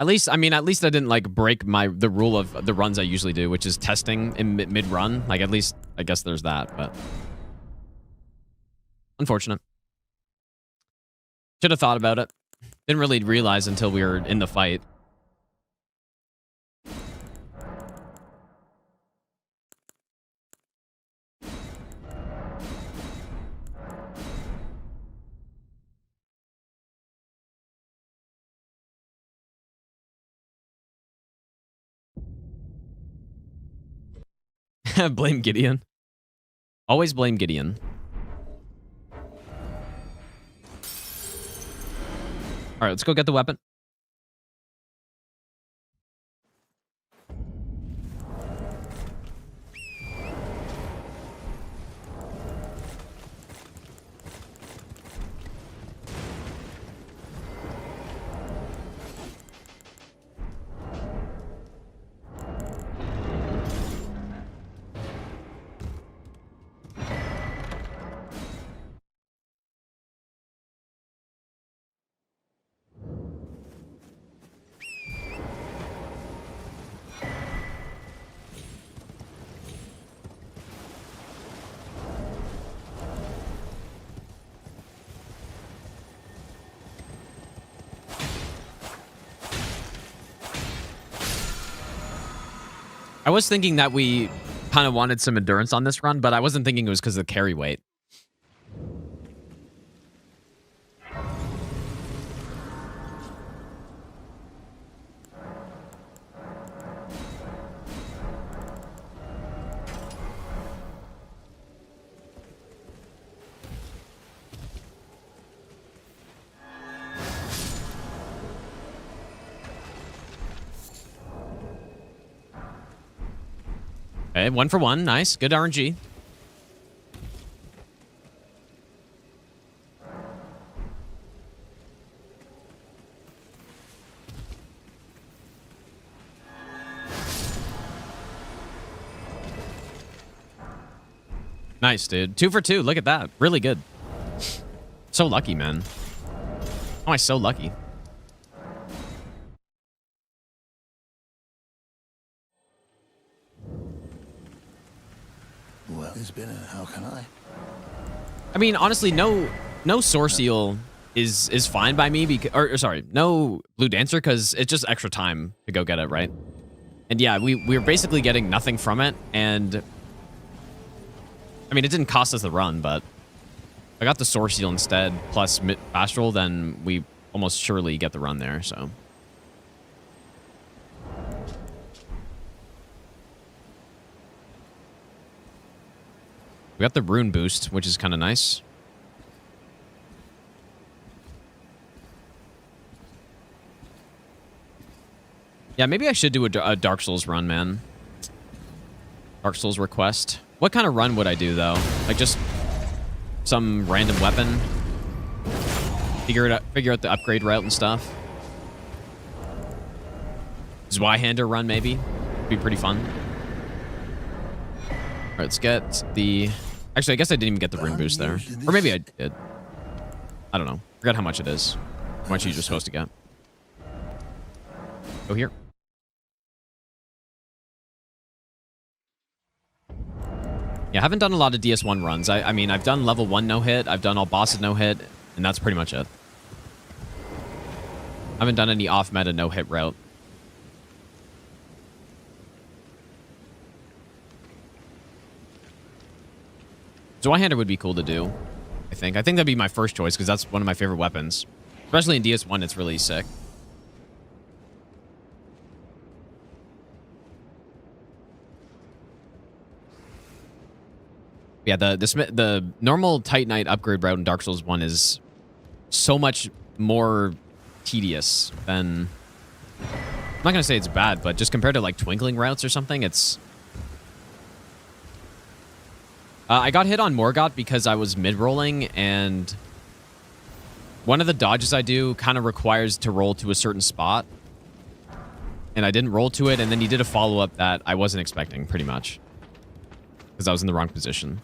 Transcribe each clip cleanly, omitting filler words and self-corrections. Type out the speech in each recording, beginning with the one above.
At least, I mean, at least I didn't like break the rule of the runs I usually do, which is testing in mid run. Like, at least I guess there's that, but unfortunate. Should have thought about it. Didn't really realize until we were in the fight. Blame Gideon. Always blame Gideon. All right, let's go get the weapon. I was thinking that we kind of wanted some endurance on this run, but I wasn't thinking it was because of the carry weight. Okay, 1 for 1. Nice. Good RNG. Nice, dude. 2 for 2. Look at that. Really good. So lucky, man. Oh, I'm so lucky. Well, it's been a how can I mean, honestly, no Source Seal is fine by me because, or sorry, no Blue Dancer because it's just extra time to go get it, right? And yeah, we're basically getting nothing from it, and I mean, it didn't cost us the run, but if I got the Source Seal instead plus fast roll, then we almost surely get the run there. So. We got the rune boost, which is kind of nice. Yeah, maybe I should do a Dark Souls run, man. Dark Souls request. What kind of run would I do, though? Like, just some random weapon? Figure out the upgrade route and stuff? Zweihander run, maybe? Be pretty fun. All right, let's get the... Actually, I guess I didn't even get the rune boost there. Or maybe I did. I don't know. Forgot how much it is. How much you're supposed to get. Go here. Yeah, I haven't done a lot of DS1 runs. I mean, I've done level 1 no-hit. I've done all bosses no-hit. And that's pretty much it. I haven't done any off-meta no-hit route. Zweihander would be cool to do, I think. I think that'd be my first choice because that's one of my favorite weapons. Especially in DS1, it's really sick. Yeah, the normal Titanite upgrade route in Dark Souls 1 is so much more tedious than... I'm not going to say it's bad, but just compared to like Twinkling routes or something, it's... I got hit on Morgott because I was mid-rolling, and one of the dodges I do kind of requires to roll to a certain spot. And I didn't roll to it, and then he did a follow-up that I wasn't expecting, pretty much. Because I was in the wrong position.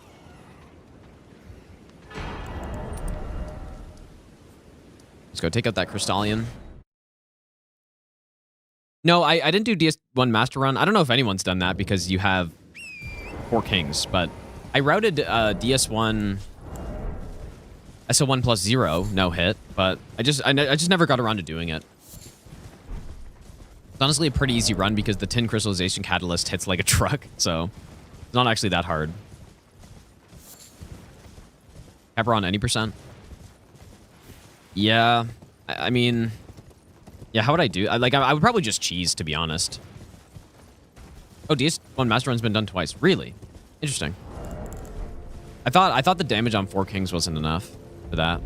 Let's go take out that Crystallion. No, I didn't do DS1 Master Run. I don't know if anyone's done that because you have 4 kings, but I routed DS1 SO1 plus 0, no hit, but I just never got around to doing it. It's honestly a pretty easy run because the tin crystallization catalyst hits like a truck, so it's not actually that hard. Pepper on any percent? Yeah, I mean, yeah, how would I do? I would probably just cheese, to be honest. Oh, DS1 Master Run's been done twice. Really? Interesting. I thought the damage on 4 kings wasn't enough for that.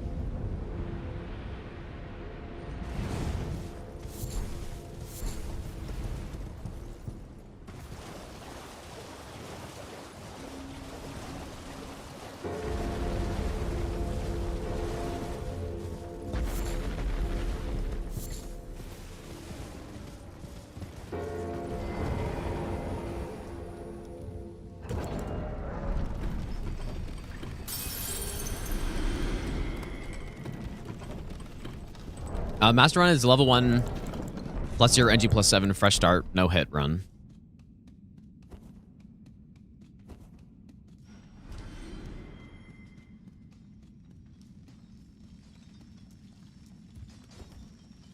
Master Run is level 1 plus your NG plus 7 fresh start, no hit run.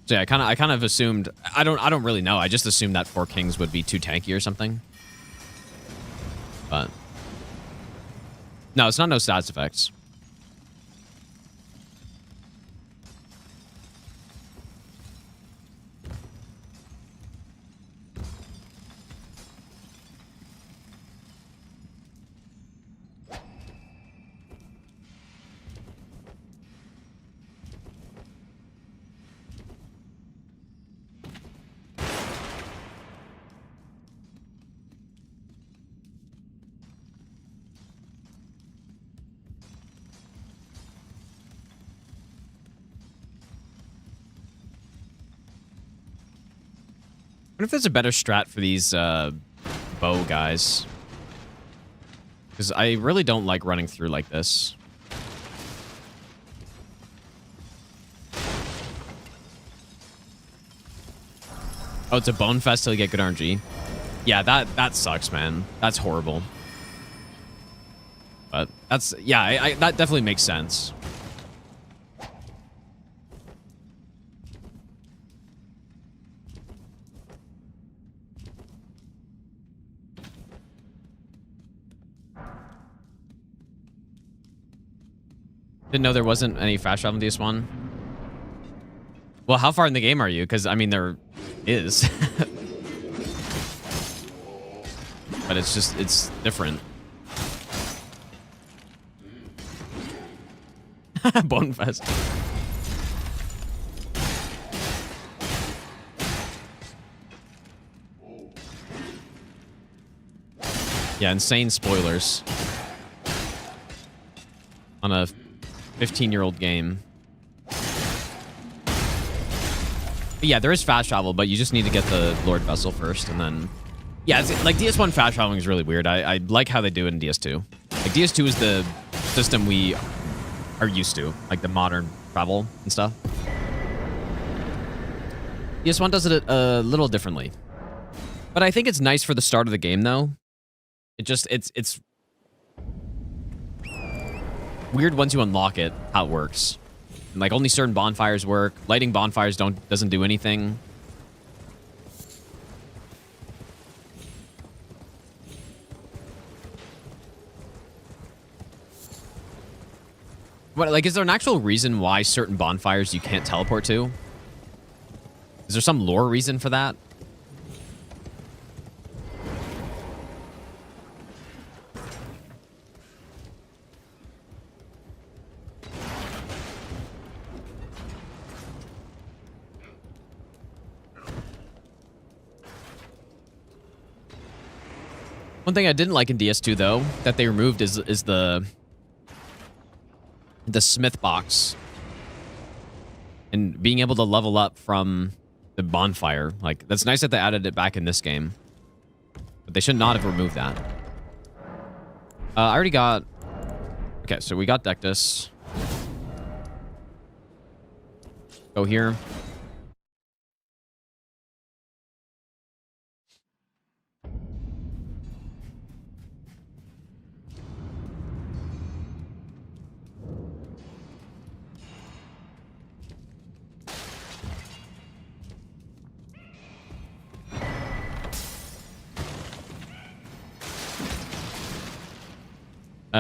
So yeah, I kind of assumed I don't really know. I just assumed that 4 kings would be too tanky or something. But no, it's not no stats effects. I wonder if there's a better strat for these bow guys. Because I really don't like running through like this. Oh, it's a bone fest till you get good RNG. Yeah, that sucks, man. That's horrible. But that's, yeah, that definitely makes sense. Didn't know there wasn't any fast travel in DS1. Well, how far in the game are you? Because, I mean, there is. But it's just, it's different. Bonefest. Yeah, insane spoilers. On a 15-year-old game. But yeah, there is fast travel, but you just need to get the Lord Vessel first, and then... Yeah, it's, like, DS1 fast traveling is really weird. I like how they do it in DS2. Like, DS2 is the system we are used to, like the modern travel and stuff. DS1 does it a little differently. But I think it's nice for the start of the game, though. It just, it's weird once you unlock it, how it works. Like, only certain bonfires work. Lighting bonfires doesn't do anything. What, like, is there an actual reason why certain bonfires you can't teleport to? Is there some lore reason for that? One thing I didn't like in DS2, though, that they removed is the smith box. And being able to level up from the bonfire. Like, that's nice that they added it back in this game. But they should not have removed that. I already got... Okay, so we got Dectus. Go here.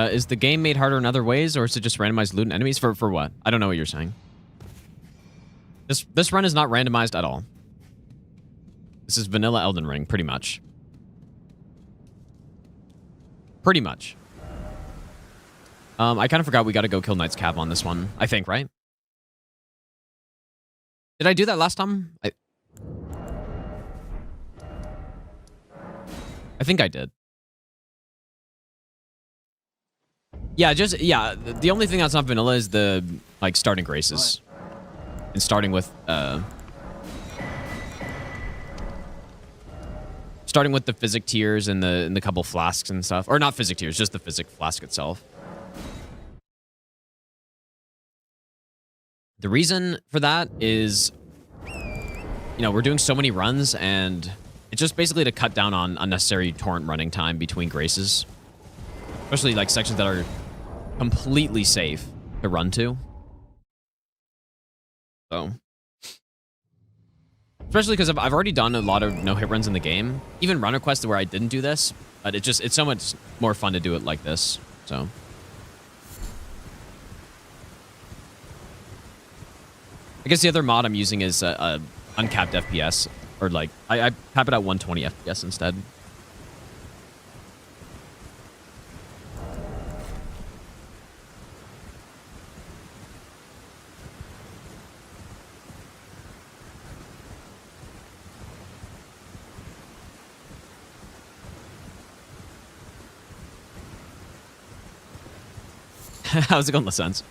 Is the game made harder in other ways, or is it just randomized loot and enemies? For what? I don't know what you're saying. This run is not randomized at all. This is vanilla Elden Ring, pretty much. Pretty much. I kind of forgot we got to go kill Knight's Cab on this one. I think, right? Did I do that last time? I think I did. Yeah, the only thing that's not vanilla is the, like, starting graces. And starting with the physic tiers and the couple flasks and stuff. Or not physic tiers, just the physic flask itself. The reason for that is, you know, we're doing so many runs, and it's just basically to cut down on unnecessary torrent running time between graces. Especially, like, sections that are completely safe to run to. So, especially because I've already done a lot of no-hit runs in the game. Even runner quests where I didn't do this, but it's so much more fun to do it like this. So, I guess the other mod I'm using is uncapped FPS, or like I cap it at 120 FPS instead. How's it going, Lasense?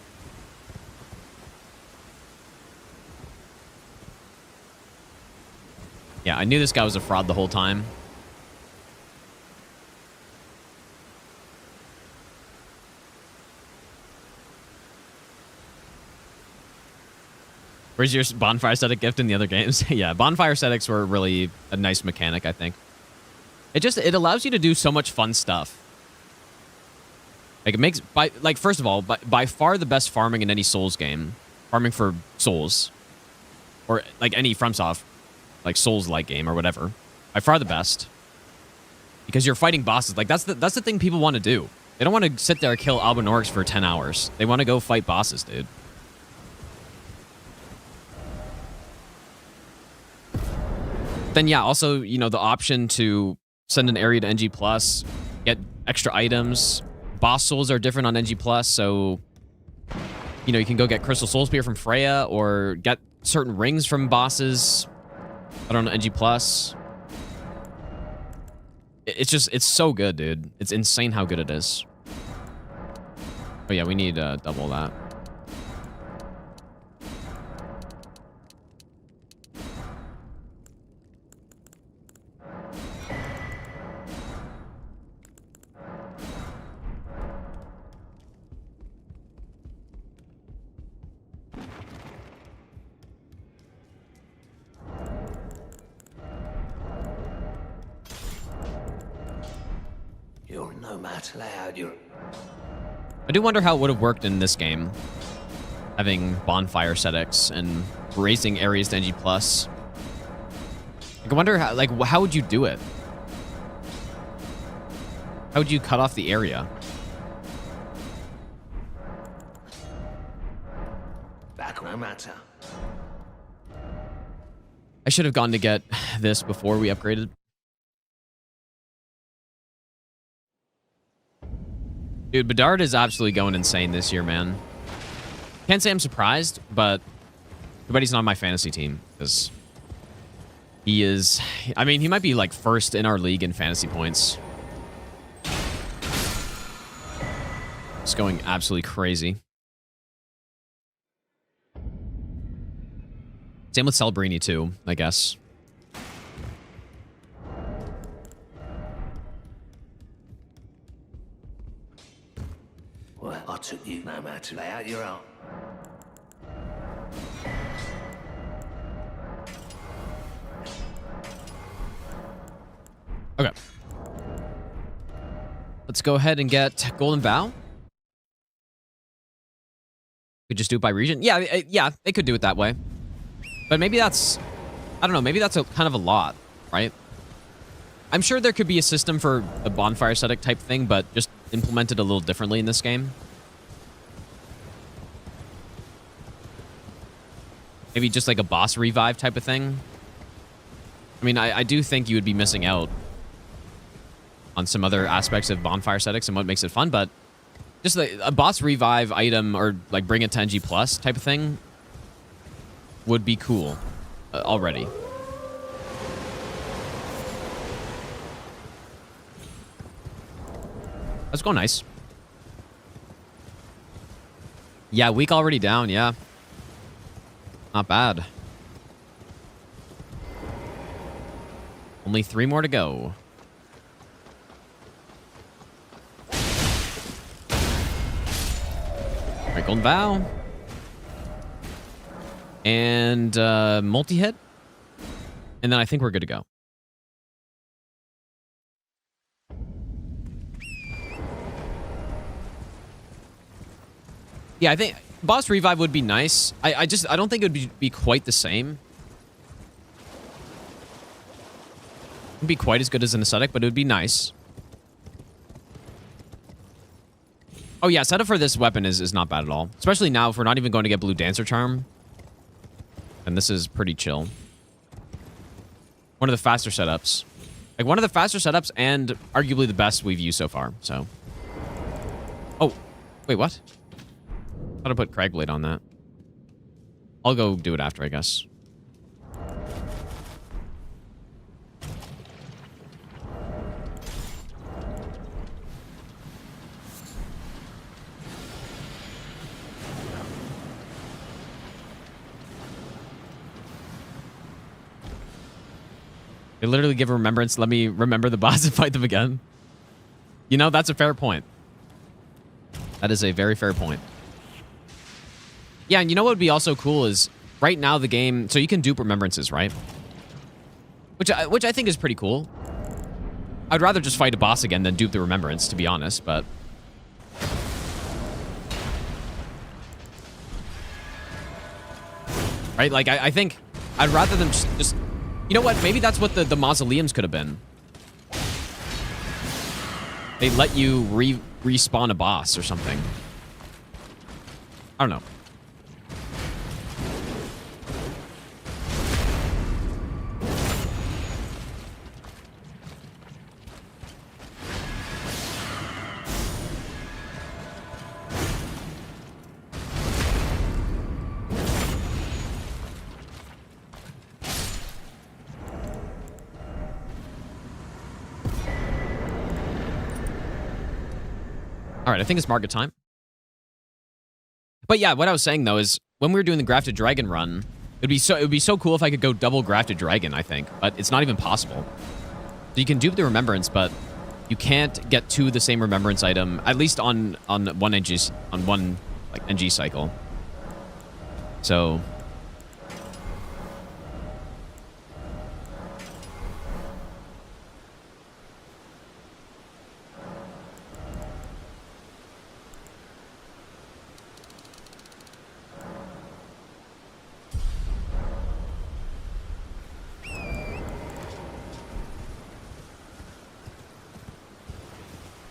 Yeah, I knew this guy was a fraud the whole time. Where's your bonfire aesthetic gift in the other games? Yeah, bonfire aesthetics were really a nice mechanic, I think. It allows you to do so much fun stuff. Like, it makes, first of all, by far the best farming in any Souls game. Farming for Souls. Or, like, any FromSoft, like, Souls-like game or whatever. By far the best. Because you're fighting bosses. Like, that's the thing people want to do. They don't want to sit there and kill Albinaurics for 10 hours. They want to go fight bosses, dude. Then, yeah, also, you know, the option to send an area to NG+, get extra items. Boss souls are different on NG+, so, you know, you can go get Crystal Soul Spear from Freya, or get certain rings from bosses. I don't know, NG+. It's so good, dude. It's insane how good it is. Oh yeah, we need double that. You're no match loud, you're... I do wonder how it would have worked in this game. Having bonfire settings and raising areas to NG+. Like, I wonder how would you do it? How would you cut off the area? Back no matter. I should have gone to get this before we upgraded. Dude, Bedard is absolutely going insane this year, man. Can't say I'm surprised, but he's not on my fantasy team, because he is... I mean, he might be, like, first in our league in fantasy points. It's going absolutely crazy. Same with Celebrini, too, I guess. Well, I took you no matter lay out your own. Okay. Let's go ahead and get Golden Vow. Could just do it by region. Yeah, yeah, they could do it that way. But maybe that's... I don't know, maybe that's kind of a lot, right? I'm sure there could be a system for a bonfire aesthetic type thing, but just implemented a little differently in this game. Maybe just like a boss revive type of thing. I mean, I do think you would be missing out on some other aspects of bonfire settings and what makes it fun, but just like a boss revive item or like bring it to NG plus type of thing would be cool already. Let's go nice. Yeah, week already down, yeah. Not bad. Only 3 more to go. Alright, Golden Vow. And multi-hit. And then I think we're good to go. Yeah, I think boss revive would be nice. I don't think it would be quite the same. It wouldn't be quite as good as an aesthetic, but it would be nice. Oh yeah, setup for this weapon is not bad at all. Especially now if we're not even going to get Blue Dancer Charm. And this is pretty chill. One of the faster setups. Like one of the faster setups and arguably the best we've used so far, so. Oh, wait, what? How to put Cragblade on that. I'll go do it after, I guess. They literally give a remembrance. Let me remember the boss and fight them again. You know, that's a fair point. That is a very fair point. Yeah, and you know what would be also cool is right now the game, so you can dupe remembrances, right? Which I think is pretty cool. I'd rather just fight a boss again than dupe the remembrance, to be honest, but right, like I think I'd rather them just you know what? Maybe that's what the mausoleums could have been. They let you respawn a boss or something. I don't know. All right, I think it's market time. But yeah, what I was saying though is when we were doing the Grafted Dragon run, it would be so cool if I could go double Grafted Dragon, I think, but it's not even possible. So you can dupe the remembrance, but you can't get to the same remembrance item, at least on one like NG cycle. So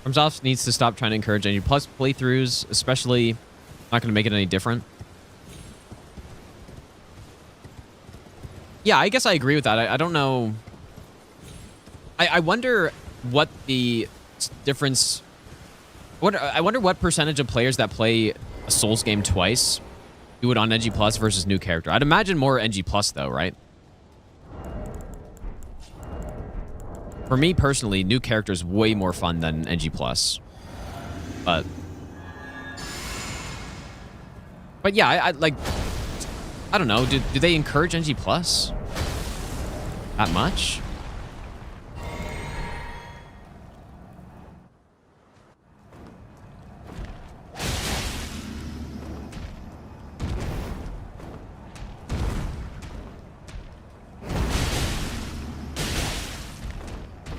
FromSoft needs to stop trying to encourage any plus playthroughs, especially not going to make it any different. Yeah, I guess I agree with that. I don't know. I wonder what the difference. I wonder what percentage of players that play a Souls game twice do it on NG Plus versus new character. I'd imagine more NG Plus though, right? For me personally, new character is way more fun than NG Plus. But yeah, I like. I don't know. Do they encourage NG Plus that much?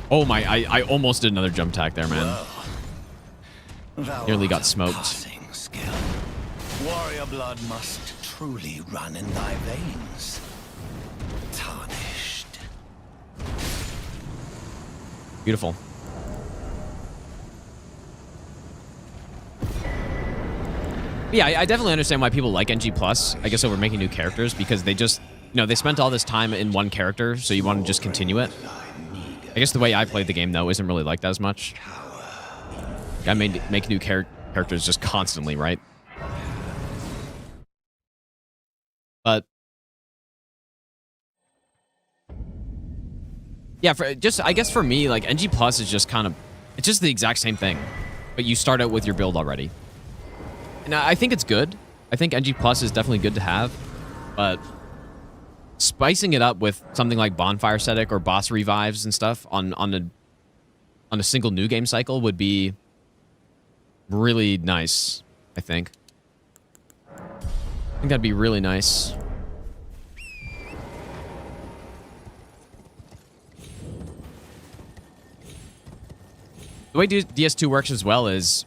Oh my, I almost did another jump tack there, man. Nearly got smoked. Warrior blood must truly run in thy veins. Tarnished. Yeah, I definitely understand why people like NG Plus, I guess, over making new characters, because they just, they spent all this time in one character, so you want to just continue it. I guess the way I played the game, though, isn't really like that as much. I make new characters just constantly, right? But yeah, I guess for me, like, NG Plus is just kind of, it's just the exact same thing, but you start out with your build already. And I think it's good. I think NG Plus is definitely good to have, but spicing it up with something like Bonfire Static or boss revives and stuff on a single new game cycle would be really nice, I think. I think that'd be really nice. The way DS2 works as well is,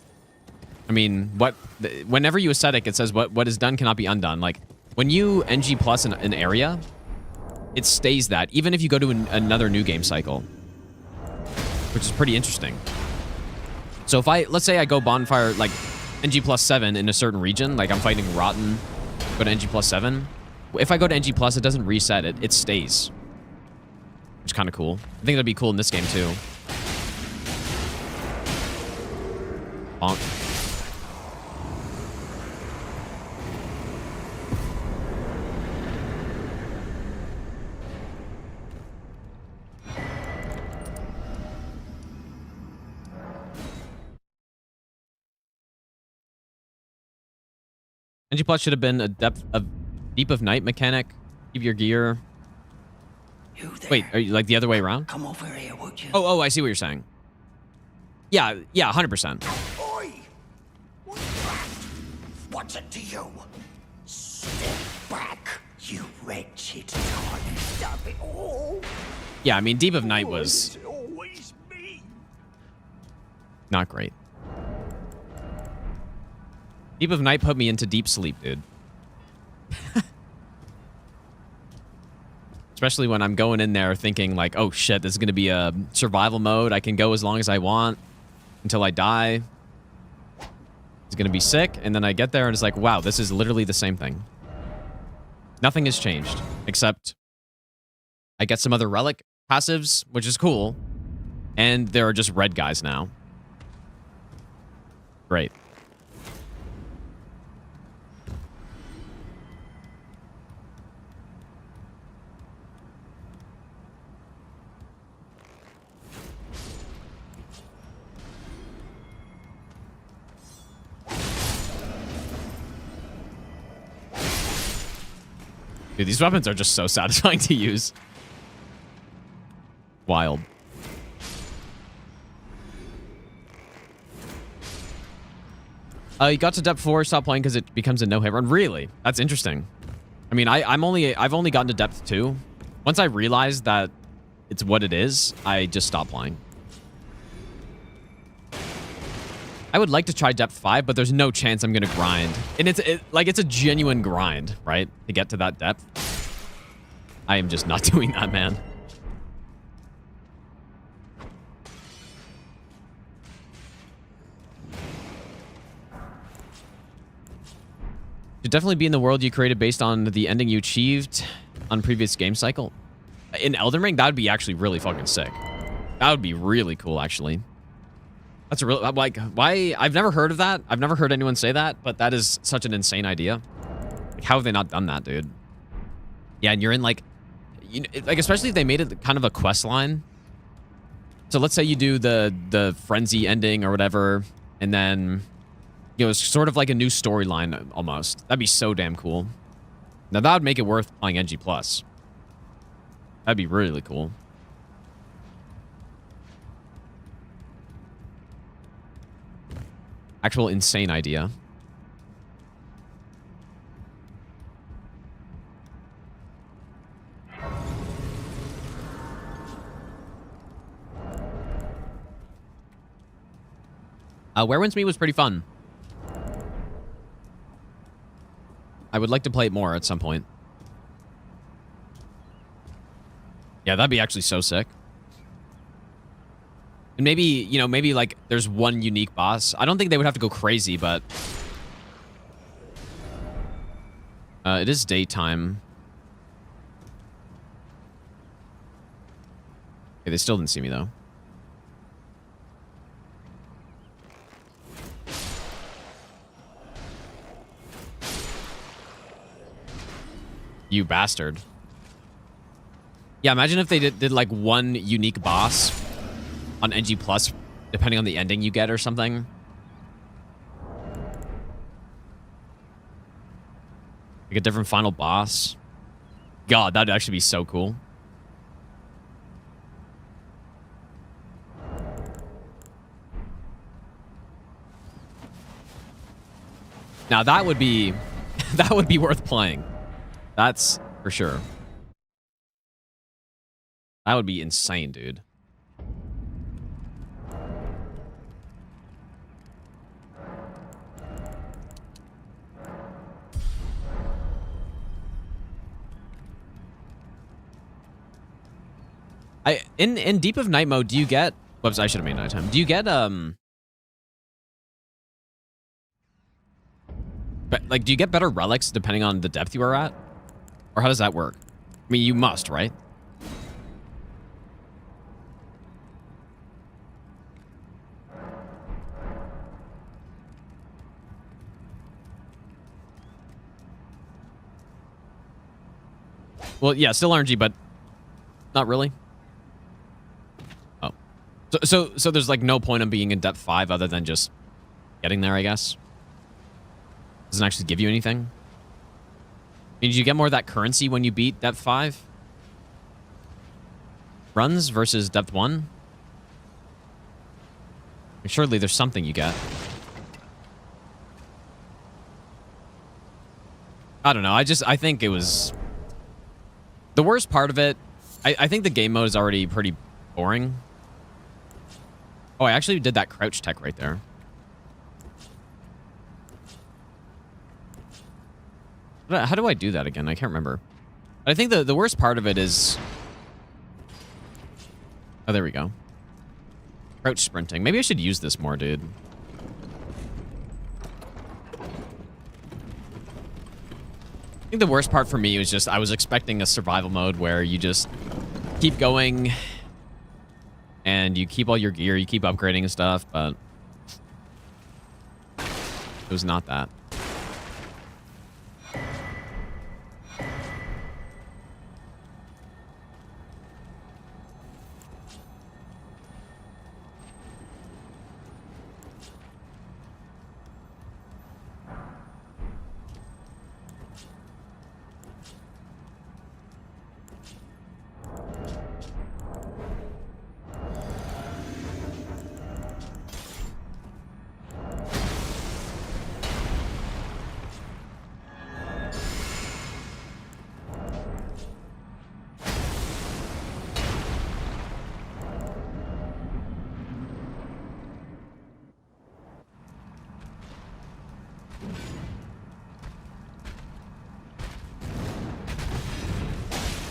I mean, whenever you ascetic, it says what is done cannot be undone. Like, when you NG plus an area, it stays that, even if you go to another new game cycle, which is pretty interesting. So if let's say I go Bonfire, like, NG plus 7 in a certain region, like I'm fighting Rotten, go to NG plus 7. If I go to NG plus, it doesn't reset, it stays. Which is kind of cool. I think that'd be cool in this game, too. Bonk. NG Plus should have been a deep of night mechanic. Keep your gear. Wait, are you like the other way around? Come over here, would you? Oh, I see what you're saying. Yeah, 100%. Oi! What's it to you? Step back, you wretched tiny stop it all. Yeah, I mean, Deep of Night was Always me. not great. Deep of Night put me into deep sleep, dude. Especially when I'm going in there thinking like, oh shit, this is going to be a survival mode. I can go as long as I want until I die. It's going to be sick. And then I get there and it's like, wow, this is literally the same thing. Nothing has changed except I get some other relic passives, which is cool. And there are just red guys now. Great. Dude, these weapons are just so satisfying to use. Wild. You got to depth 4, stop playing because it becomes a no-hit run. Really? That's interesting. I mean, I've only gotten to depth 2. Once I realized that it's what it is, I just stopped playing. I would like to try depth 5, but there's no chance I'm gonna grind. And it's a genuine grind, right? To get to that depth. I am just not doing that, man. Should definitely be in the world you created based on the ending you achieved on previous game cycle. In Elden Ring, that would be actually really fucking sick. That would be really cool, actually. That's a real, like, why? I've never heard of that. I've never heard anyone say that, but that is such an insane idea. Like, how have they not done that, dude? Yeah, and you're in, like, like, especially if they made it kind of a quest line. So let's say you do the frenzy ending or whatever, and then, it's sort of like a new storyline almost. That'd be so damn cool. Now, that would make it worth playing NG+. That'd be really cool. Actual insane idea. Where Wins Me was pretty fun. I would like to play it more at some point. Yeah, that'd be actually so sick. And maybe, maybe like there's one unique boss. I don't think they would have to go crazy, but It is daytime. Okay, they still didn't see me, though. You bastard. Yeah, imagine if they did like one unique boss on NG+, depending on the ending you get or something. Like a different final boss. God, that'd actually be so cool. Now that would be that would be worth playing. That's for sure. That would be insane, dude. In Deep of Night mode, do you get... Whoops, I should have made nighttime. Do you get like, do you get better relics depending on the depth you are at? Or how does that work? I mean, you must, right? Well, yeah, still RNG, but not really. Oh. So there's like no point in being in depth 5 other than just getting there, I guess. Doesn't actually give you anything. I mean, did you get more of that currency when you beat depth 5? Runs versus depth 1? Surely there's something you get. I don't know. I think it was... The worst part of it, I think the game mode is already pretty boring. Oh, I actually did that crouch tech right there. How do I do that again? I can't remember. I think the worst part of it is... Oh, there we go. Crouch sprinting. Maybe I should use this more, dude. I think the worst part for me was just I was expecting a survival mode where you just keep going and you keep all your gear, you keep upgrading and stuff, but it was not that.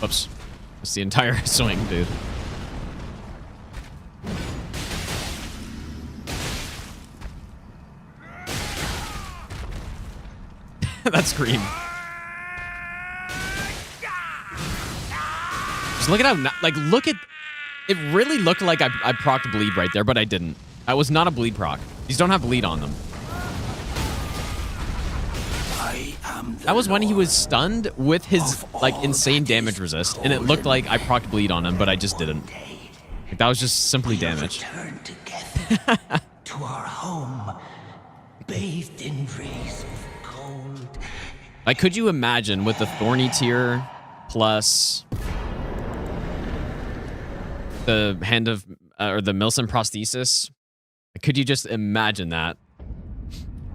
Oops. That's the entire swing, dude. That scream. Just look at how... Like, look at... It really looked like I procced bleed right there, but I didn't. That was not a bleed proc. These don't have bleed on them. That was when he was stunned with his, like, insane damage resist, and it looked like I procced bleed on him, but I just didn't. Like, that was just simply damage. Return together to our home, bathed in rays of gold. Like, could you imagine with the Thorny tier plus the Hand of, or the Milsim prosthesis? Could you just imagine that?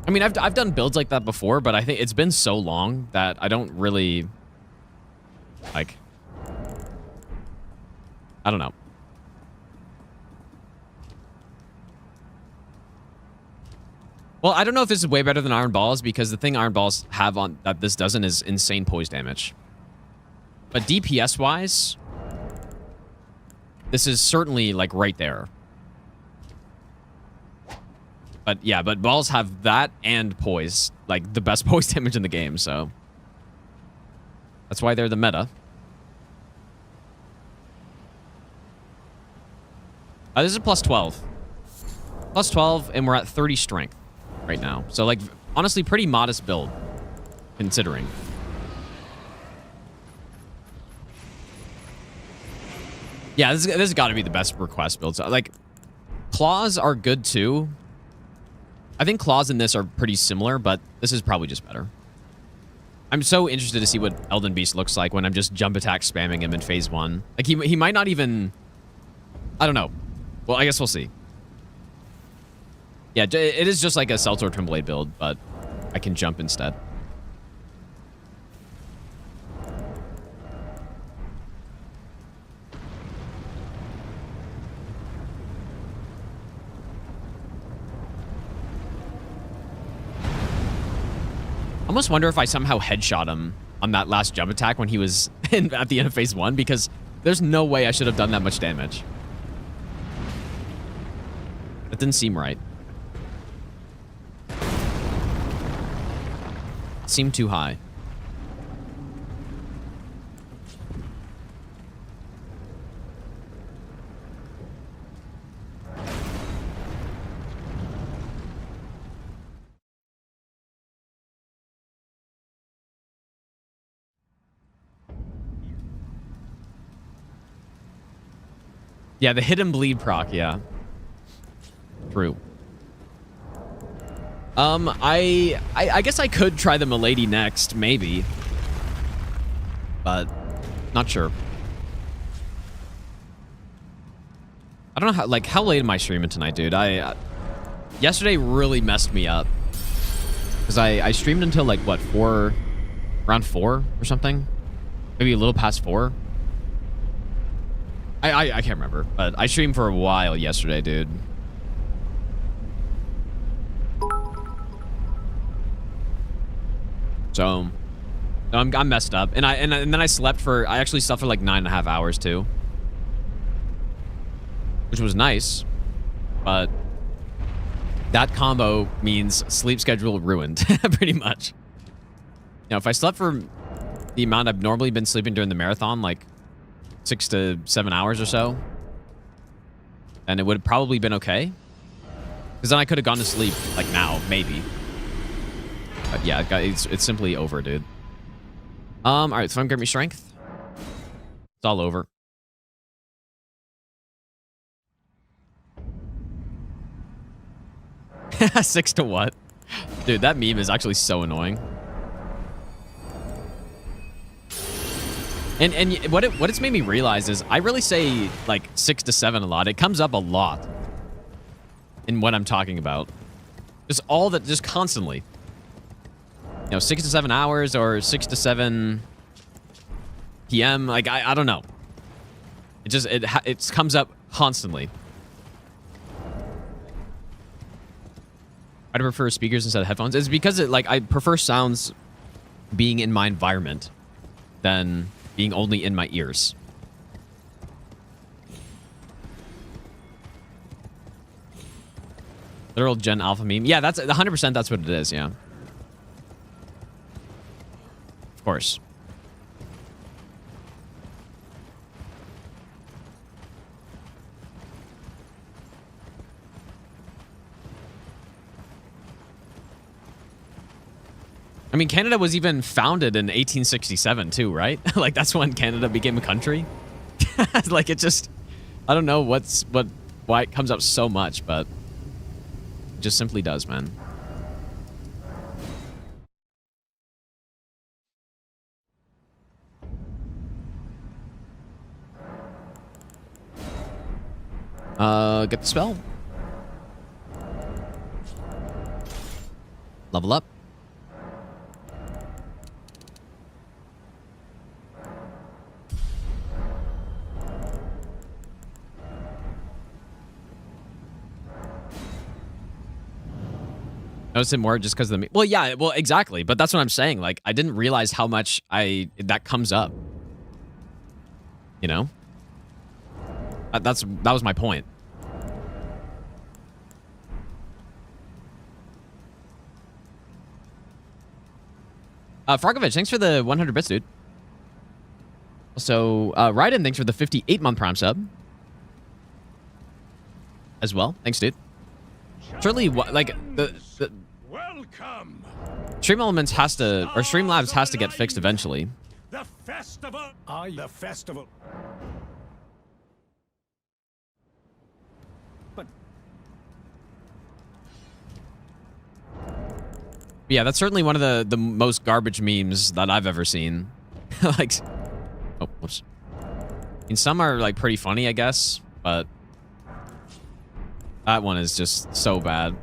I mean, I've done builds like that before, but I think it's been so long that I don't really, like, I don't know. Well, I don't know if this is way better than Iron Balls, because the thing Iron Balls have on that this doesn't is insane poise damage. But DPS-wise, this is certainly, like, right there. But yeah, but balls have that and poise, like the best poise damage in the game, so That's why they're the meta. This is plus 12. Plus 12, and we're at 30 strength right now. So, like, honestly, pretty modest build, considering. Yeah, this has got to be the best request build. So, like, claws are good, too. I think claws in this are pretty similar, but this is probably just better. I'm so interested to see what Elden Beast looks like when I'm just jump attack spamming him in phase 1. Like, he might not even... I don't know. Well, I guess we'll see. Yeah, it is just like a Cell Twin Blade build, but I can jump instead. I almost wonder if I somehow headshot him on that last jump attack when he was at the end of phase 1, because there's no way I should have done that much damage. It didn't seem right. It seemed too high. Yeah, the hidden bleed proc, yeah. True. I guess I could try the Milady next, maybe. But not sure. I don't know how late am I streaming tonight, dude? Yesterday really messed me up. Cuz I streamed until like what, around 4 or something? Maybe a little past 4. I can't remember, but I streamed for a while yesterday, dude. So, I'm messed up, and then I slept for. I actually slept for like 9.5 hours too, which was nice, but that combo means sleep schedule ruined, pretty much. You know, if I slept for the amount I've normally been sleeping during the marathon, like 6 to 7 hours or so, and it would have probably been okay, because then I could have gone to sleep like now, maybe. But yeah, it's simply over, dude. All right, so I'm gonna give me strength. It's all over. Six to what? Dude, that meme is actually so annoying. And what it's made me realize is I really say like 6 to 7 a lot. It comes up a lot in what I'm talking about. Just constantly. You know, 6 to 7 hours or 6 to 7 p.m. Like, I don't know. It comes up constantly. I prefer speakers instead of headphones. It's because I prefer sounds being in my environment than being only in my ears. Literal Gen Alpha meme. Yeah, that's 100%. That's what it is. Yeah. Of course. I mean, Canada was even founded in 1867 too, right? Like, that's when Canada became a country. Like, it just... I don't know why it comes up so much, but... it just simply does, man. Get the spell. Level up. Notice it more just because of the... Well, yeah, well, exactly. But that's what I'm saying. Like, I didn't realize how much that comes up. You know? That was my point. Frogovich, thanks for the 100 bits, dude. So, Raiden, thanks for the 58-month Prime sub as well. Thanks, dude. Surely, like, the Welcome. Stream Elements has to, or Streamlabs has to get fixed eventually. The festival. The festival. But Yeah, that's certainly one of the most garbage memes that I've ever seen. Like, oh, whoops. I mean, some are like pretty funny, I guess, but that one is just so bad.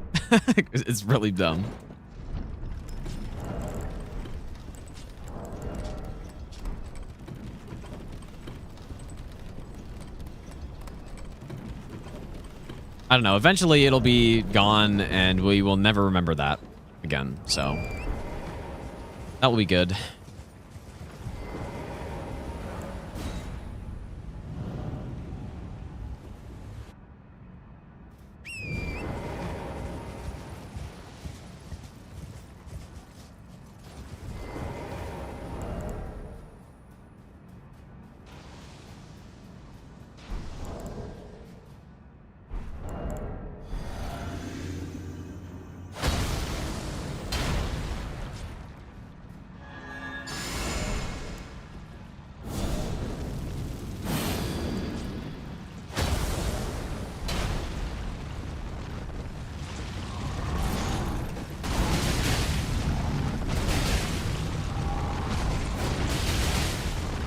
It's really dumb. I don't know. Eventually, it'll be gone, and we will never remember that again. So that will be good.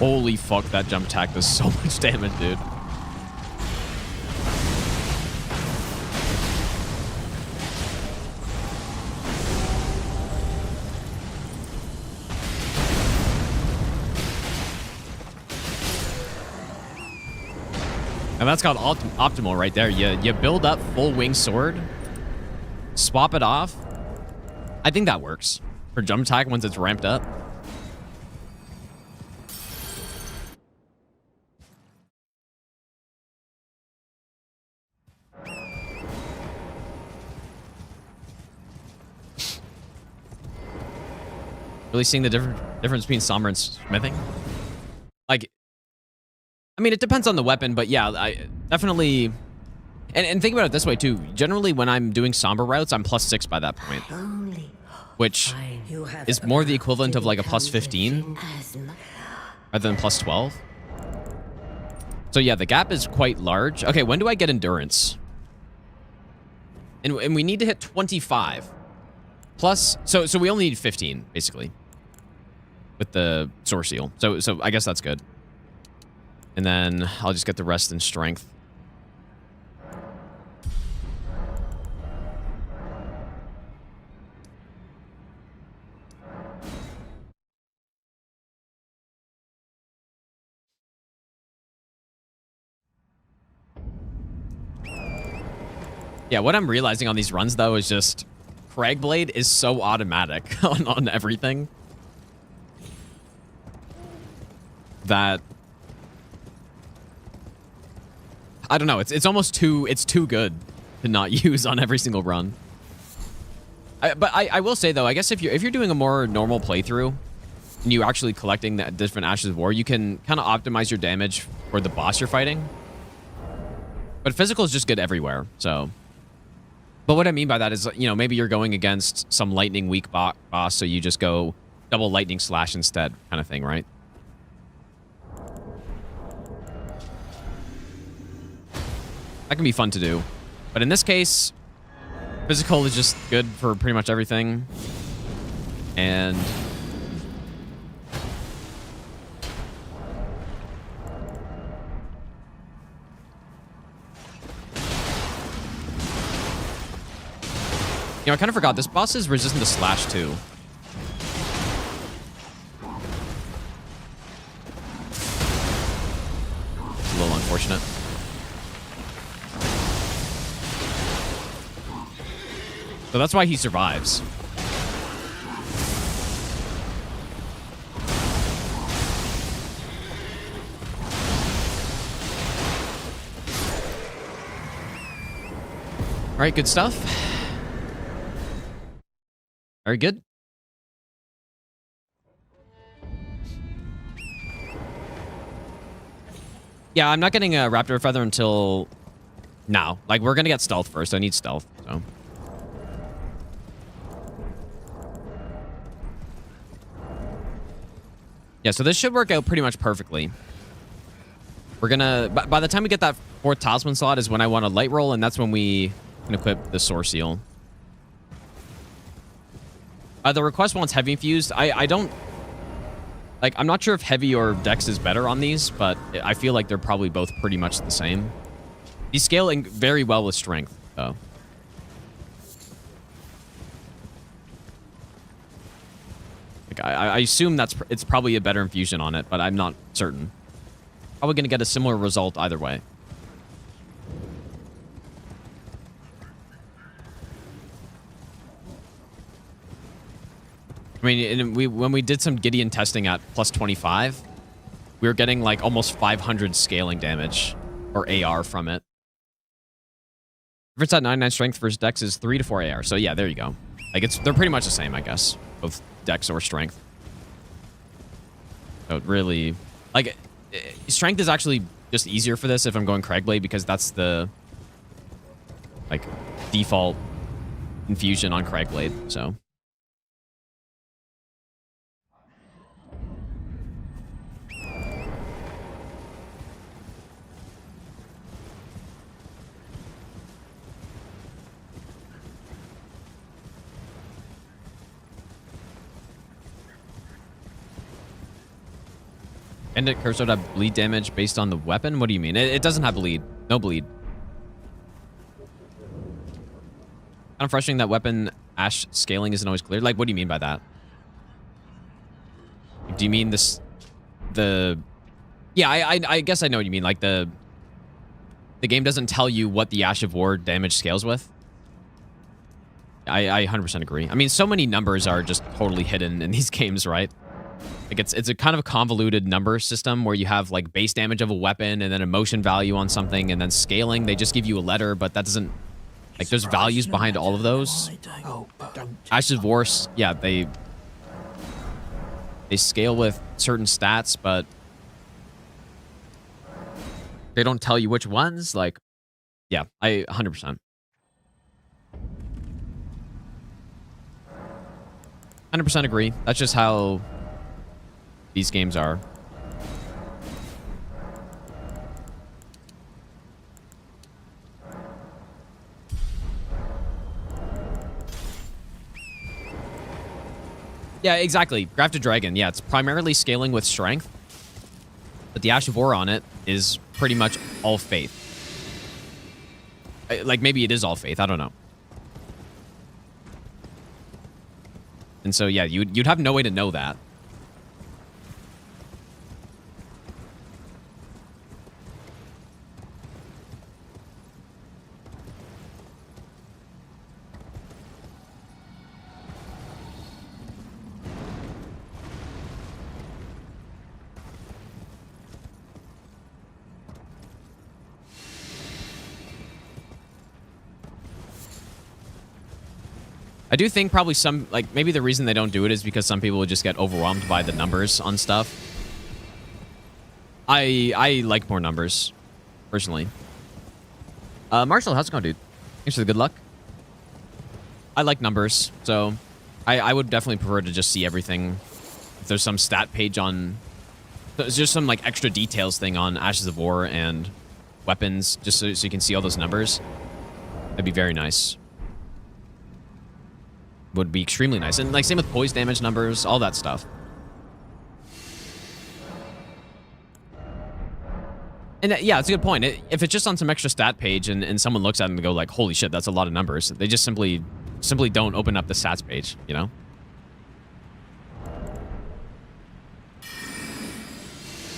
Holy fuck, that jump attack does so much damage, dude. And that's called optimal right there. You build up full wing sword, swap it off. I think that works for jump attack once it's ramped up. Really seeing the difference between Somber and Smithing? Like, I mean, it depends on the weapon, but yeah, I definitely... And think about it this way, too. Generally, when I'm doing Somber routes, I'm +6 by that point. Which is more the equivalent of like a +15 rather than +12. So yeah, the gap is quite large. Okay, when do I get Endurance? And we need to hit 25. Plus, so we only need 15, basically. With the Source Seal. So I guess that's good. And then I'll just get the rest in Strength. Yeah, what I'm realizing on these runs, though, is just Cragblade is so automatic on everything that I don't know. It's almost too good to not use on every single run. But I will say though, I guess if you're doing a more normal playthrough and you actually collecting the different Ashes of War, you can kind of optimize your damage for the boss you're fighting. But physical is just good everywhere. So, but what I mean by that is, you know, maybe you're going against some lightning weak boss, so you just go double lightning slash instead, kind of thing, right? That can be fun to do. But in this case, physical is just good for pretty much everything. And you know, I kind of forgot this boss is resistant to slash too. It's a little unfortunate. So that's why he survives. All right, good stuff. Very good. Yeah, I'm not getting a Raptor Feather until now. Like, we're going to get Stealth first. I need Stealth, so. Yeah, so this should work out pretty much perfectly. We're going to... By the time we get that 4th Talisman slot is when I want a Light Roll, and that's when we can equip the Source Seal. The request wants Heavy Infused. I don't... Like, I'm not sure if Heavy or Dex is better on these, but I feel like they're probably both pretty much the same. He's scaling very well with Strength, though. Like, I assume it's probably a better infusion on it, but I'm not certain. Probably going to get a similar result either way. I mean, when we did some Gideon testing at plus 25, we were getting like almost 500 scaling damage or AR from it. If it's at 99 strength versus Dex is 3 to 4 AR. So yeah, there you go. Like they're pretty much the same, I guess, both Dex or strength. So it really, like, strength is actually just easier for this if I'm going Craigblade because that's the like default infusion on Craigblade. So. And it cursor would have bleed damage based on the weapon? What do you mean? It doesn't have bleed. No bleed. Kind of frustrating that weapon Ash scaling isn't always clear. Like, what do you mean by that? Do you mean this... Yeah, I guess I know what you mean. Like, the game doesn't tell you what the Ash of War damage scales with. I 100% agree. I mean, so many numbers are just totally hidden in these games, right? Like it's a kind of a convoluted number system where you have like base damage of a weapon and then a motion value on something and then scaling. They just give you a letter, but that doesn't like there's values behind all of those. Ashes of War, yeah, they scale with certain stats, but they don't tell you which ones. Like, yeah, I 100%. 100% agree. That's just how these games are. Yeah, exactly. Grafted Dragon. Yeah, it's primarily scaling with strength. But the Ash of War on it is pretty much all faith. Like, maybe it is all faith. I don't know. And so, yeah, you'd have no way to know that. I do think probably some, like, maybe the reason they don't do it is because some people would just get overwhelmed by the numbers on stuff. I like more numbers, personally. Marshall, how's it going, dude? Thanks for the good luck. I like numbers, so I would definitely prefer to just see everything. If there's some stat page on... There's just some, like, extra details thing on Ashes of War and weapons, just so you can see all those numbers. That'd be very nice. Would be extremely nice. And like same with poise damage numbers, all that stuff. And yeah, it's a good point. If it's just on some extra stat page and someone looks at it and go like, holy shit, that's a lot of numbers. They just simply don't open up the stats page, you know?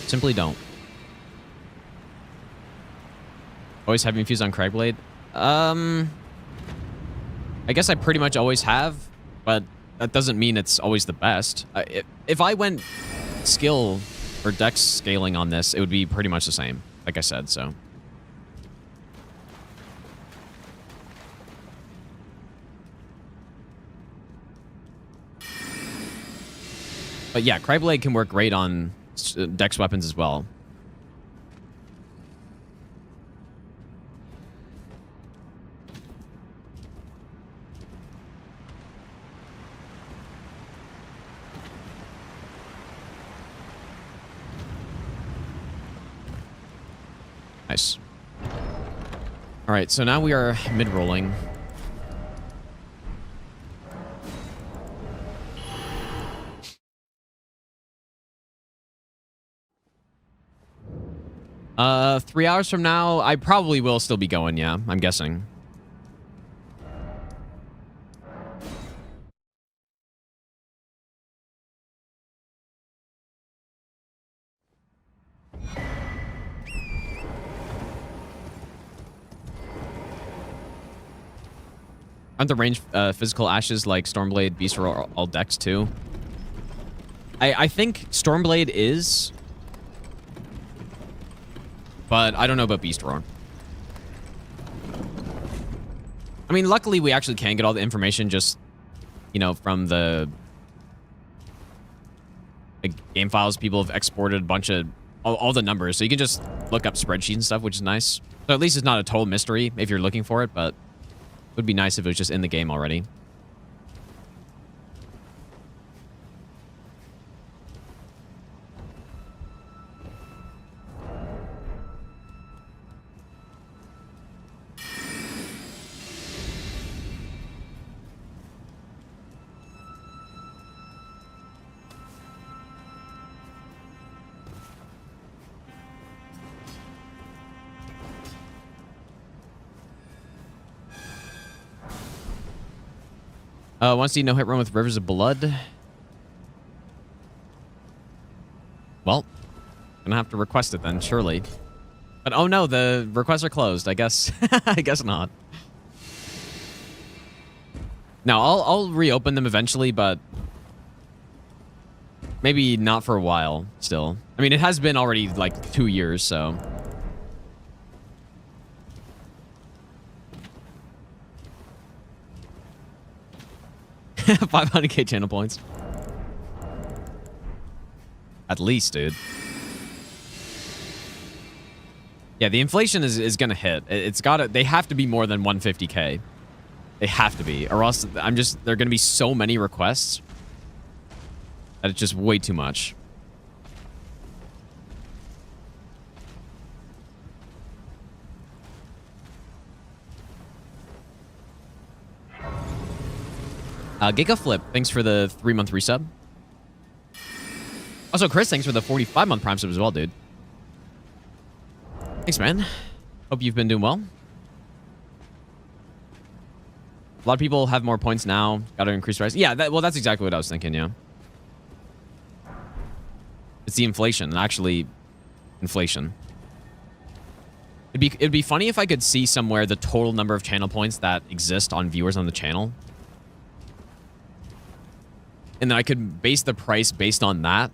Simply don't. Always have infused on Craigblade? I guess I pretty much always have, but that doesn't mean it's always the best. If I went skill or dex scaling on this, it would be pretty much the same, like I said, so. But yeah, Cryblade can work great on dex weapons as well. Nice. All right, so now we are mid-rolling. 3 hours from now, I probably will still be going, yeah, I'm guessing. Aren't the range physical ashes like Stormblade, Beast Roar, all decks too? I think Stormblade is, but I don't know about Beast Roar. I mean, luckily we actually can get all the information just, you know, from the game files. People have exported a bunch of all the numbers, so you can just look up spreadsheets and stuff, which is nice. So at least it's not a total mystery if you're looking for it, but it would be nice if it was just in the game already. Want to see no hit run with Rivers of Blood? Well, gonna have to request it then, surely. But oh no, the requests are closed. I guess I guess not. No, I'll reopen them eventually, but maybe not for a while still. I mean, it has been already like 2 years, so. 500k channel points. At least, dude. Yeah, the inflation is gonna hit. It's gotta. They have to be more than 150k. They have to be, or else there are gonna be so many requests that it's just way too much. Gigaflip, thanks for the 3-month resub. Also, Chris, thanks for the 45-month Prime sub as well, dude. Thanks, man. Hope you've been doing well. A lot of people have more points now. Got to increase price. Yeah, well, that's exactly what I was thinking, yeah. It's the inflation, actually inflation. It'd be funny if I could see somewhere the total number of channel points that exist on viewers on the channel. And then I could base the price based on that.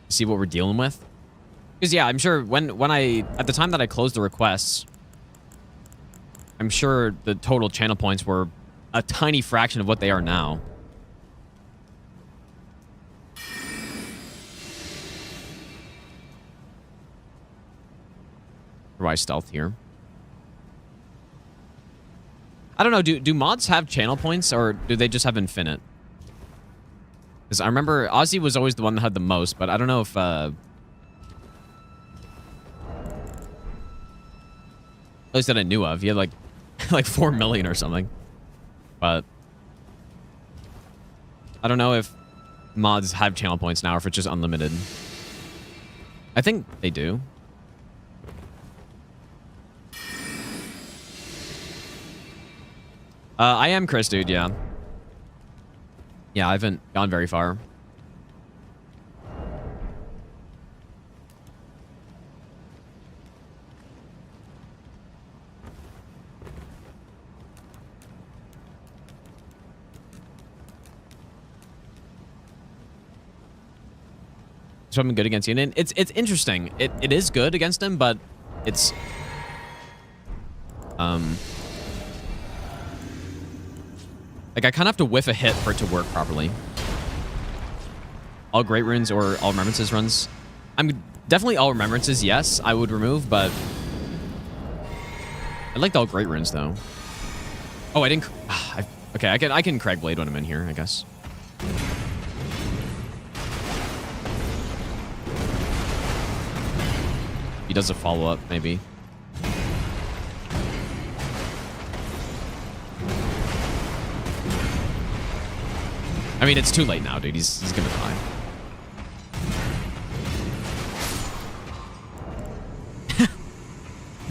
See what we're dealing with. Because yeah, I'm sure at the time that I closed the requests, I'm sure the total channel points were a tiny fraction of what they are now. Why stealth here? I don't know, do mods have channel points, or do they just have infinite? Because I remember Ozzy was always the one that had the most, but I don't know if... at least that I knew of. He had like, like 4 million or something. But... I don't know if mods have channel points now, or if it's just unlimited. I think they do. I am Chris, dude, yeah. Yeah, I haven't gone very far. So I'm good against Union. It's interesting. It is good against him, but it's like, I kind of have to whiff a hit for it to work properly. All Great Runes or All Remembrances runs. I'm definitely All Remembrances, yes, I would remove, but... I liked All Great Runes, though. Oh, I didn't... okay, I can Crag Blade when I'm in here, I guess. does a follow-up, maybe. I mean, it's too late now, dude. He's gonna die.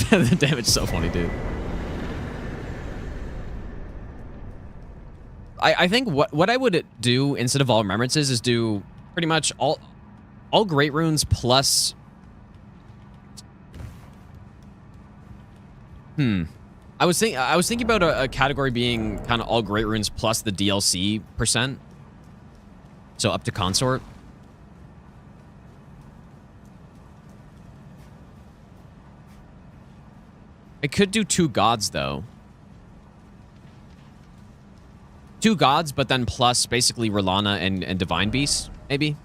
The damage is so funny, dude. I think what I would do instead of all remembrances is do pretty much all great runes plus. I was thinking about a category being kind of all great runes plus the DLC %. So up to consort. I could do 2 gods though. 2 gods, but then plus basically Rolana and Divine Beast, maybe.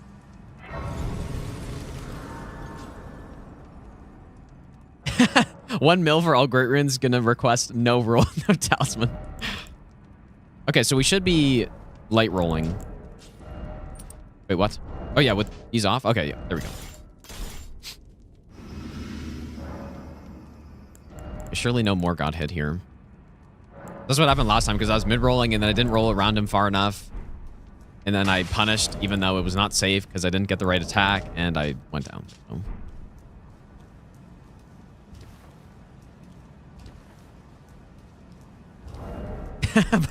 $1 mil for all great runes. Gonna request no roll, no talisman. Okay, so we should be light rolling. Wait, what? Oh yeah, with ease off. Okay, yeah, there we go. There's surely no more god hit here. That's what happened last time because I was mid-rolling and then I didn't roll around him far enough. And then I punished even though it was not safe because I didn't get the right attack and I went down. So.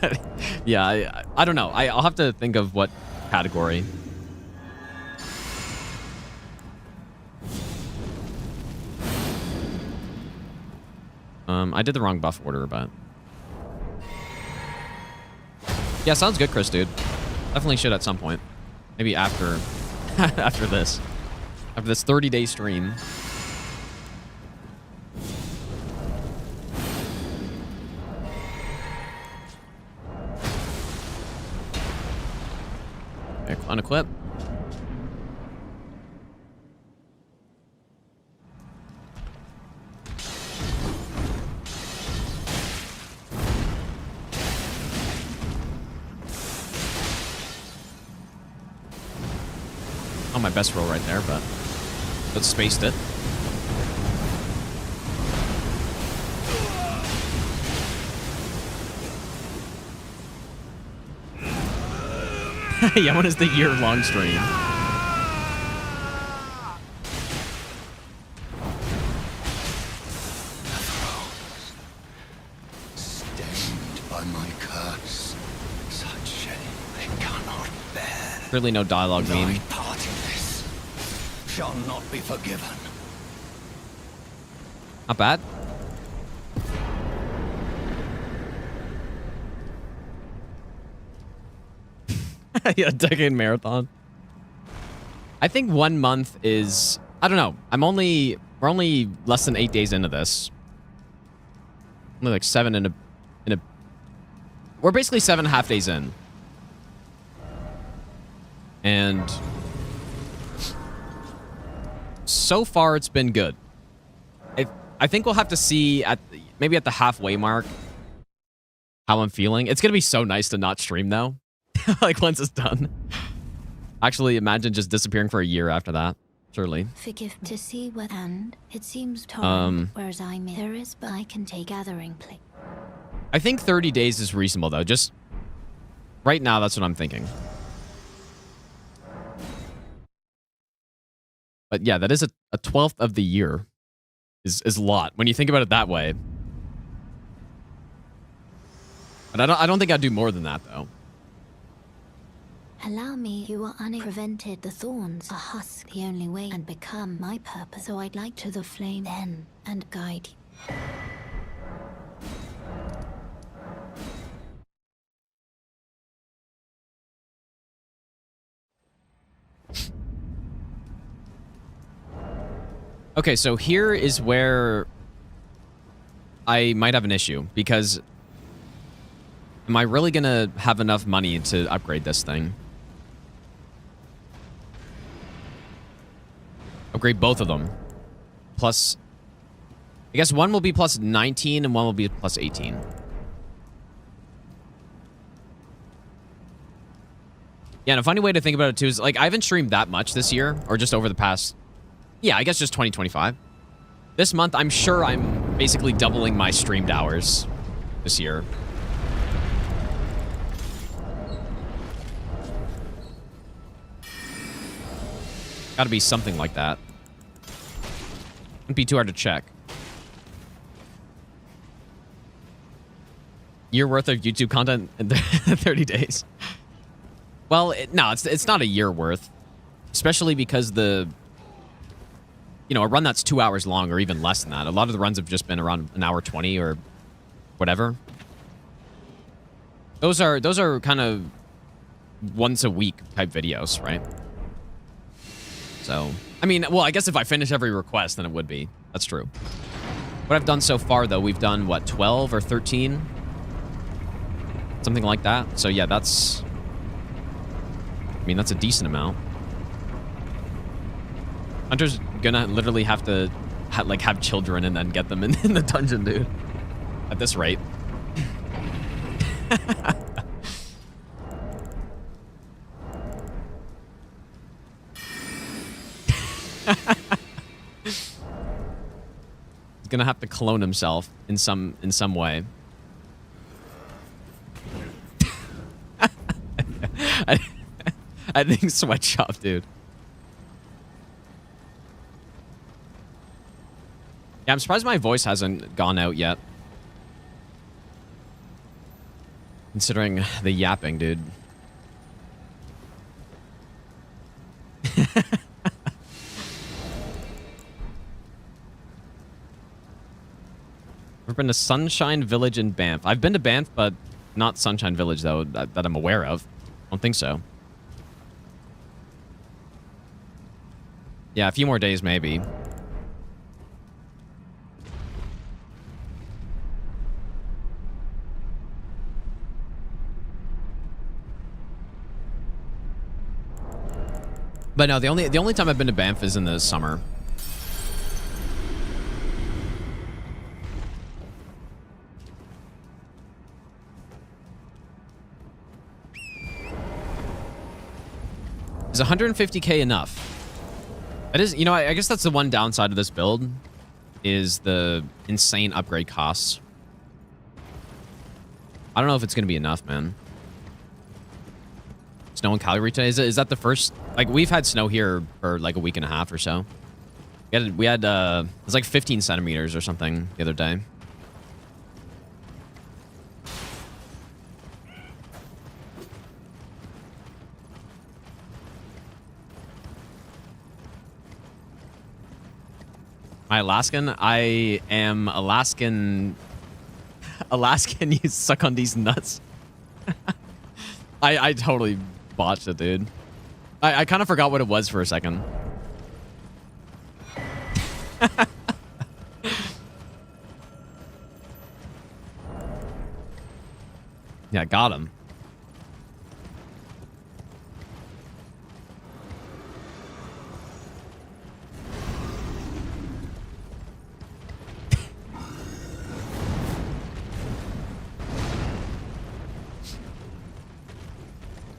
But yeah, I don't know. I'll have to think of what category. I did the wrong buff order, but yeah, sounds good, Chris, dude. Definitely should at some point. Maybe after after this 30-day stream. Unequip. Not my best roll right there, but spaced it. Yeah, when is the year-long stream? Stained by my curse, such shame they cannot bear. Really no dialogue Thy meme. part in this shall not be forgiven. Not bad. Yeah, decade marathon. I think 1 month is, I don't know. We're only less than 8 days into this. Only like 7 in a we're basically 7.5 days in. And so far it's been good. I think we'll have to see maybe at the halfway mark how I'm feeling. It's going to be so nice to not stream though. Like once it's done. Actually, imagine just disappearing for a year after that. Surely. Forgive to see what and it seems torn, whereas there is, but I can take gathering place. I think 30 days is reasonable though. Just right now, that's what I'm thinking. But yeah, that is a 12th of the year. Is a lot when you think about it that way. But I don't think I'd do more than that though. Allow me, you are unprevented. The thorns are husk the only way and become my purpose. So I'd like to the flame then and guide you. Okay, so here is where I might have an issue because am I really gonna have enough money to upgrade this thing? Upgrade both of them. Plus, I guess one will be plus 19 and one will be plus 18. Yeah, and a funny way to think about it too is like I haven't streamed that much this year or just over the past, yeah, I guess just 2025. This month, I'm sure I'm basically doubling my streamed hours this year. Gotta be something like that. Wouldn't be too hard to check. Year worth of YouTube content in 30 days. Well, no, it's not a year worth. Especially because a run that's 2 hours long or even less than that. A lot of the runs have just been around an hour 20 or whatever. Those are kind of once a week type videos, right? So, I mean, well, I guess if I finish every request, then it would be. That's true. What I've done so far, though, we've done, what, 12 or 13? Something like that. So, yeah, that's... I mean, that's a decent amount. Hunter's gonna literally have to, have children and then get them in the dungeon, dude. At this rate. He's gonna have to clone himself in some way. I think sweatshop, dude. Yeah, I'm surprised my voice hasn't gone out yet. Considering the yapping, dude. We've been to Sunshine Village in Banff. I've been to Banff, but not Sunshine Village, though, that I'm aware of. I don't think so. Yeah, a few more days, maybe. But no, the only time I've been to Banff is in the summer. Is 150k enough? That is, I guess that's the one downside of this build, is the insane upgrade costs. I don't know if it's gonna be enough, man. Snow in Calgary today. Is that the first? Like, we've had snow here for like a week and a half or so. We had it was like 15 centimeters or something the other day. Am I Alaskan? I am Alaskan. Alaskan, you suck on these nuts. I totally botched it, dude. I kind of forgot what it was for a second. Yeah, got him.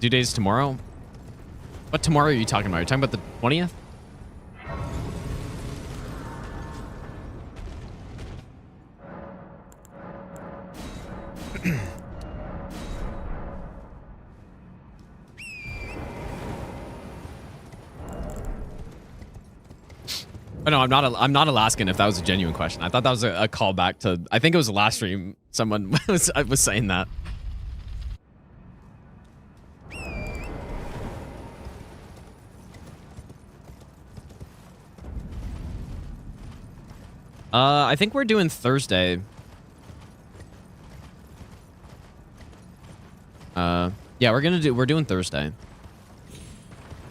Due days tomorrow? What tomorrow are you talking about? Are you talking about the 20th? Oh, no, I'm not Alaskan, if that was a genuine question. I thought that was a callback to, I think it was the last stream someone was saying that. I think we're doing Thursday. Yeah, we're doing Thursday.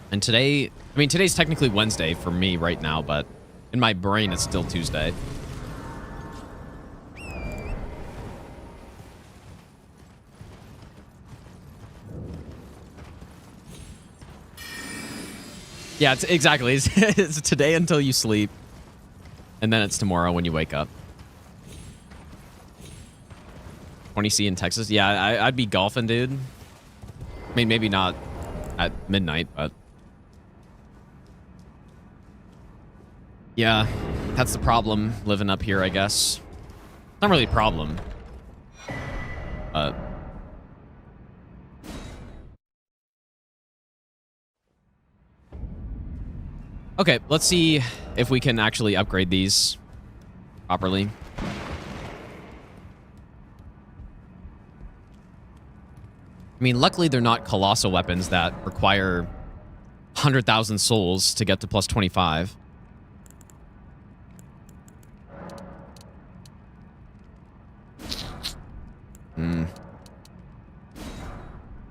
And today, I mean, today's technically Wednesday for me right now, but in my brain, it's still Tuesday. Yeah, exactly. It's today until you sleep. And then it's tomorrow when you wake up. 20C in Texas? Yeah, I'd be golfing, dude. I mean, maybe not at midnight, but... Yeah. That's the problem living up here, I guess. Not really a problem. Okay, let's see if we can actually upgrade these properly. I mean, luckily they're not colossal weapons that require 100,000 souls to get to plus 25.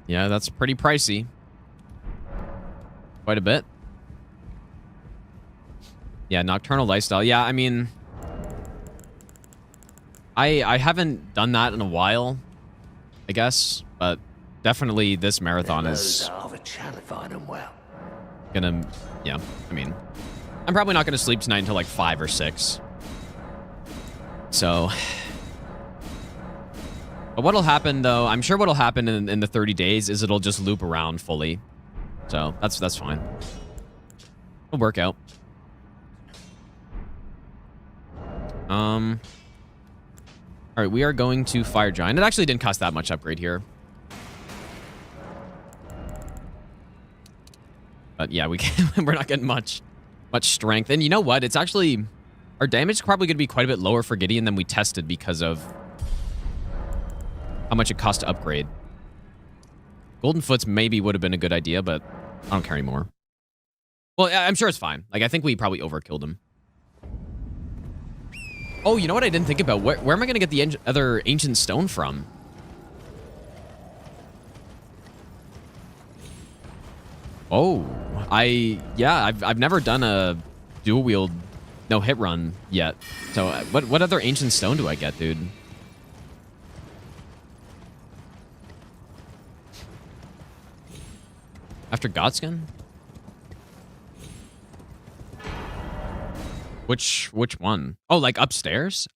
Yeah, that's pretty pricey. Quite a bit. Yeah, Nocturnal Lifestyle. Yeah, I mean, I haven't done that in a while, I guess, but definitely this marathon is gonna, yeah, I mean, I'm probably not gonna sleep tonight until like 5 or 6. So, but what'll happen though, I'm sure what'll happen in the 30 days is it'll just loop around fully. So that's fine. It'll work out. All right, we are going to Fire Giant. It actually didn't cost that much upgrade here. But yeah, we're not getting much strength. And you know what? It's actually, our damage is probably going to be quite a bit lower for Gideon than we tested because of how much it cost to upgrade. Golden Foots maybe would have been a good idea, but I don't care anymore. Well, I'm sure it's fine. Like, I think we probably overkilled him. Oh, you know what I didn't think about? Where am I going to get the other ancient stone from? Oh, I've never done a dual wield no hit run yet. So what other ancient stone do I get, dude? After Godskin? Which one? Oh, like upstairs?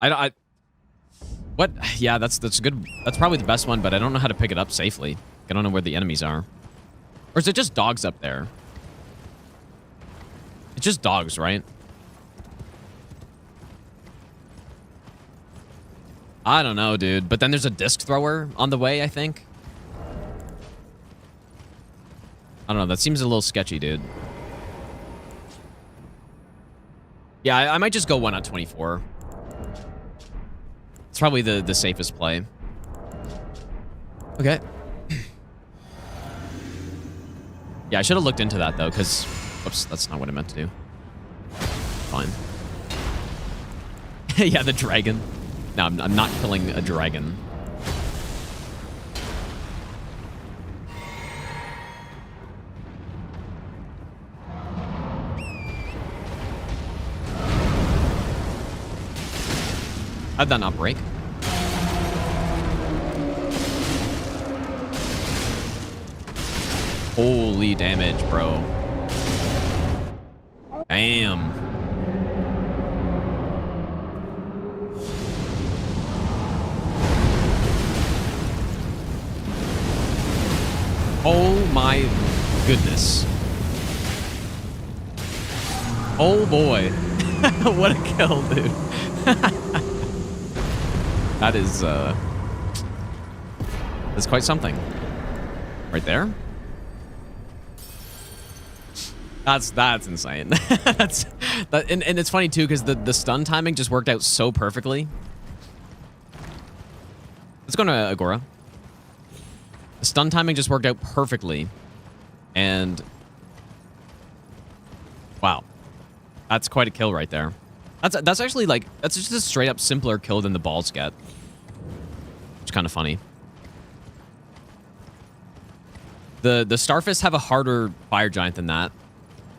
What? Yeah, that's good. That's probably the best one, but I don't know how to pick it up safely. I don't know where the enemies are. Or is it just dogs up there? It's just dogs, right? I don't know, dude. But then there's a disc thrower on the way, I think. I don't know. That seems a little sketchy, dude. Yeah, I might just go 1 on 24. It's probably the safest play. Okay. Yeah, I should have looked into that, though, because... Whoops, that's not what I meant to do. Fine. Yeah, the dragon. No, I'm not killing a dragon. How'd that not break? Holy damage, bro. Damn. Oh my goodness. Oh boy. What a kill, dude. That is, that's quite something. Right there? That's insane. And it's funny too, because the stun timing just worked out so perfectly. Let's go to Agora. The stun timing just worked out perfectly. And wow. That's quite a kill right there. That's actually like, that's just a straight up simpler kill than the balls get. It's kind of funny. The Starfists have a harder fire giant than that.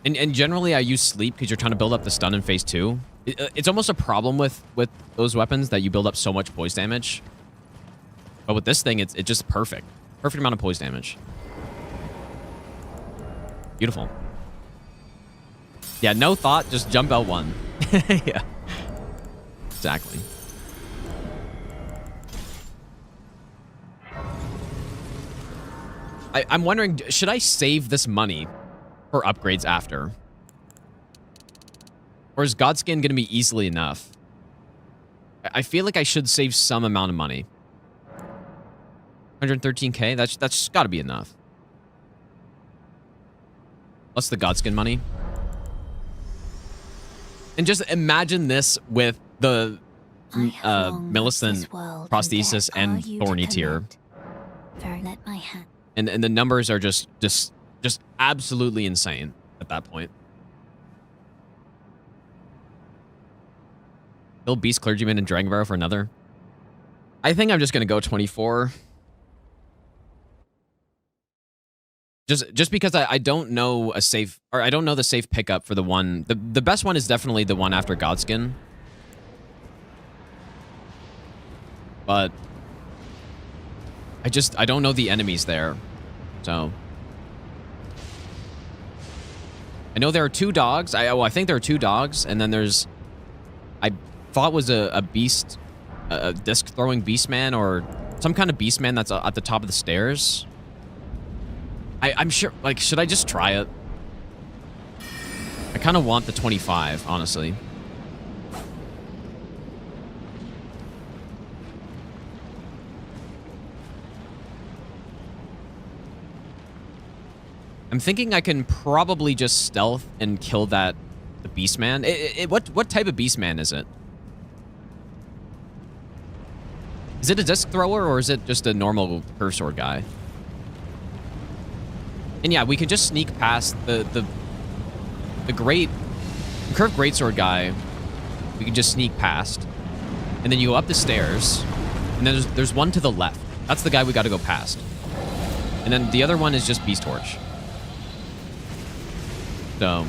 And generally I use sleep because you're trying to build up the stun in phase 2. It's almost a problem with those weapons that you build up so much poise damage. But with this thing, it's just perfect. Perfect amount of poise damage. Beautiful. Yeah, no thought, just jump out 1. Yeah. Exactly. I'm wondering, should I save this money for upgrades after? Or is Godskin going to be easily enough? I feel like I should save some amount of money. 113k? That's got to be enough. Plus the Godskin money. And just imagine this with the Millicent prosthesis and Thorny tier. And the numbers are just absolutely insane at that point. Kill Beast Clergyman and Dragonbarrow for another. I think I'm just gonna go 24. Just because I don't know a safe, or I don't know the safe pickup for the one. The best one is definitely the one after Godskin. But I don't know the enemies there. So I know there are 2 dogs. I think there are 2 dogs, and then there's, I thought was a beast, a disc throwing beast man, or some kind of beast man that's at the top of the stairs. I'm sure, like, should I just try it? I kind of want the 25, honestly. I'm thinking I can probably just stealth and kill the beast man. What type of beast man is it? Is it a disc thrower, or is it just a normal curve sword guy? And yeah, we can just sneak past the curved greatsword guy. We can just sneak past, and then you go up the stairs, and then there's one to the left. That's the guy we got to go past, and then the other one is just Beast Torch. So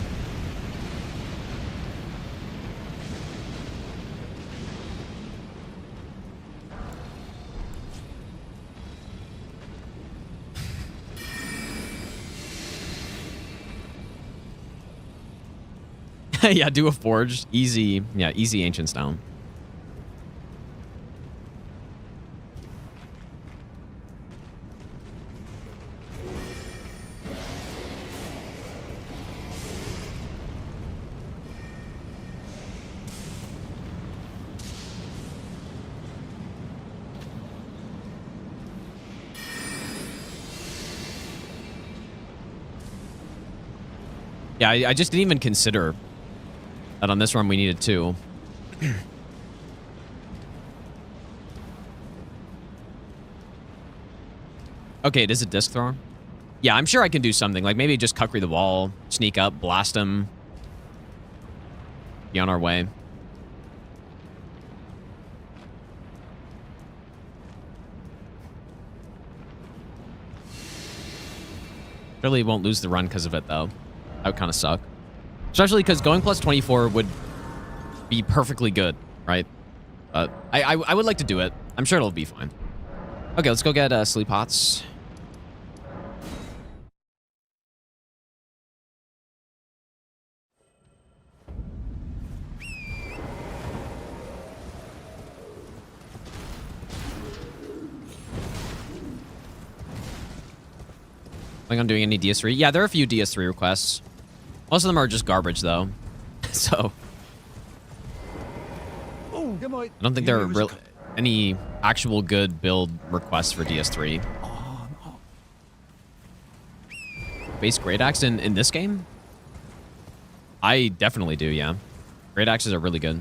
yeah, do a forge. Easy. Yeah, easy ancient stone. Yeah, I just didn't even consider that on this run we needed 2. Okay, it is a disc thrower. Yeah, I'm sure I can do something. Like maybe just cut through the wall, sneak up, blast him. Be on our way. Surely won't lose the run because of it, though. That would kind of suck. Especially because going plus 24 would be perfectly good, right? But I would like to do it. I'm sure it'll be fine. Okay, let's go get sleep pots. Think I'm doing any DS3? Yeah, there are a few DS3 requests. Most of them are just garbage, though. So I don't think there are any actual good build requests for DS3. Base Great Axe in this game? I definitely do, yeah. Great Axes are really good.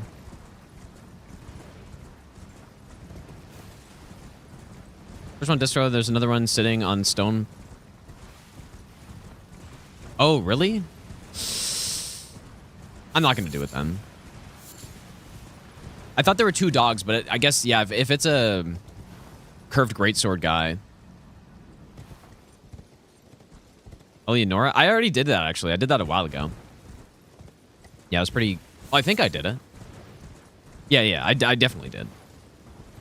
First one distro, there's another one sitting on stone. Oh, really? I'm not going to do it then. I thought there were 2 dogs, but I guess, yeah, if it's a curved greatsword guy. Eleonora? I already did that, actually. I did that a while ago. Yeah, it was pretty... Oh, I think I did it. Yeah, I definitely did.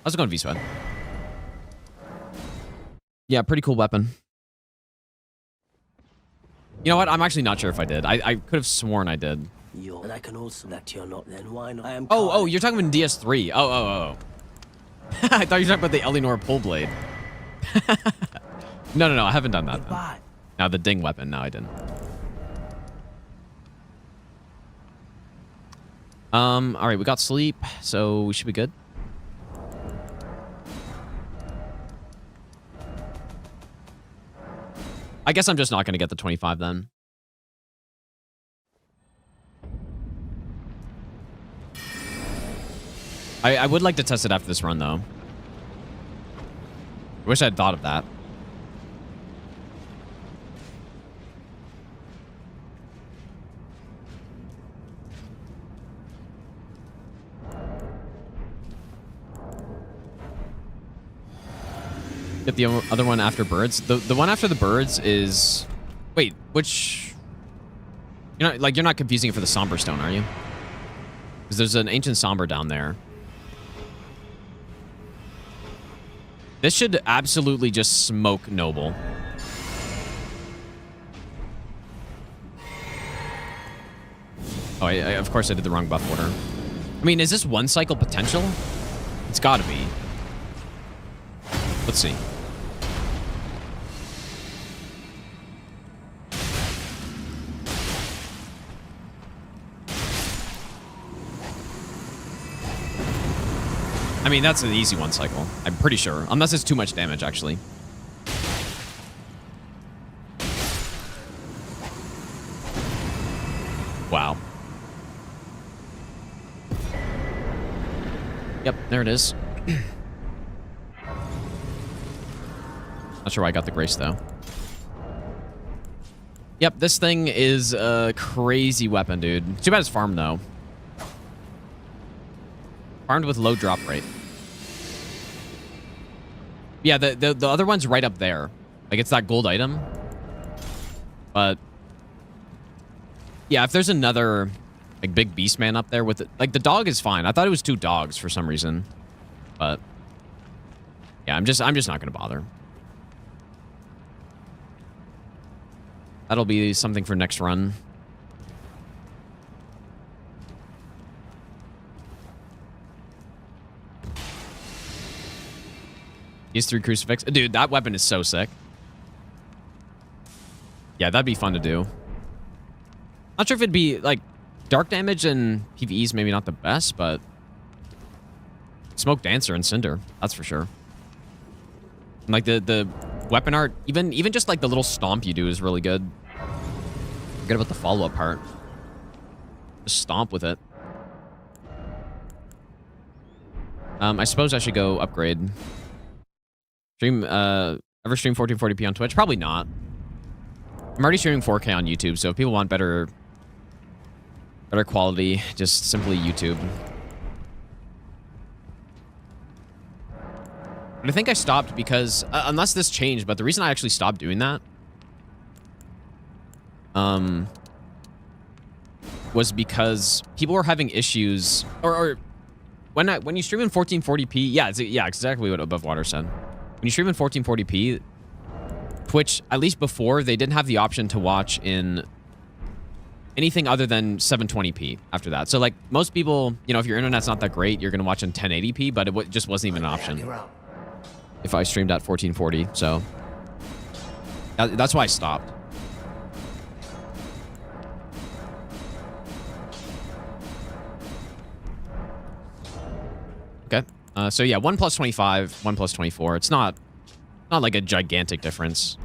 How's it going, V-Sweat? Yeah, pretty cool weapon. You know what? I'm actually not sure if I did. I could have sworn I did. And I can also that you're not. Then why not? I am. Oh, you're talking about DS3. Oh. I thought you were talking about the Eleanor pull blade. No. I haven't done that. Then. Now the ding weapon. No, I didn't. All right, we got sleep, so we should be good. I guess I'm just not going to get the 25 then. I would like to test it after this run, though. I wish I had thought of that. Get the other one after birds. The one after the birds is... Wait, which... You're not confusing it for the somber stone, are you? Because there's an ancient somber down there. This should absolutely just smoke noble. Oh, of course I did the wrong buff order. I mean, is this one cycle potential? It's gotta be. Let's see. I mean, that's an easy one cycle. I'm pretty sure. Unless it's too much damage, actually. Wow. Yep, there it is. Not sure why I got the grace, though. Yep, this thing is a crazy weapon, dude. Too bad it's farmed, though. Farmed with low drop rate. Yeah, the other one's right up there. Like, it's that gold item. But... yeah, if there's another, like, big beast man up there with it... Like, the dog is fine. I thought it was 2 dogs for some reason. But... yeah, I'm just not gonna bother. That'll be something for next run. These 3 crucifix. Dude, that weapon is so sick. Yeah, that'd be fun to do. Not sure if it'd be, like, dark damage and PvE is maybe not the best, but... Smoke Dancer and Cinder, that's for sure. And, like, the weapon art, even just, like, the little stomp you do is really good. Forget about the follow-up part. Just stomp with it. I suppose I should go upgrade. Stream, ever stream 1440p on Twitch? Probably not. I'm already streaming 4K on YouTube, so if people want better quality, just simply YouTube. But I think I stopped because, unless this changed, but the reason I actually stopped doing that, was because people were having issues, or when you stream in 1440p, yeah, yeah, exactly what Above Water said. When you stream in 1440p, Twitch, at least before, they didn't have the option to watch in anything other than 720p after that. So, like, most people, you know, if your internet's not that great, you're going to watch in 1080p, but it just wasn't even an option if I streamed at 1440. So, that's why I stopped. Okay. So yeah, 1 plus 25, 1 plus 24. It's not like a gigantic difference.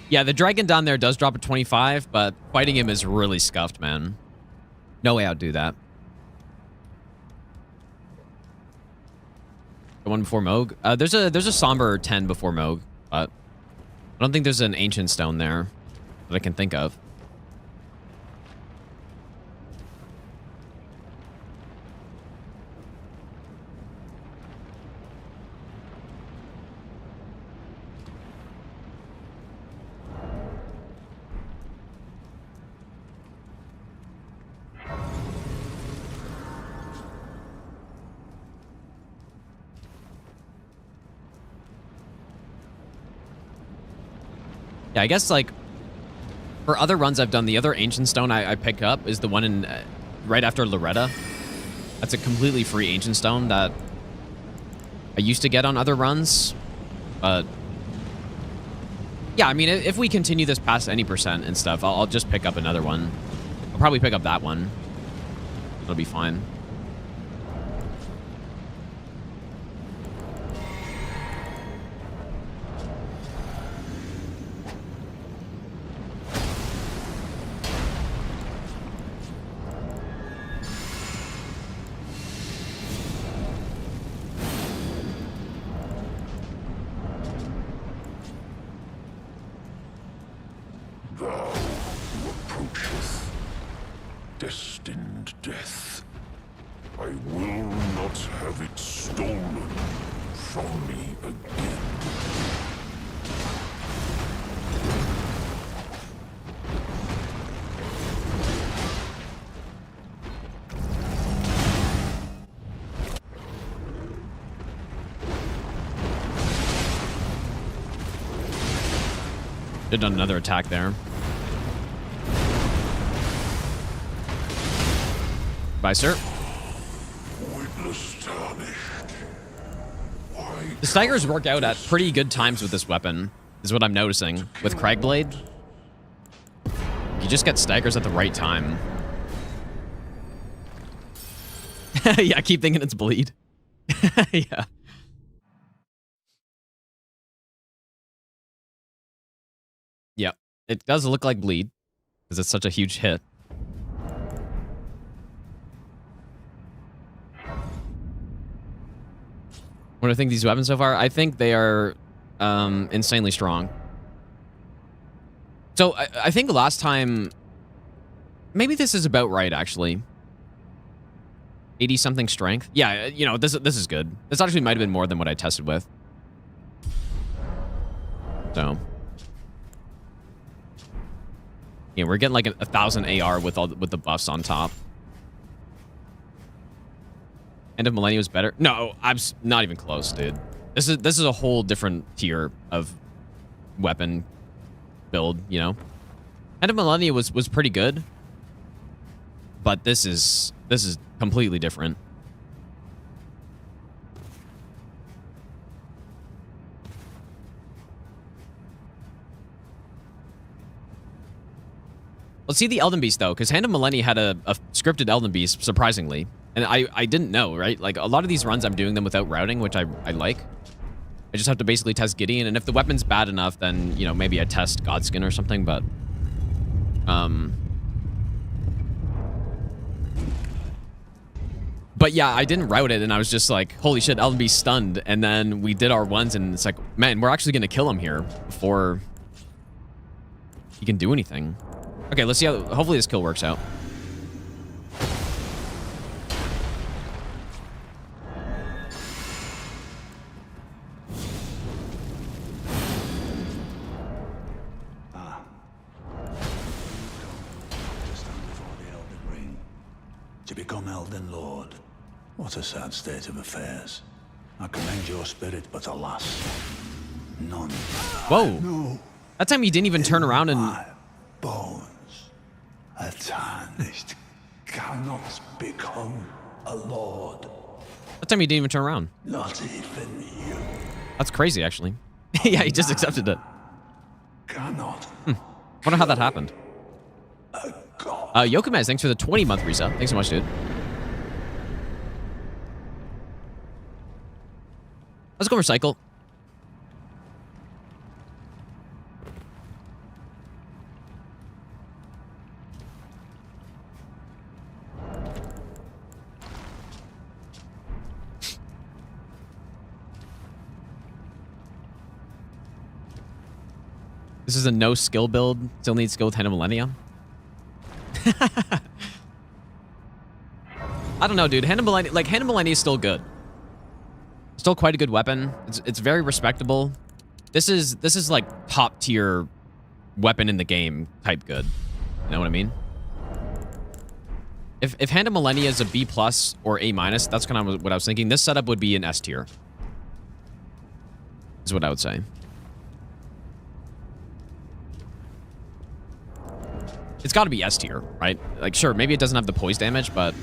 Yeah, the dragon down there does drop a 25, but fighting him is really scuffed, man. No way I'd do that. The one before Moog? There's a somber 10 before Moog, but I don't think there's an ancient stone there that I can think of. Yeah, I guess, like, for other runs I've done, the other ancient stone I pick up is the one in right after Loretta. That's a completely free ancient stone that I used to get on other runs. But yeah, I mean, if we continue this past any percent and stuff, I'll just pick up another one. I'll probably pick up that one. It'll be fine. Thou who approacheth destined death, I will not have it stolen from me again. Did another attack there. Bye, sir. Witness tarnished. Why The staggers work out at pretty good times with this weapon, is what I'm noticing. With Cragblade, you just get staggers at the right time. Yeah, I keep thinking it's bleed. Yeah. Yep. It does look like bleed, because it's such a huge hit. What do I think of these weapons so far? I think they are insanely strong. So I think last time, maybe this is about right, actually. 80 something strength. Yeah, you know, this is good. This actually might have been more than what I tested with. So yeah, we're getting like 1,000 AR with the buffs on top. End of Millennium is better. No, I'm not even close, dude. This is a whole different tier of weapon build, you know. End of Millennium was pretty good, but this is completely different. Let's see the Elden Beast, though, because Hand of Millennia had a scripted Elden Beast, surprisingly. And I didn't know, right? Like, a lot of these runs, I'm doing them without routing, which I like. I just have to basically test Gideon, and if the weapon's bad enough, then, you know, maybe I test Godskin or something, but... But yeah, I didn't route it, and I was just like, holy shit, Elden Beast stunned. And then we did our ones, and it's like, man, we're actually going to kill him here before he can do anything. Okay, let's see how... Hopefully this kill works out. To stand before the Elden Ring, to become Elden Lord. What a sad state of affairs. I commend your spirit, but alas, none. Whoa. No. That time he didn't even turn around and... My bones, a tarnished, cannot become a lord. That time he didn't even turn around. Not even you That's crazy, actually. Yeah, he just accepted it. cannot. Wonder how that happened. A god. Yokumez, thanks for the 20-month resub. Thanks so much, dude. Let's go recycle. This is a no skill build. Still need skill with Hand of Millennia. I don't know, dude. Hand of Millennia, like, Hand of Millennia is still good. Still quite a good weapon. It's very respectable. This is like top tier weapon in the game type good. You know what I mean? If Hand of Millennia is a B+ or A-, that's kind of what I was thinking. This setup would be an S tier. Is what I would say. It's got to be S tier, right? Like, sure, maybe it doesn't have the poise damage, but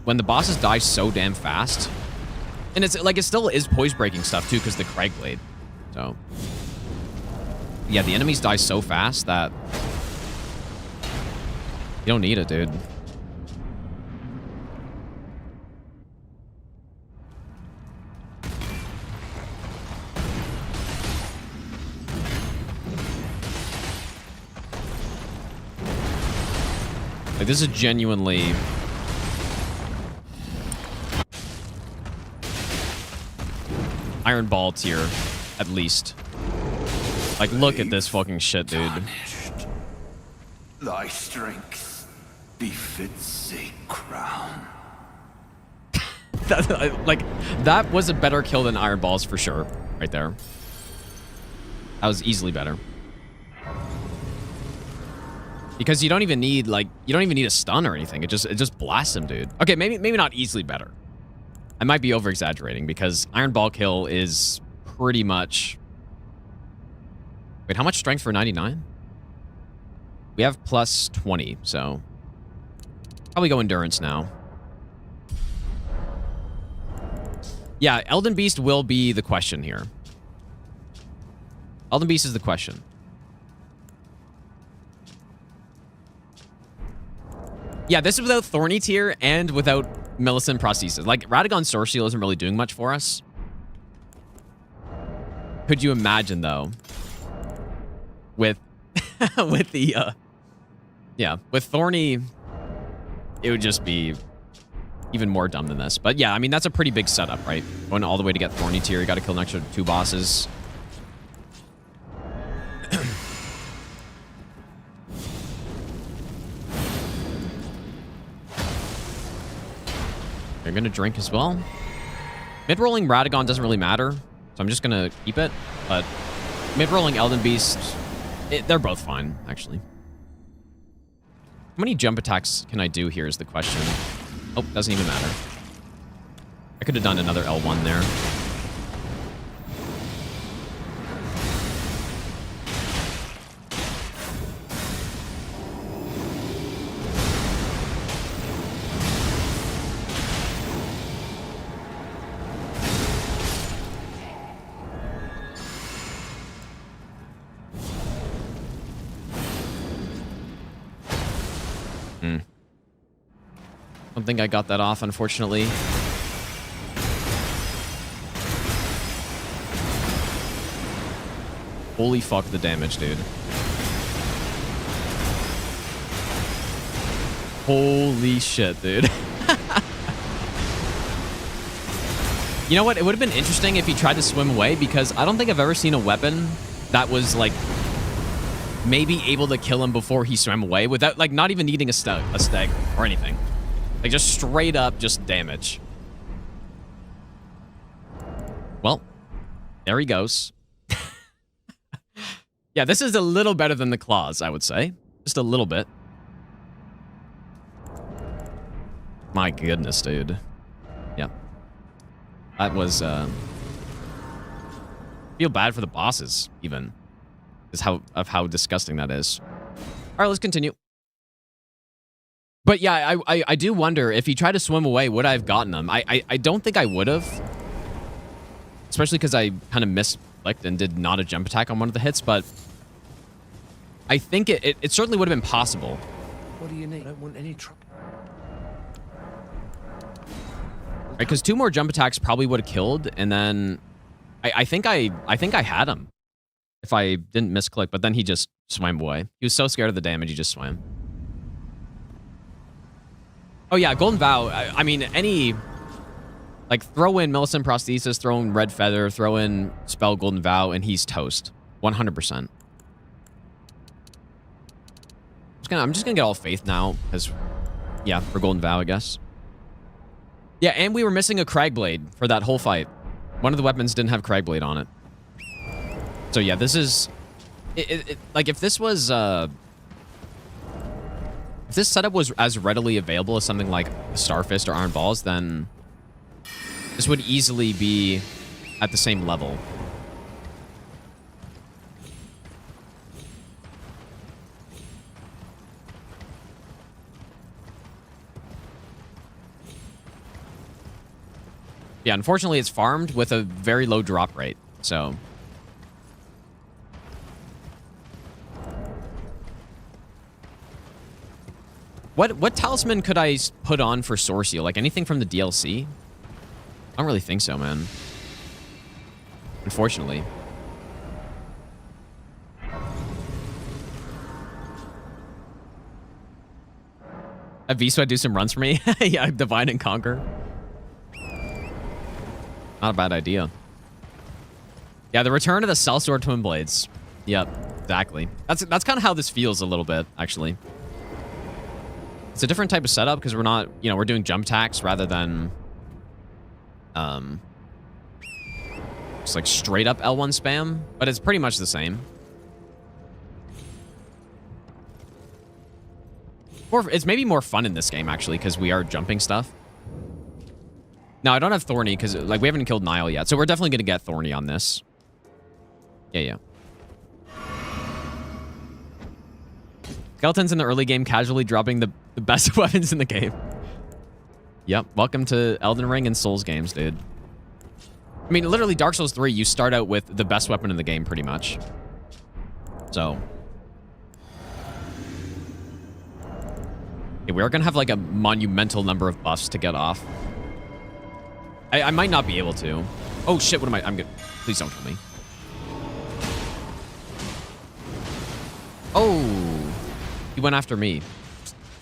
when the bosses die so damn fast, and it's like it still is poise breaking stuff too, because the Crag Blade. So, yeah, the enemies die so fast that you don't need it, dude. Like, this is genuinely Iron Ball tier, at least. Like, look at this fucking shit, dude. Thy strength befits a crown. Like, that was a better kill than Iron Balls for sure, right there. That was easily better. Because you don't even need, like, you don't even need a stun or anything. It just blasts him, dude. Okay, maybe not easily better. I might be over-exaggerating because Iron Ball kill is pretty much... Wait, how much strength for 99? We have plus 20, so... Probably go endurance now. Yeah, Elden Beast will be the question here. Elden Beast is the question. Yeah, this is without Thorny tier and without Millicent prosthesis. Like, Radagon Source Seal isn't really doing much for us. Could you imagine, though, with with the yeah, with Thorny, it would just be even more dumb than this. But yeah, I mean, that's a pretty big setup, right? Going all the way to get Thorny tier, you got to kill an extra 2 bosses. They're going to drink as well. Mid-rolling Radagon doesn't really matter, so I'm just going to keep it. But mid-rolling Elden Beast, they're both fine, actually. How many jump attacks can I do here is the question. Oh, doesn't even matter. I could have done another L1 there. I don't think I got that off, unfortunately. Holy fuck the damage, dude. Holy shit, dude. You know what? It would have been interesting if he tried to swim away, because I don't think I've ever seen a weapon that was, like, maybe able to kill him before he swam away without, like, not even needing a stag or anything. Like, just straight up, just damage. Well, there he goes. Yeah, this is a little better than the claws, I would say. Just a little bit. My goodness, dude. Yeah. That was, feel bad for the bosses, even. Is how disgusting that is. All right, let's continue. But yeah, I do wonder if he tried to swim away, would I have gotten him? I don't think I would have. Especially because I kind of misclicked and did not a jump attack on one of the hits, but I think it certainly would have been possible. What do you need? I don't want any trouble. Right, because 2 more jump attacks probably would have killed, and then I think I had him if I didn't misclick, but then he just swam away. He was so scared of the damage, he just swam. Oh yeah, Golden Vow. I mean, any... Like, throw in Millicent Prosthesis, throw in Red Feather, throw in Spell Golden Vow, and he's toast. 100%. I'm just gonna get all faith now, because, yeah, for Golden Vow, I guess. Yeah, and we were missing a Cragblade for that whole fight. One of the weapons didn't have Cragblade on it. So yeah, this is... like, if this was... if this setup was as readily available as something like Starfist or Iron Balls, then this would easily be at the same level. Yeah, unfortunately, it's farmed with a very low drop rate, so... What talisman could I put on for Sword Seal? Like, anything from the DLC? I don't really think so, man. Unfortunately. Have V-Sweat do some runs for me? Yeah, Divide and Conquer. Not a bad idea. Yeah, the return of the Sellsword Twin Blades. Yep, exactly. That's kind of how this feels a little bit, actually. It's a different type of setup because we're not, you know, we're doing jump attacks rather than just like straight up L1 spam, but it's pretty much the same. It's maybe more fun in this game, actually, because we are jumping stuff. No, I don't have Thorny because, like, we haven't killed Nile yet. So we're definitely going to get Thorny on this. Yeah. Skeletons in the early game casually dropping the best weapons in the game. Yep. Welcome to Elden Ring and Souls games, dude. I mean, literally, Dark Souls 3, you start out with the best weapon in the game, pretty much. So... yeah, we are going to have, like, a monumental number of buffs to get off. I might not be able to. Oh, shit, what am I? I'm good. Please don't kill me. Oh. He went after me.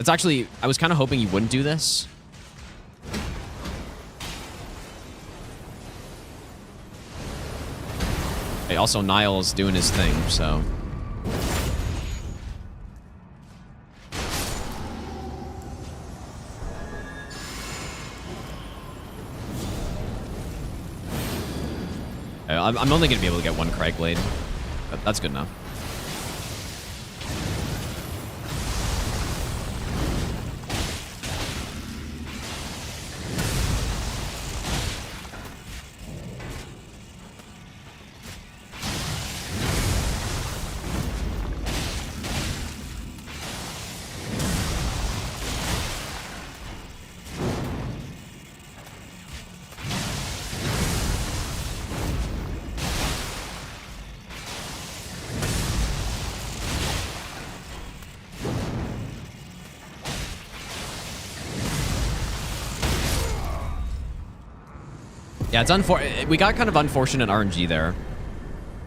It's actually... I was kind of hoping he wouldn't do this. Hey, also, Niall's doing his thing, so... I'm only going to be able to get one Cragblade. But that's good enough. Yeah, it's we got kind of unfortunate RNG there.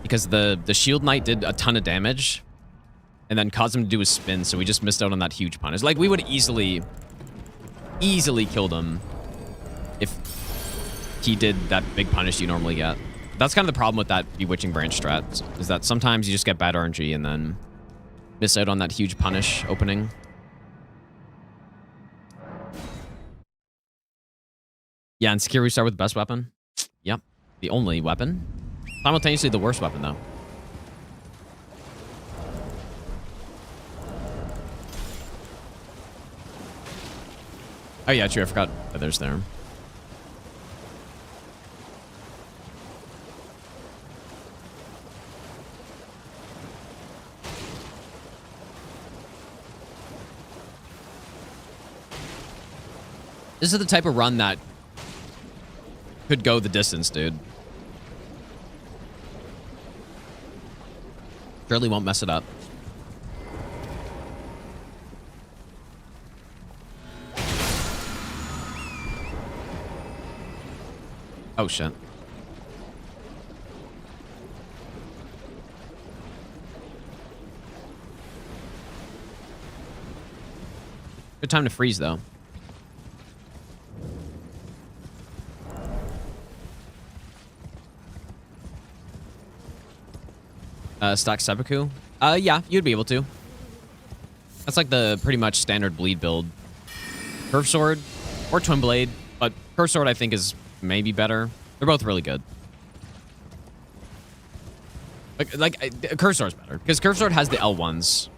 Because the Shield Knight did a ton of damage. And then caused him to do his spin, so we just missed out on that huge punish. Like, we would easily killed him if he did that big punish you normally get. That's kind of the problem with that Bewitching Branch strat, is that sometimes you just get bad RNG and then miss out on that huge punish opening. Yeah, and Sekiro, we start with the best weapon. Yep, the only weapon. Simultaneously the worst weapon, though. Oh yeah, true, I forgot Feathers there. This is the type of run that could go the distance, dude. Surely won't mess it up. Oh, shit. Good time to freeze, though. Stack seppuku? Yeah, you'd be able to. That's like the pretty much standard bleed build. Curve Sword or Twin Blade, but Curve Sword I think is maybe better. They're both really good. Curve Sword's better because Curve Sword has the L1s.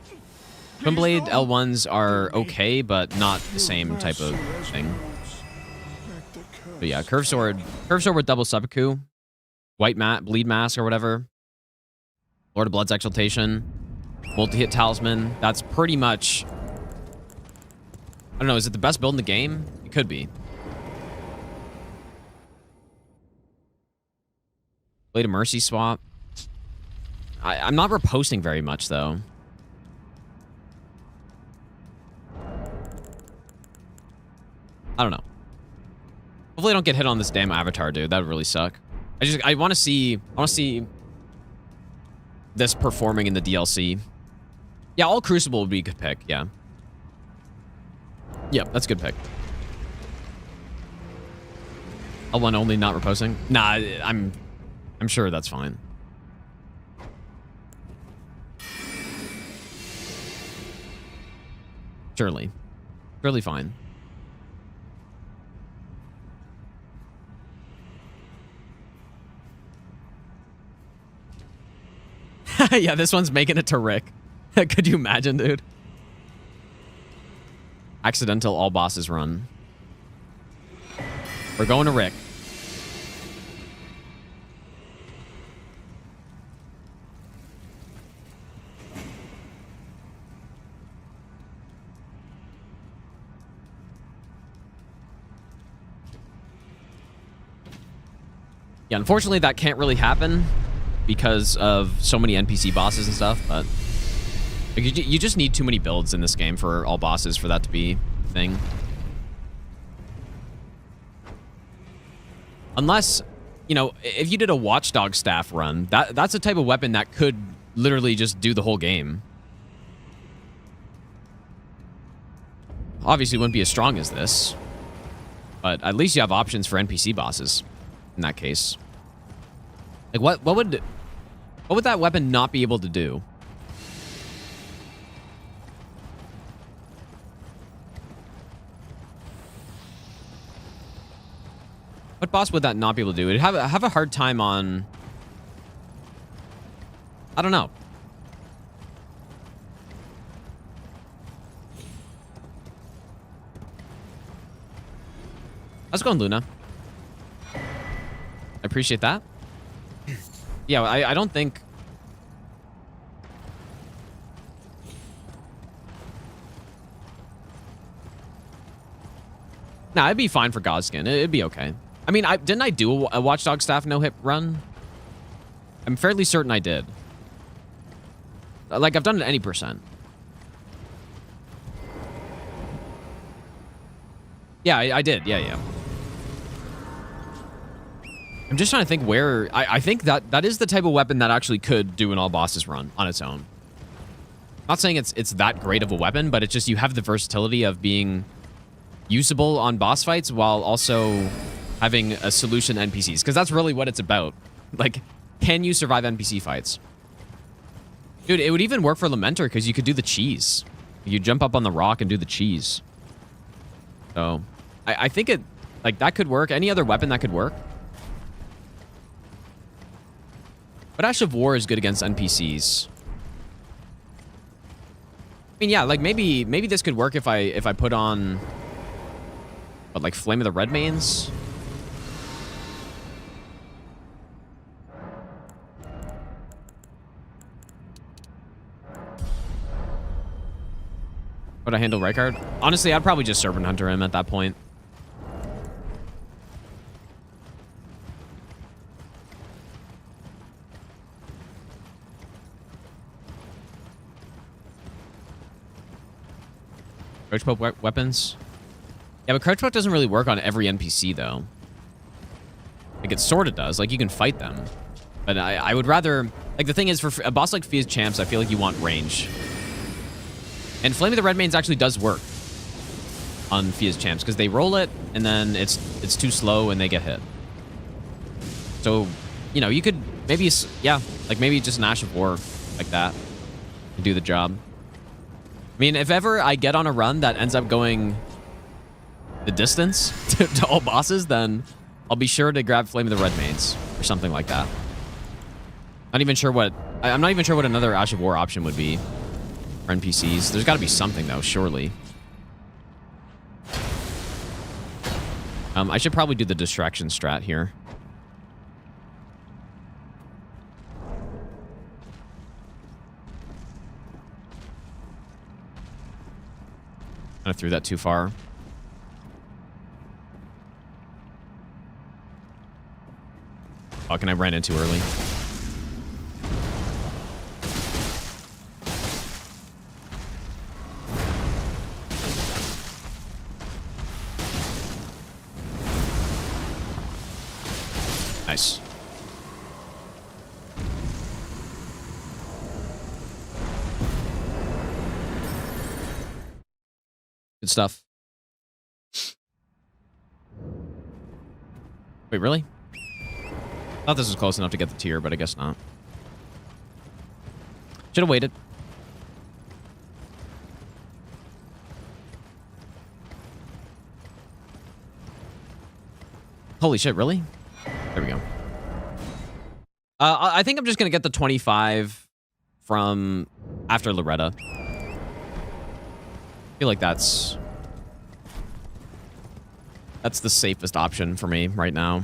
Twin Blade L1s are okay, but not the same type of thing. But yeah, Curve Sword with double seppuku, bleed mask or whatever. Lord of Blood's Exaltation, multi-hit talisman. That's pretty much, I don't know, is it the best build in the game? It could be. Blade of Mercy swap. I'm not riposting very much though. I don't know. Hopefully I don't get hit on this damn avatar, dude. That would really suck. I want to see this performing in the DLC. Yeah, all Crucible would be a good pick, yeah. Yeah, that's a good pick. L1 only, not riposting? Nah, I'm sure that's fine. Surely. Surely fine. Yeah, this one's making it to Rick. Could you imagine, dude? Accidental all bosses run. We're going to Rick. Yeah, unfortunately that can't really happen because of so many NPC bosses and stuff, but like, you just need too many builds in this game for all bosses for that to be a thing. Unless, you know, if you did a Watchdog staff run, that's a type of weapon that could literally just do the whole game. Obviously, it wouldn't be as strong as this, but at least you have options for NPC bosses in that case. Like, what would that weapon not be able to do? What boss would that not be able to do? It'd have a hard time on... I don't know. Let's go on Luna. I appreciate that. Yeah, I don't think... Nah, it'd be fine for Godskin. It'd be okay. I mean, didn't I do a Watchdog Staff no-hit run? I'm fairly certain I did. Like, I've done it any percent. Yeah, I did. Yeah. I'm just trying to think where... I think that is the type of weapon that actually could do an all bosses run on its own. Not saying it's that great of a weapon, but it's just you have the versatility of being usable on boss fights while also having a solution to NPCs. Because that's really what it's about. Like, can you survive NPC fights? Dude, it would even work for Lamenter because you could do the cheese. You jump up on the rock and do the cheese. So, I think it... Like, that could work. Any other weapon that could work. But Ash of War is good against NPCs. I mean, yeah, like maybe this could work if I put on, what, like Flame of the Red Mains? Would I handle Rykard? Honestly, I'd probably just Serpent Hunter him at that point. Crouch poke weapons? Yeah, but crouch poke doesn't really work on every NPC, though. Like, it sort of does. Like, you can fight them. But I would rather... Like, the thing is, for a boss like Fia's Champs, I feel like you want range. And Flame of the Red Mains actually does work on Fia's Champs, because they roll it, and then it's too slow, and they get hit. So, you know, you could maybe... Yeah, like, maybe just an Ash of War like that to do the job. mean, if ever I get on a run that ends up going the distance to all bosses, then I'll be sure to grab Flame of the Red Maids or something like that. Not even sure what... I'm not even sure what another Ash of War option would be for NPCs. There's got to be something, though, surely. I should probably do the distraction strat here. I threw that too far. Fucking, I ran in too early. Nice. Good stuff. Wait, really? Thought this was close enough to get the tier, but I guess not. Should have waited. Holy shit, really? There we go. I think I'm just going to get the 25 from after Loretta. I feel like that's the safest option for me right now.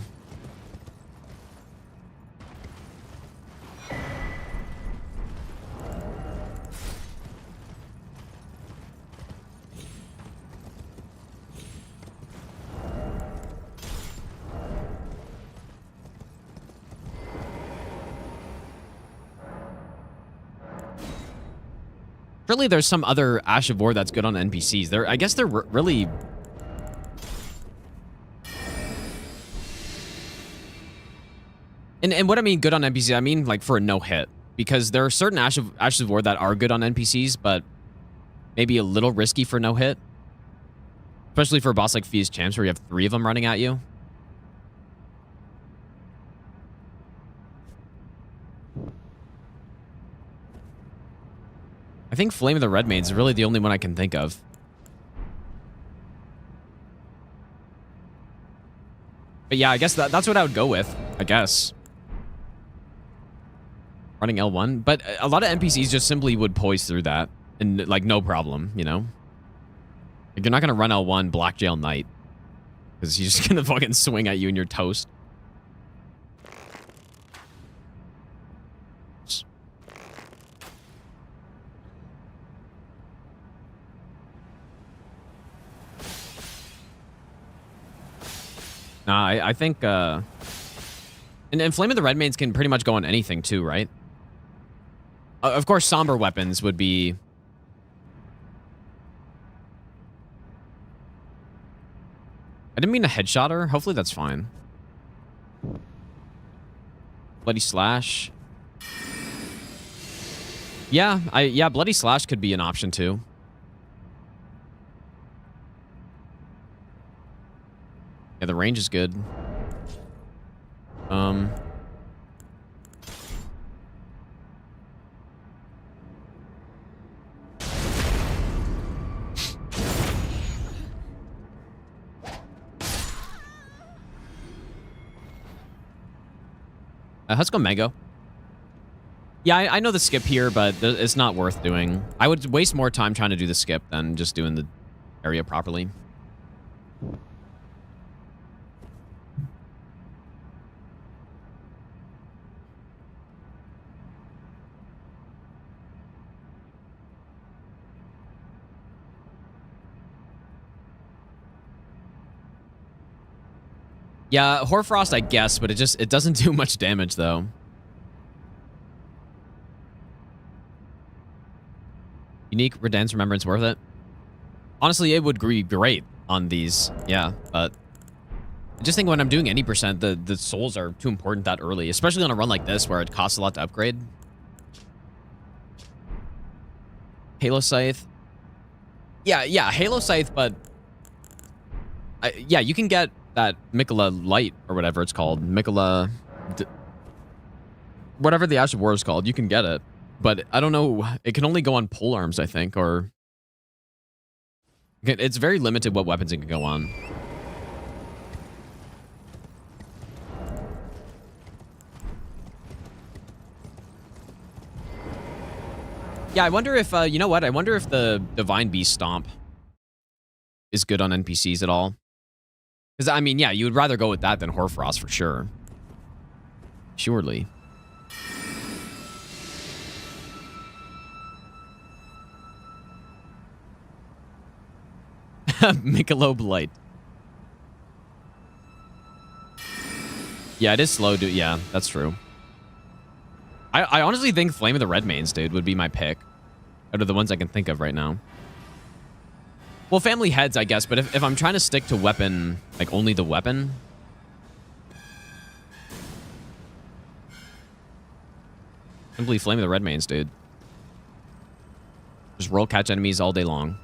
Surely there's some other Ash of War that's good on NPCs. I guess they're really... And what I mean good on NPCs, I mean like for a no-hit. Because there are certain Ash of War that are good on NPCs, but maybe a little risky for no-hit. Especially for a boss like Fierce Champs, where you have 3 of them running at you. I think Flame of the Red Maids is really the only one I can think of. But yeah, I guess that's what I would go with, I guess. Running L1. But a lot of NPCs just simply would poise through that. And, like, no problem, you know? Like, you're not going to run L1 Black Jail Knight. Because he's just going to fucking swing at you and you're toast. Nah, I think, and Flame of the Red Maids can pretty much go on anything too, right? Of course, somber weapons would be... I didn't mean a headshotter. Hopefully that's fine. Bloody Slash. Yeah, Bloody Slash could be an option too. Yeah, the range is good. Let's go Mango. Yeah, I know the skip here, but it's not worth doing. I would waste more time trying to do the skip than just doing the area properly. Yeah, Hoarfrost, I guess, but it doesn't do much damage, though. Unique Reden's Remembrance worth it? Honestly, it would be great on these. Yeah, but I just think when I'm doing any percent, the souls are too important that early, especially on a run like this where it costs a lot to upgrade. Halo Scythe. Yeah, Halo Scythe, but... yeah, you can get that Mikola Light, or whatever it's called. Mikola... whatever the Ash of War is called, you can get it. But I don't know, it can only go on polearms, I think, or It's very limited what weapons it can go on. Yeah, I wonder if, you know what? I wonder if the Divine Beast Stomp is good on NPCs at all. Because, I mean, yeah, you would rather go with that than Hoarfrost for sure. Surely. Michelob Light. Yeah, it is slow, dude. Yeah, that's true. I honestly think Flame of the Red Mains, dude, would be my pick. Out of the ones I can think of right now. Well, Family Heads, I guess, but if I'm trying to stick to weapon, like only the weapon... Simply Flame of the Red Mains, dude. Just roll catch enemies all day long.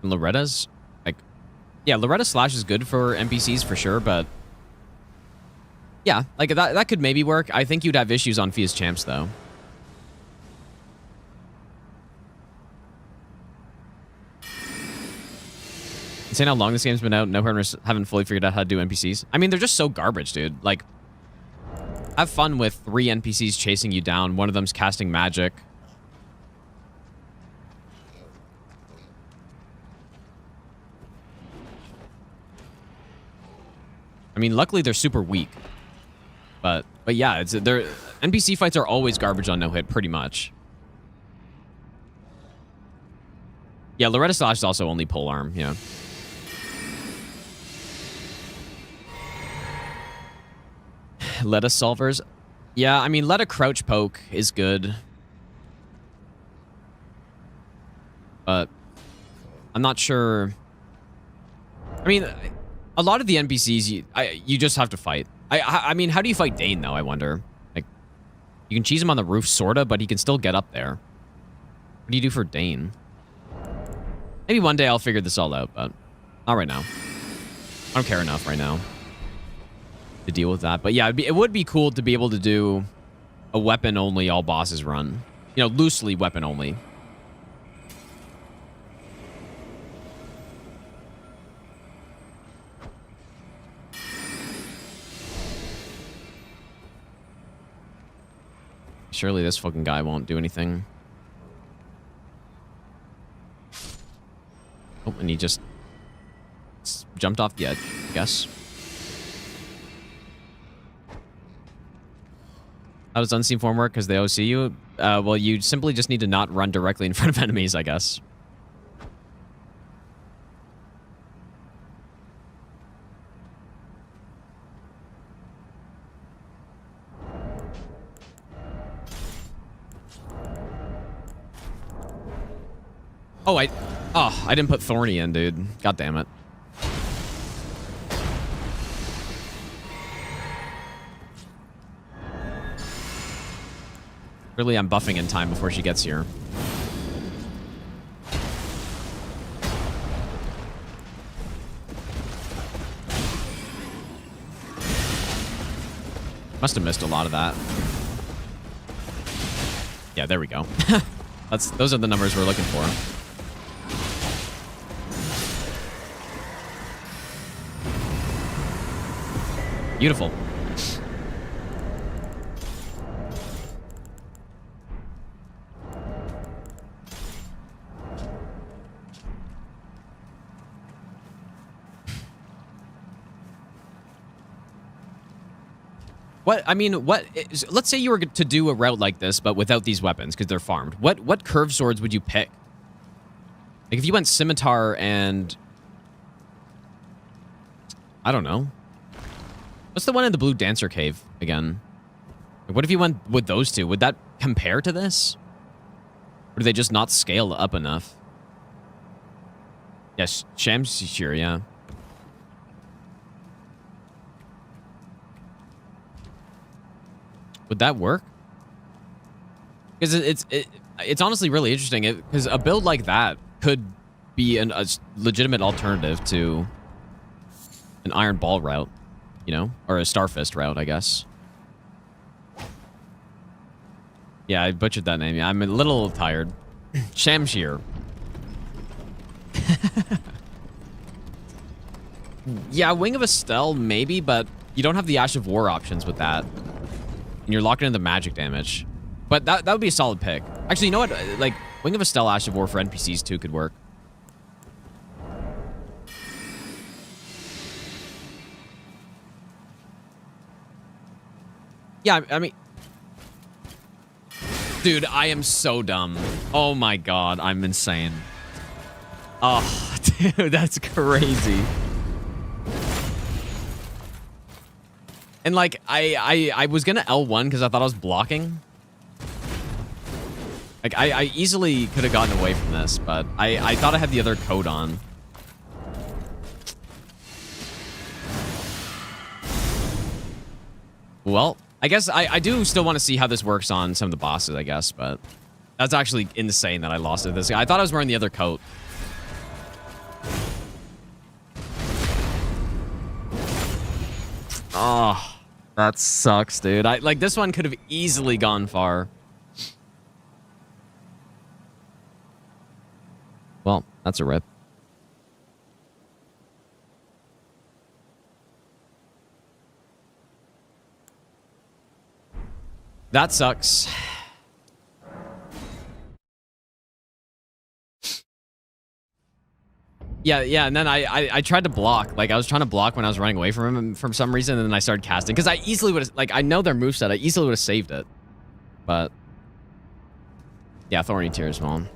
And Loretta's, like, yeah, Loretta Slash is good for NPCs for sure, but yeah, like that could maybe work. I think you'd have issues on Fia's Champs though. Insane how long this game's been out. No hunters haven't fully figured out how to do NPCs. I mean, they're just so garbage, dude. Like, have fun with 3 NPCs chasing you down. One of them's casting magic. I mean, luckily they're super weak, but yeah, they're NPC fights are always garbage on no hit, pretty much. Yeah, Loretta Slash is also only pole arm. Yeah. Letta solvers, yeah. I mean, Letta crouch poke is good, but I'm not sure. I mean, a lot of the NPCs, you just have to fight. I mean, how do you fight Dane, though, I wonder? Like, you can cheese him on the roof, sorta, but he can still get up there. What do you do for Dane? Maybe one day I'll figure this all out, but not right now. I don't care enough right now to deal with that. But yeah, it would be cool to be able to do a weapon-only all bosses run. You know, loosely weapon-only. Surely this fucking guy won't do anything. Oh, and he just jumped off the edge, I guess. How does unseen form work? Because they OC you? Well, you simply just need to not run directly in front of enemies, I guess. Oh, I didn't put Thorny in, dude. God damn it. Really, I'm buffing in time before she gets here. Must have missed a lot of that. Yeah, there we go. Those are the numbers we're looking for. Beautiful. Let's say you were to do a route like this, but without these weapons, because they're farmed. What curved swords would you pick? Like, if you went Scimitar and... I don't know. What's the one in the Blue Dancer Cave, again? Like, what if you went with those two? Would that compare to this? Or do they just not scale up enough? Yes, Shamshir, yeah. Would that work? Because it's honestly really interesting. Because a build like that could be a legitimate alternative to an Iron Ball route. you know, or a Starfist route, I guess. Yeah, I butchered that name. I'm a little tired. Shamshir. Yeah, Wing of Estelle, maybe, but you don't have the Ash of War options with that. And you're locked into the magic damage. But that would be a solid pick. Actually, you know what? Like, Wing of Estelle, Ash of War for NPCs too could work. Yeah, I mean... Dude, I am so dumb. Oh my god, I'm insane. Oh, dude, that's crazy. And like, I was gonna L1 because I thought I was blocking. Like, I easily could have gotten away from this, but I thought I had the other code on. Well, I guess I do still want to see how this works on some of the bosses, I guess, but that's actually insane that I lost it this guy. I thought I was wearing the other coat. Oh, that sucks, dude. Like, this one could have easily gone far. Well, that's a rip. That sucks. Yeah, and then I tried to block. Like, I was trying to block when I was running away from him for some reason, and then I started casting. Because I easily would have, like, I know their moveset. I easily would have saved it. But, yeah, Thorny Tears, man.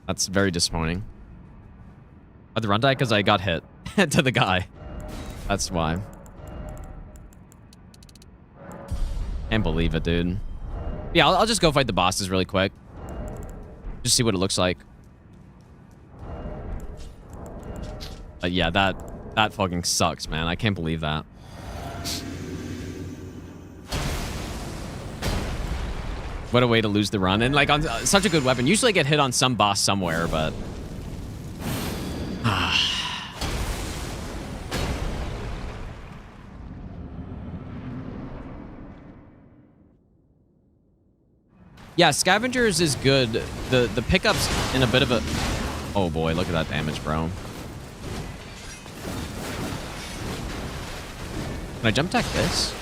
That's very disappointing. At the run die, because I got hit to the guy. That's why. Can't believe it, dude. Yeah, I'll just go fight the bosses really quick. Just see what it looks like. But yeah, that fucking sucks, man. I can't believe that. What a way to lose the run. And like, on such a good weapon. Usually I get hit on some boss somewhere, but... Yeah, Scavengers is good. The pickup's in a bit of a... Oh boy, look at that damage, bro. Can I jump attack this?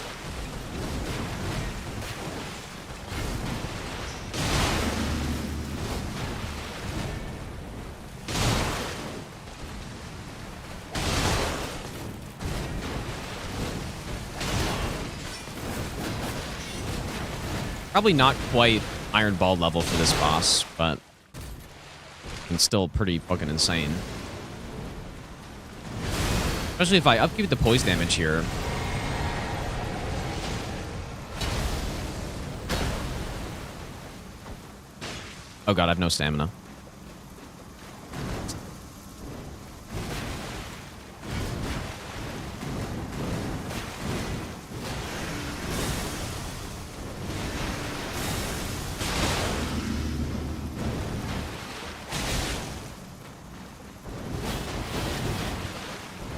Probably not quite Iron Ball level for this boss, but it's still pretty fucking insane. Especially if I upkeep the poise damage here. Oh god, I have no stamina.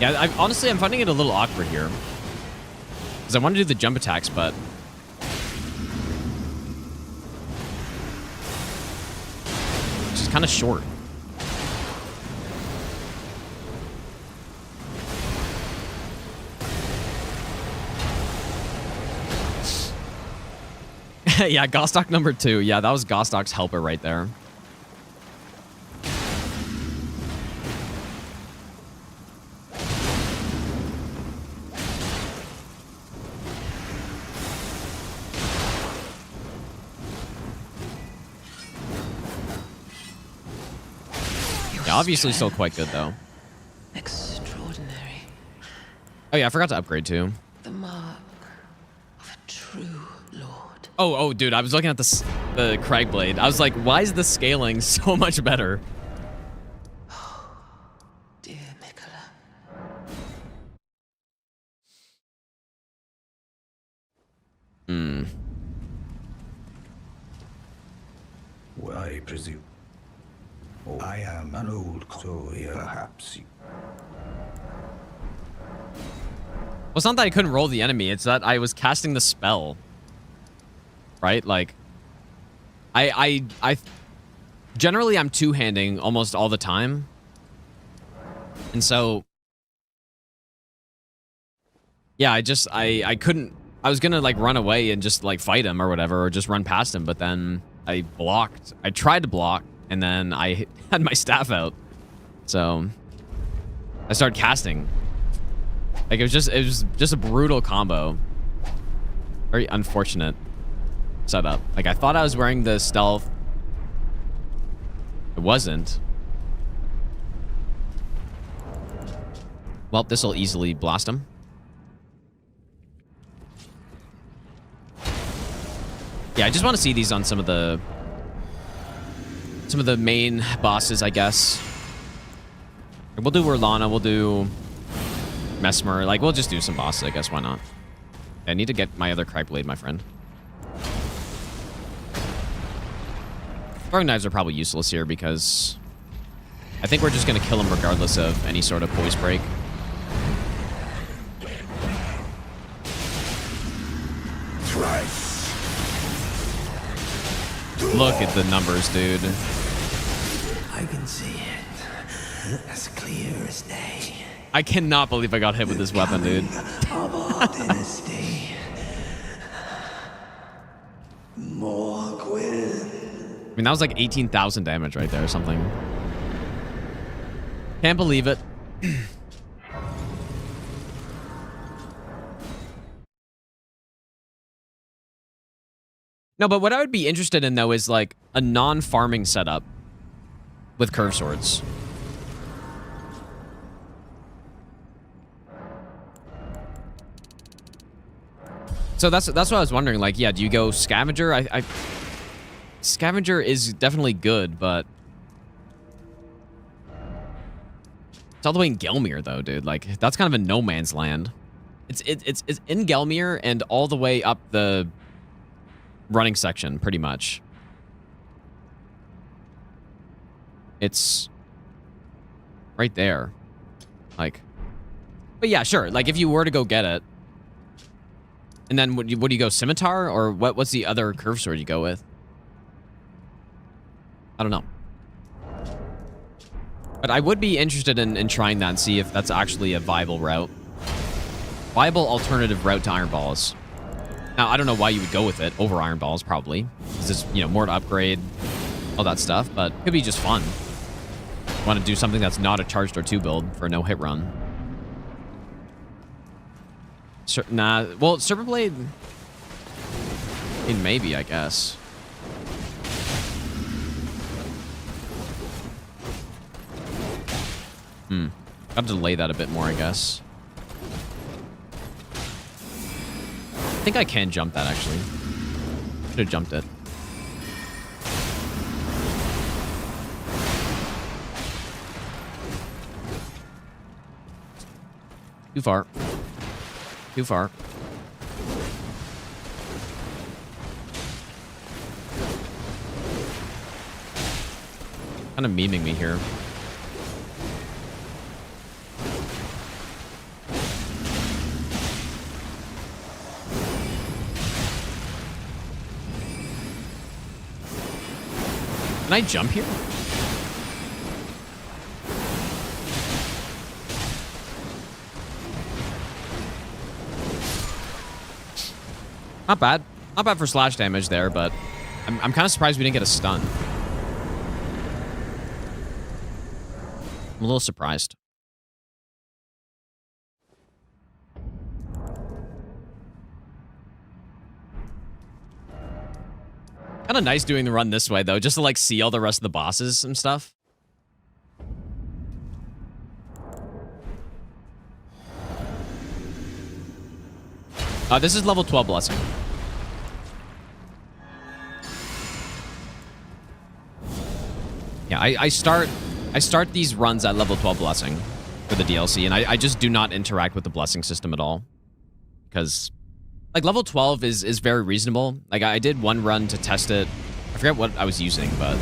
Yeah, honestly, I'm finding it a little awkward here. Because I want to do the jump attacks, but... it's just kind of short. Yeah, Gostock number 2. Yeah, that was Gostock's helper right there. Obviously still quite good, though. Extraordinary. Oh, yeah, I forgot to upgrade, too. The mark of a true lord. Oh, dude, I was looking at the Crag Blade. I was like, why is the scaling so much better? Oh, dear Nicola. Well, I presume. Oh, I am an old story, perhaps. it's not that I couldn't roll the enemy. It's that I was casting the spell. Right? Like, I generally I'm two-handing almost all the time. And so, yeah, I couldn't, I was gonna like run away and just like fight him or whatever, or just run past him, but then I blocked. I tried to block, and then I had my staff out. So I started casting. Like, it was just a brutal combo. Very unfortunate setup. Like, I thought I was wearing the stealth. It wasn't. Well, this will easily blast him. Yeah, I just want to see these on some of the main bosses, I guess. We'll do Urlana, we'll do Mesmer. Like, we'll just do some bosses, I guess. Why not? I need to get my other Crag Blade, my friend. Throwing knives are probably useless here because I think we're just going to kill him regardless of any sort of poise break. Look at the numbers, dude. I can see it as clear as day. I cannot believe I got hit with this weapon, dude. Of our dynasty. Morgwyn. I mean, that was like 18,000 damage right there or something. Can't believe it. No, but what I would be interested in, though, is like a non-farming setup with curve swords. So that's what I was wondering. Like, yeah, do you go Scavenger? Scavenger is definitely good, but it's all the way in Gelmir, though, dude. Like, that's kind of a no man's land. It's in Gelmir and all the way up the running section, pretty much. It's right there. Like, but yeah, sure. Like, if you were to go get it, and then would you go Scimitar, or what's the other curve sword you go with? I don't know. But I would be interested in trying that and see if that's actually a viable route. Viable alternative route to Iron Balls. Now, I don't know why you would go with it over Iron Balls, probably. Because it's, you know, more to upgrade, all that stuff. But it could be just fun. Want to do something that's not a Charged or 2 build for a no-hit run. Nah, well, Serpent Blade... I mean, maybe, I guess. Gotta delay that a bit more, I guess. I think I can jump that, actually. Should have jumped it. Too far. Too far. Kind of memeing me here. Can I jump here? Not bad. Not bad for slash damage there, but I'm kind of surprised we didn't get a stun. I'm a little surprised. Kind of nice doing the run this way, though, just to, like, see all the rest of the bosses and stuff. This is level 12 Blessing. Yeah, I start these runs at level 12 Blessing for the DLC, and I just do not interact with the Blessing system at all. Because... like, level 12 is very reasonable. Like, I did one run to test it. I forget what I was using, but...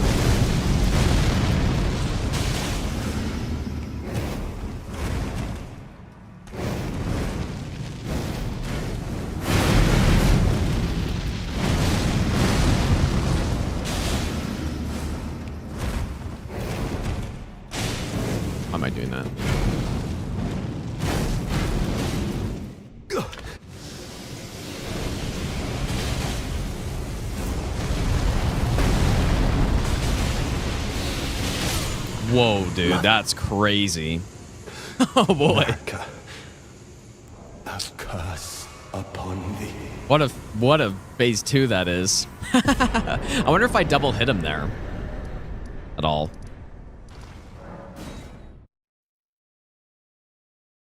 am I doing that? Whoa, dude, that's crazy. Oh boy. A curse upon thee. What a phase 2 that is. I wonder if I double hit him there at all.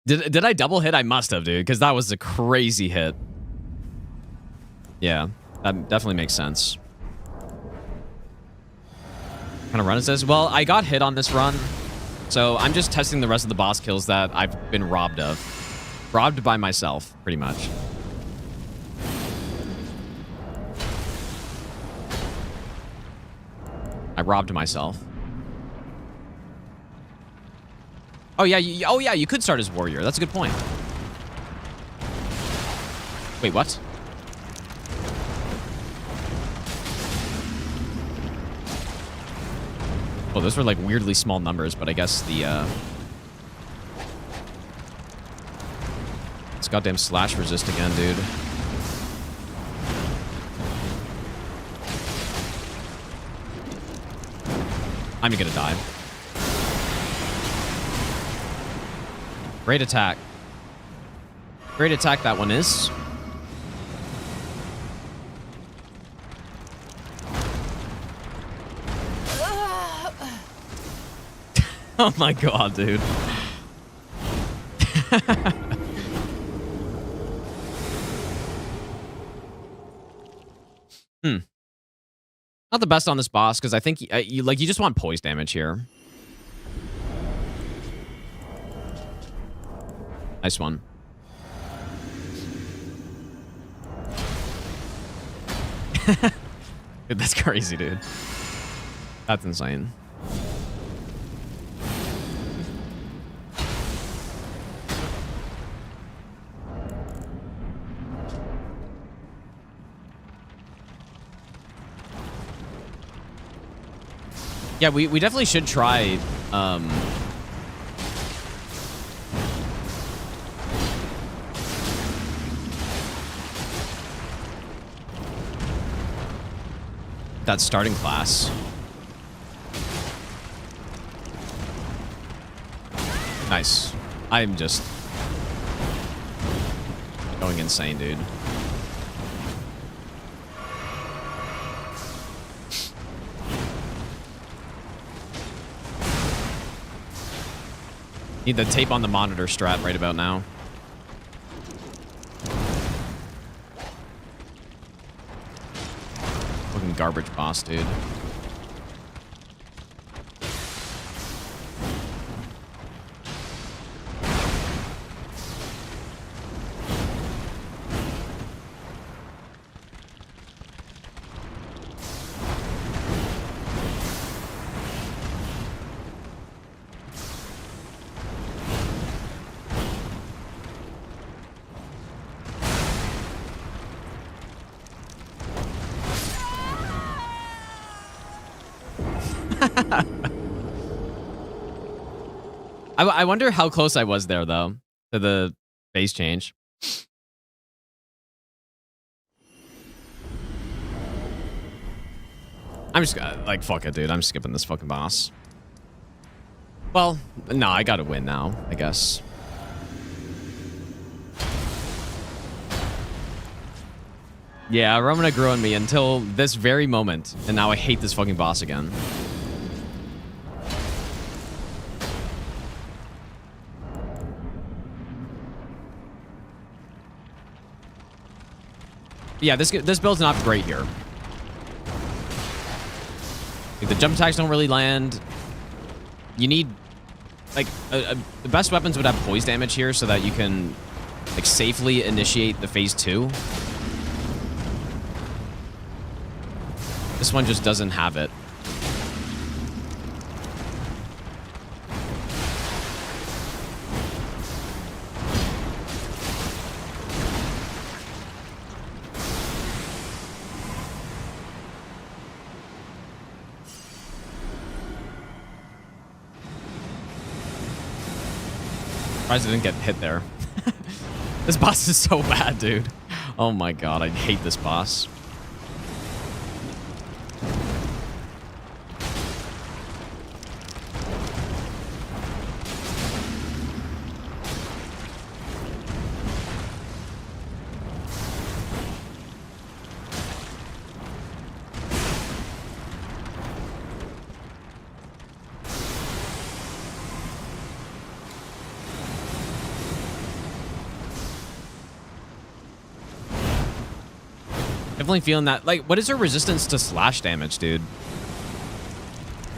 Did I double hit? I must have, dude, because that was a crazy hit. Yeah, that definitely makes sense. What kind of run is this? Well, I got hit on this run, so I'm just testing the rest of the boss kills that I've been robbed of. Robbed by myself, pretty much. I robbed myself. Oh yeah, you could start as warrior. That's a good point. Wait, what? Oh, those were like weirdly small numbers, but I guess the it's goddamn slash resist again, dude. I'm gonna die. Great attack. Great attack that one is. Oh my god, dude. Not the best on this boss, because I think you just want poise damage here. Nice one. Dude, that's crazy, dude. That's insane. Yeah, we definitely should try that starting class. Nice. I'm just going insane, dude. Need the tape on the monitor strat right about now. Fucking garbage boss, dude. I wonder how close I was there, though, to the phase change. I'm just, like, fuck it, dude. I'm skipping this fucking boss. Well, no, I gotta win now, I guess. Yeah, Romana grew on me until this very moment, and now I hate this fucking boss again. Yeah, this build's not great here. Like, the jump attacks don't really land. You need, like, the best weapons would have poise damage here so that you can, like, safely initiate the phase 2. This one just doesn't have it. Surprised I didn't get hit there. This boss is so bad, dude. Oh my god, I hate this boss. Definitely feeling that. Like, what is her resistance to slash damage, dude?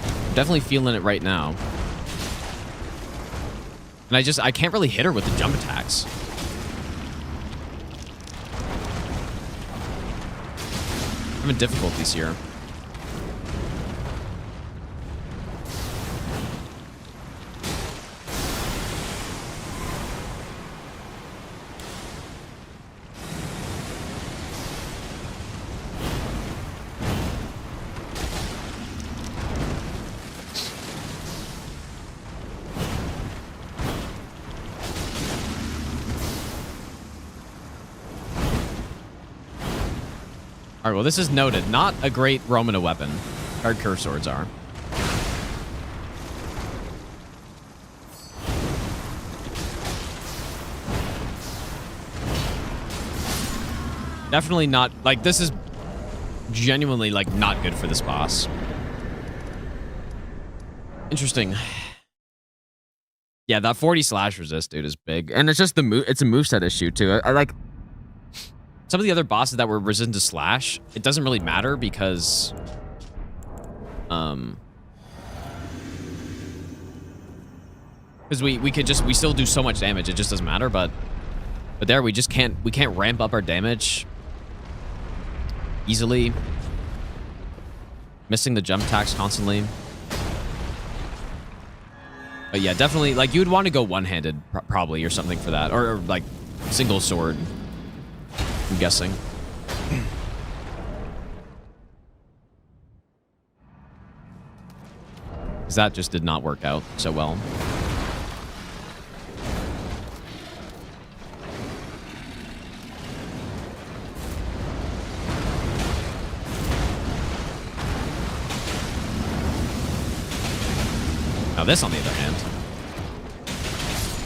I'm definitely feeling it right now. And I can't really hit her with the jump attacks. I'm having difficulties here. All right, well, this is noted. Not a great Romana weapon. Hard curve swords are. Definitely not, like, this is genuinely, like, not good for this boss. Interesting. Yeah, that 40 slash resist, dude, is big. And it's just it's a moveset issue, too. I like... Some of the other bosses that were resistant to slash, it doesn't really matter because... Because we still do so much damage, it just doesn't matter, but there we can't ramp up our damage easily. Missing the jump attacks constantly. But yeah, definitely, like, you would want to go one-handed, probably, or something for that. Or like, single sword, I'm guessing. Because that just did not work out so well. Now this, on the other hand.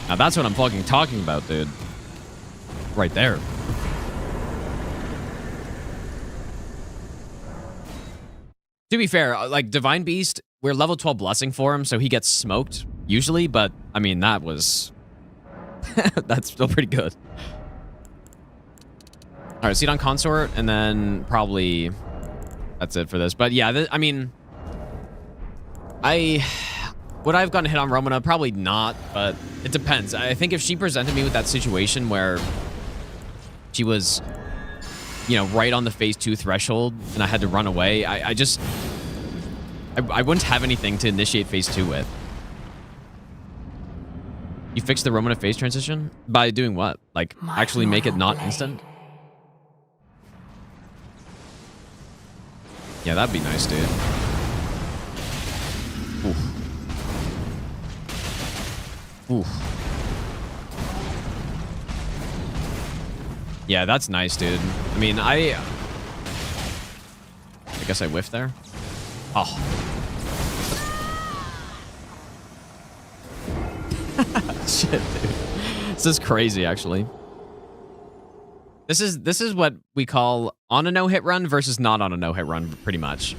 Now that's what I'm fucking talking about, dude. Right there. To be fair, like, Divine Beast, we're level 12 blessing for him, so he gets smoked, usually, but, I mean, that was... that's still pretty good. Alright, Seed on Consort, and then probably... That's it for this. But yeah, I mean... Would I have gotten hit on Romana? Probably not, but it depends. I think if she presented me with that situation where she was, you know, right on the phase 2 threshold and I had to run away, I wouldn't have anything to initiate phase 2 with. You fix the Romana phase transition? By doing what? Like, actually make it not instant? Yeah, that'd be nice, dude. Oof. Oof. Yeah, that's nice, dude. I mean, I guess I whiffed there. Oh. Shit, dude. This is crazy, actually. This is what we call on a no-hit run versus not on a no-hit run, pretty much.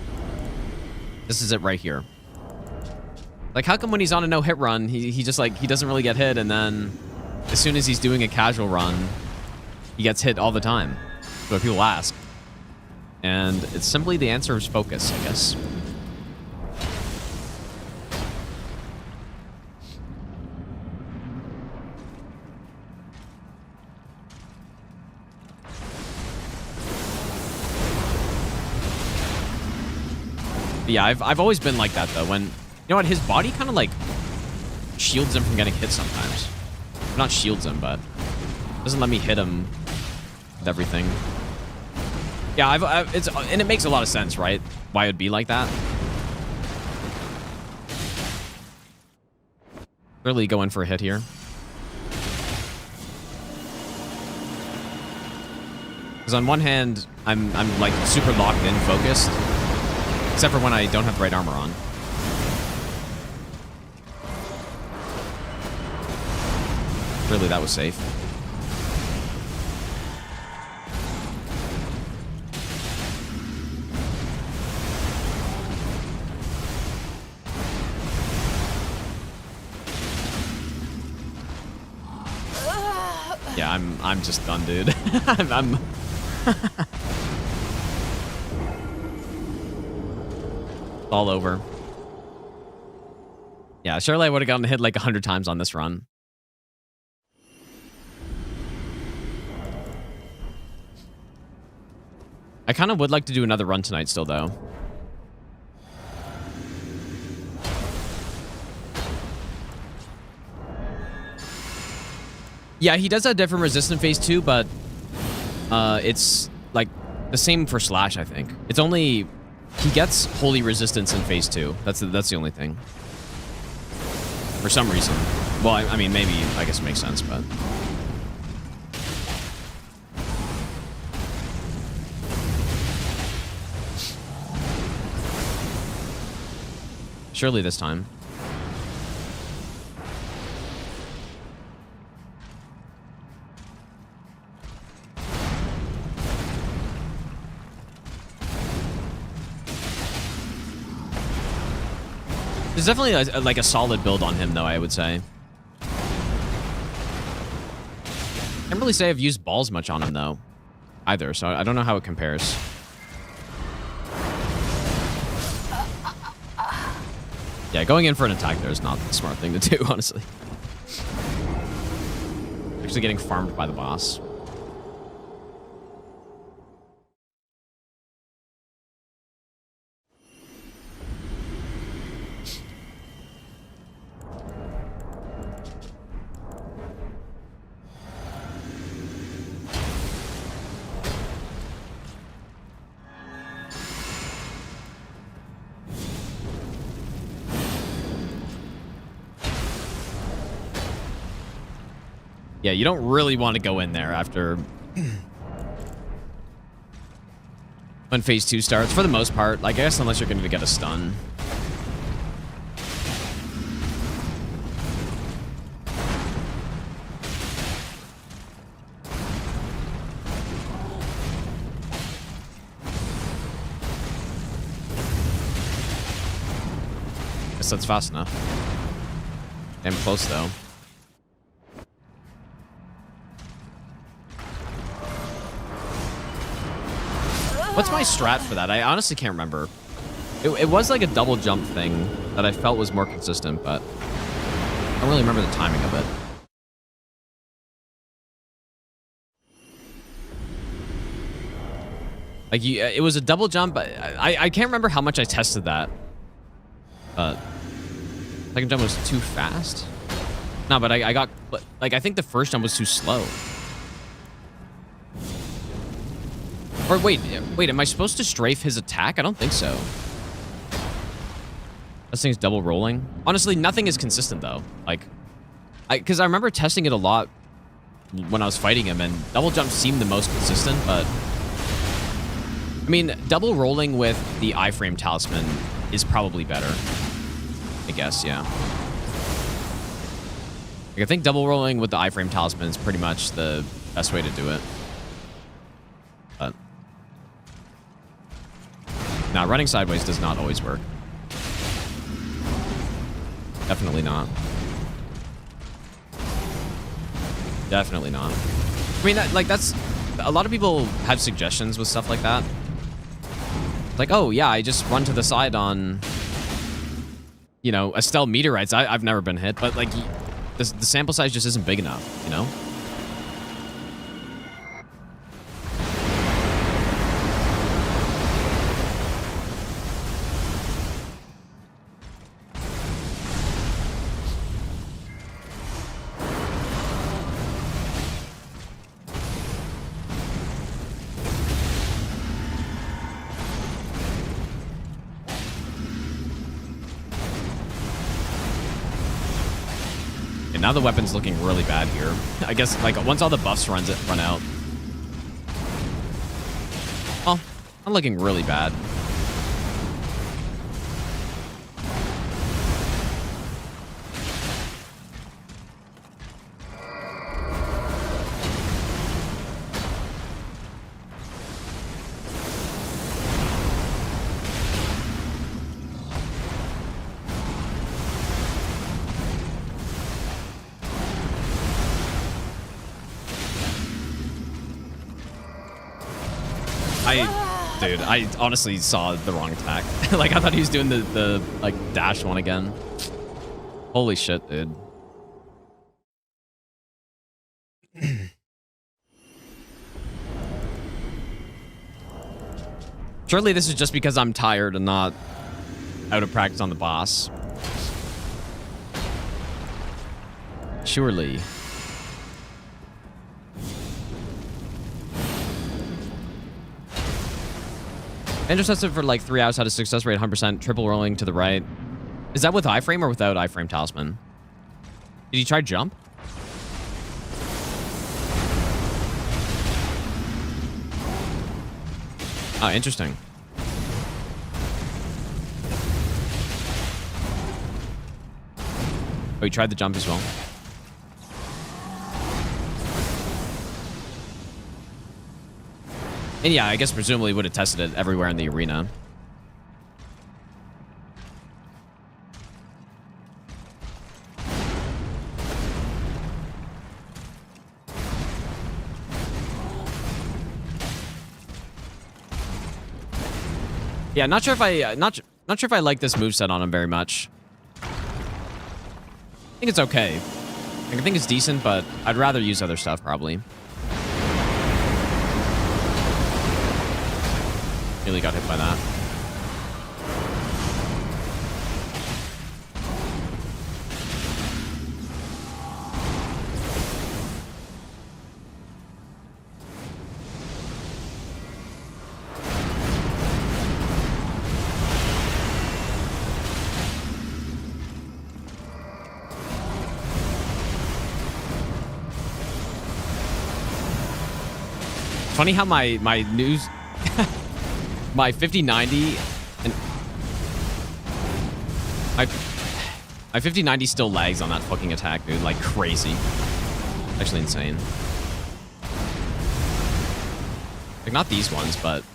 This is it right here. Like, how come when he's on a no-hit run, he just, like, he doesn't really get hit, and then as soon as he's doing a casual run, he gets hit all the time? That's what people ask. And it's simply the answer is focus, I guess. But yeah, I've always been like that, though. When, you know what, his body kind of, like, shields him from getting hit sometimes. Not shields him, but doesn't let me hit him with everything. Yeah, and it makes a lot of sense, right? Why it would be like that. Really go in for a hit here. Because on one hand, I'm like super locked in, focused, except for when I don't have the right armor on. Really, that was safe. Yeah, I'm just done, dude. I'm all over. Yeah, surely I would have gotten hit like 100 times on this run. I kind of would like to do another run tonight still, though. Yeah, he does have different resistance phase 2, but it's like the same for Slash, I think. It's only he gets holy resistance in phase 2. That's the only thing. For some reason. Well, I mean, maybe I guess it makes sense, but surely this time. There's definitely like a solid build on him, though, I would say. Can't really say I've used balls much on him, though, either, so I don't know how it compares. Yeah, going in for an attack there is not the smart thing to do, honestly. Actually getting farmed by the boss. Yeah, you don't really want to go in there after when phase 2 starts, for the most part. Like, I guess unless you're going to get a stun. Guess that's fast enough. Damn close, though. What's my strat for that? I honestly can't remember. It was like a double jump thing that I felt was more consistent, but I don't really remember the timing of it. Like, it was a double jump. I can't remember how much I tested that. But second jump was too fast. No, but I got, like, I think the first jump was too slow. Or wait, am I supposed to strafe his attack? I don't think so. This thing's double rolling. Honestly, nothing is consistent, though. Like, because I remember testing it a lot when I was fighting him, and double jump seemed the most consistent, but I mean, double rolling with the iframe talisman is probably better. I guess, yeah. Like, I think double rolling with the iframe talisman is pretty much the best way to do it. But now, running sideways does not always work. Definitely not. Definitely not. I mean, that's a lot of people have suggestions with stuff like that. Like, oh yeah, I just run to the side on, you know, Estelle meteorites. I've never been hit, but like, the sample size just isn't big enough, you know? Now the weapon's looking really bad here. I guess, like, once all the buffs run out. I'm looking really bad. Dude, I honestly saw the wrong attack. Like, I thought he was doing the like, dash one again. Holy shit, dude. Surely this is just because I'm tired and not out of practice on the boss. Surely. Intercepted for like 3 hours, had a success rate 100%, triple rolling to the right. Is that with iframe or without iframe talisman? Did he try jump? Oh, interesting. Oh, he tried the jump as well. And yeah, I guess presumably would have tested it everywhere in the arena. Yeah, not sure if I not sure if I like this moveset on him very much. I think it's okay. I think it's decent, but I'd rather use other stuff probably. Nearly got hit by that. Funny how my news my 5090 and my 5090 still lags on that fucking attack, dude, like crazy. Actually insane. Like not these ones, but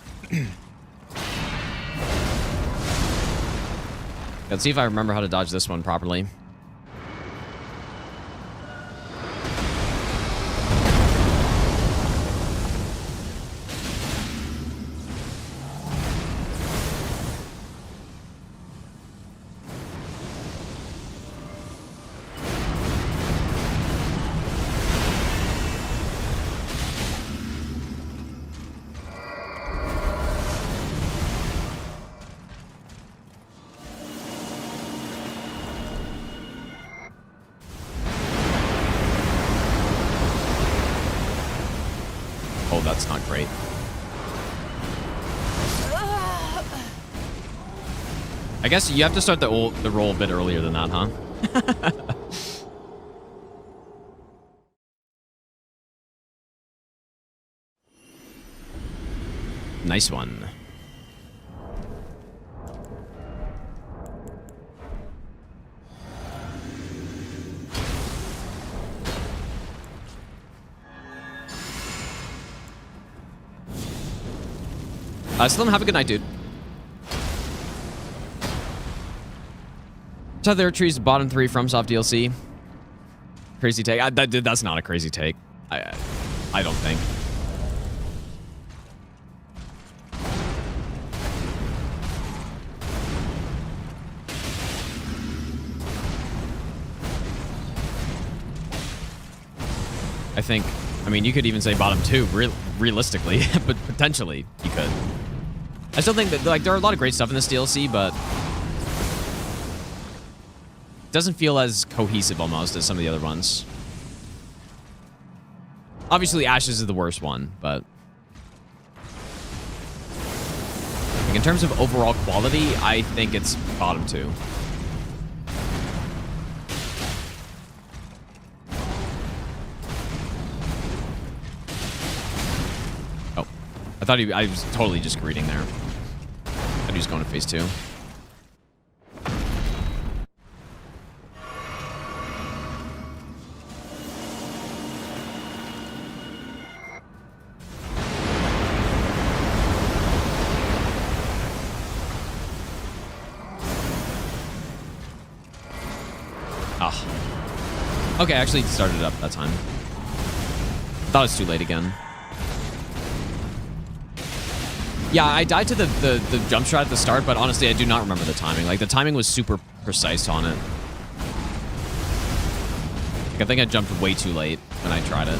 let's see if I remember how to dodge this one properly. Oh, that's not great. I guess you have to start the roll a bit earlier than that, huh? Nice one. Slim, have a good night, dude. So there are trees bottom 3 FromSoft DLC. Crazy take. That's not a crazy take. I don't think. I mean, you could even say bottom 2, realistically, but potentially you could. I still think that, like, there are a lot of great stuff in this DLC, but it doesn't feel as cohesive almost as some of the other ones. Obviously, Ashes is the worst one, but like, in terms of overall quality, I think it's bottom 2. I was totally just greeting there. I thought he was going to phase 2. Okay, I actually started it up that time. Thought it was too late again. Yeah, I died to the jump shot at the start, but honestly, I do not remember the timing. Like, the timing was super precise on it. Like, I think I jumped way too late when I tried it.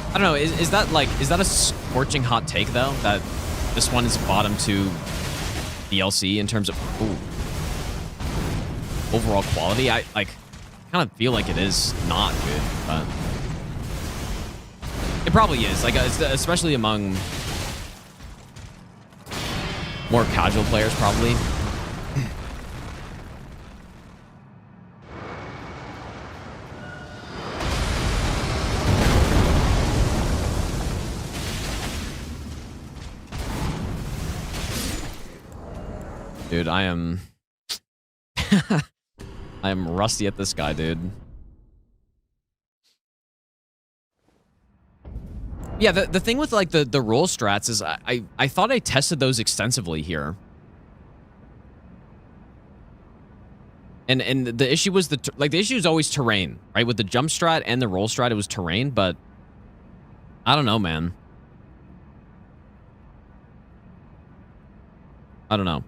I don't know, is that a scorching hot take, though? That this one is bottom 2 DLC in terms of overall quality? I kind of feel like it is not good, but it probably is. Like, especially among more casual players, probably. Dude, I am I am rusty at this guy, dude. Yeah, the thing with like the roll strats is I thought I tested those extensively here. And the issue was the issue is always terrain, right? With the jump strat and the roll strat, it was terrain, but I don't know, man. I don't know.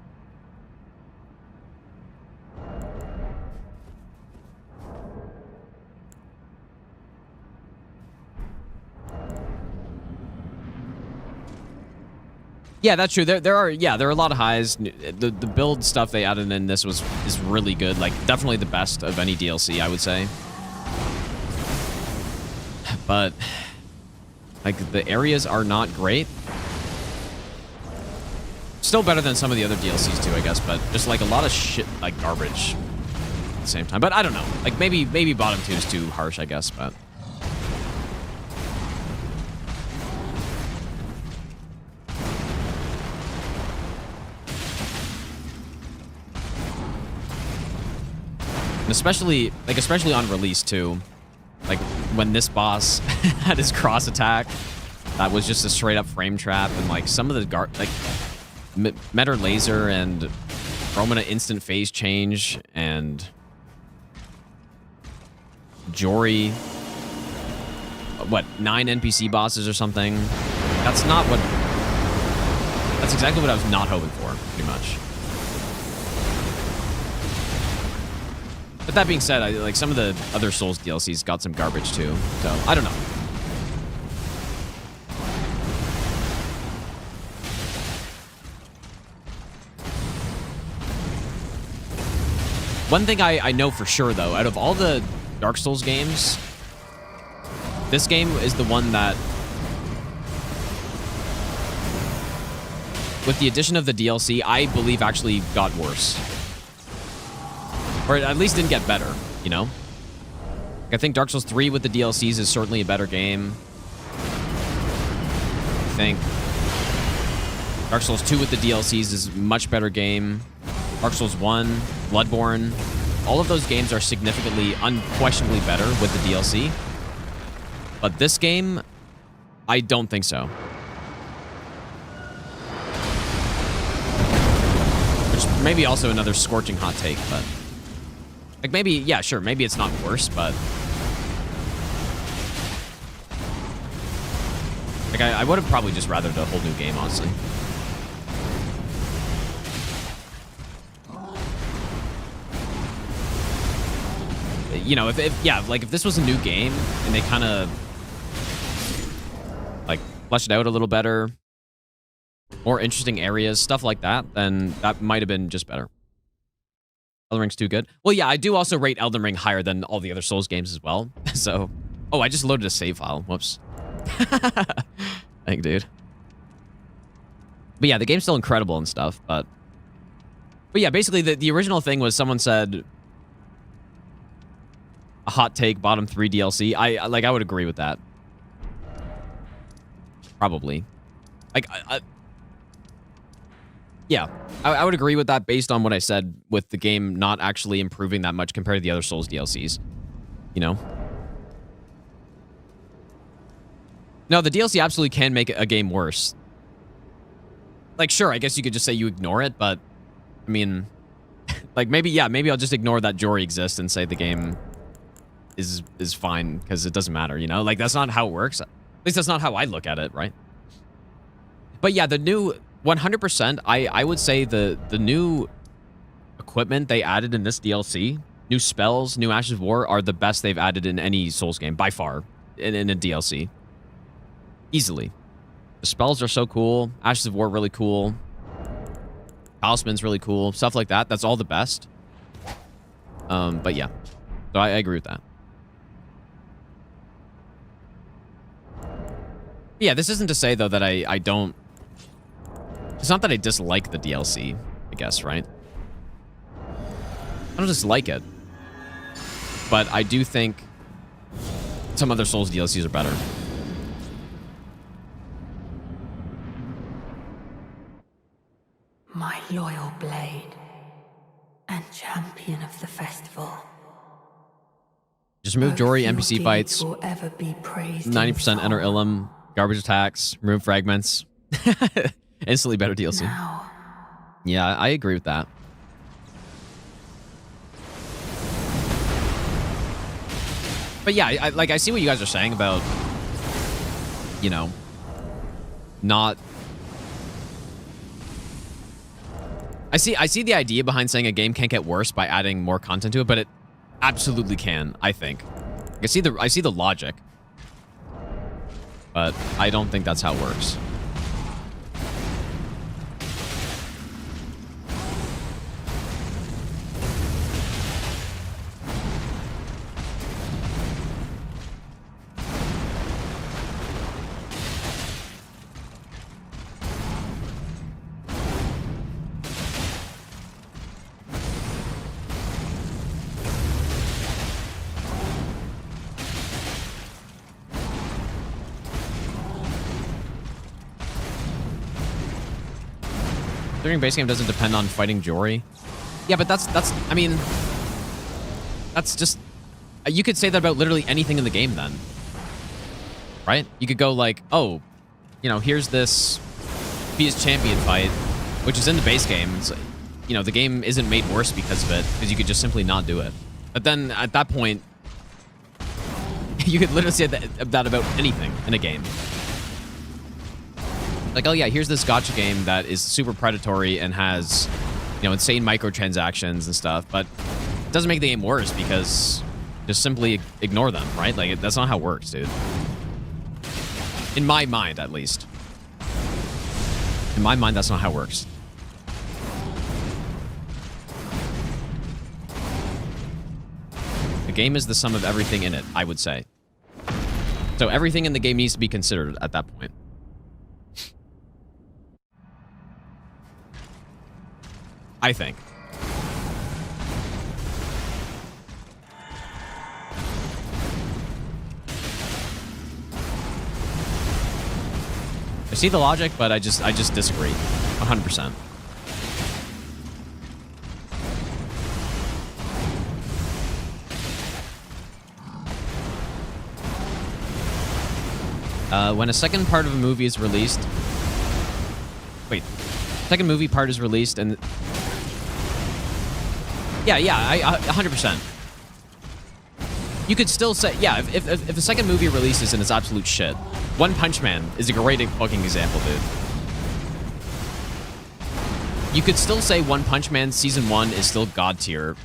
Yeah, that's true. There are a lot of highs. The build stuff they added in this is really good. Like, definitely the best of any DLC, I would say. But like, the areas are not great. Still better than some of the other DLCs too, I guess, but just like a lot of shit, like garbage at the same time. But I don't know. Like, maybe bottom 2 is too harsh, I guess, but and especially on release too, like when this boss had his cross attack, that was just a straight up frame trap, and like some of the Meter Laser and Chromina instant phase change and Jory, what, 9 NPC bosses or something. That's exactly what I was not hoping for, pretty much. But that being said, like some of the other Souls DLCs got some garbage too, so I don't know. One thing I know for sure, though, out of all the Dark Souls games, this game is the one that, with the addition of the DLC, I believe actually got worse. Or at least didn't get better, you know? Like, I think Dark Souls 3 with the DLCs is certainly a better game. I think Dark Souls 2 with the DLCs is a much better game. Dark Souls 1, Bloodborne, all of those games are significantly, unquestionably better with the DLC. But this game, I don't think so. Which may be also another scorching hot take, but like, maybe, yeah, sure, maybe it's not worse, but like, I would have probably just rathered a whole new game, honestly. You know, if this was a new game and they kind of like fleshed it out a little better, more interesting areas, stuff like that, then that might have been just better. Elden Ring's too good. Well, yeah, I do also rate Elden Ring higher than all the other Souls games as well. So, oh, I just loaded a save file. Whoops. Thank, dude. But yeah, the game's still incredible and stuff. But yeah, basically the original thing was someone said a hot take, bottom 3 DLC. I would agree with that. Probably. Like, yeah, I would agree with that based on what I said with the game not actually improving that much compared to the other Souls DLCs. You know? No, the DLC absolutely can make a game worse. Like, sure, I guess you could just say you ignore it, but, I mean, like, maybe I'll just ignore that Jory exists and say the game is fine, because it doesn't matter, you know? Like, that's not how it works. At least that's not how I look at it, right? But yeah, the new 100%, I would say the new equipment they added in this DLC, new spells, new Ashes of War, are the best they've added in any Souls game, by far, in a DLC. Easily. The spells are so cool. Ashes of War, really cool. Talisman's really cool. Stuff like that. That's all the best. But yeah. So I agree with that. Yeah, this isn't to say, though, that I don't... It's not that I dislike the DLC, I guess, right? I don't dislike it. But I do think some other Souls DLCs are better. My loyal blade and champion of the festival. Just remove Jory, NPC fights, will ever be praised 90% enter Ilum, garbage attacks, remove fragments. Instantly better DLC. now. Yeah, I agree with that. But yeah, I see what you guys are saying about, you know, not... I see the idea behind saying a game can't get worse by adding more content to it, but it absolutely can, I think. I see the logic. But I don't think that's how it works. During base game doesn't depend on fighting Jory. Yeah, but that's I mean, that's just, you could say that about literally anything in the game then. Right? You could go like, oh, you know, here's this Beast champion fight, which is in the base game. It's, you know, the game isn't made worse because of it, because you could just simply not do it. But then at that point, you could literally say that about anything in a game. Like, oh yeah, here's this gacha game that is super predatory and has, you know, insane microtransactions and stuff, but it doesn't make the game worse because just simply ignore them, right? Like, that's not how it works, dude. In my mind, at least. In my mind, that's not how it works. The game is the sum of everything in it, I would say. So everything in the game needs to be considered at that point. I think. I see the logic, but I just disagree. 100%. When a second part of a movie is released... Wait. Second movie part is released and... Yeah, 100%. You could still say, yeah, if a second movie releases and it's absolute shit. One Punch Man is a great fucking example, dude. You could still say One Punch Man Season 1 is still god tier.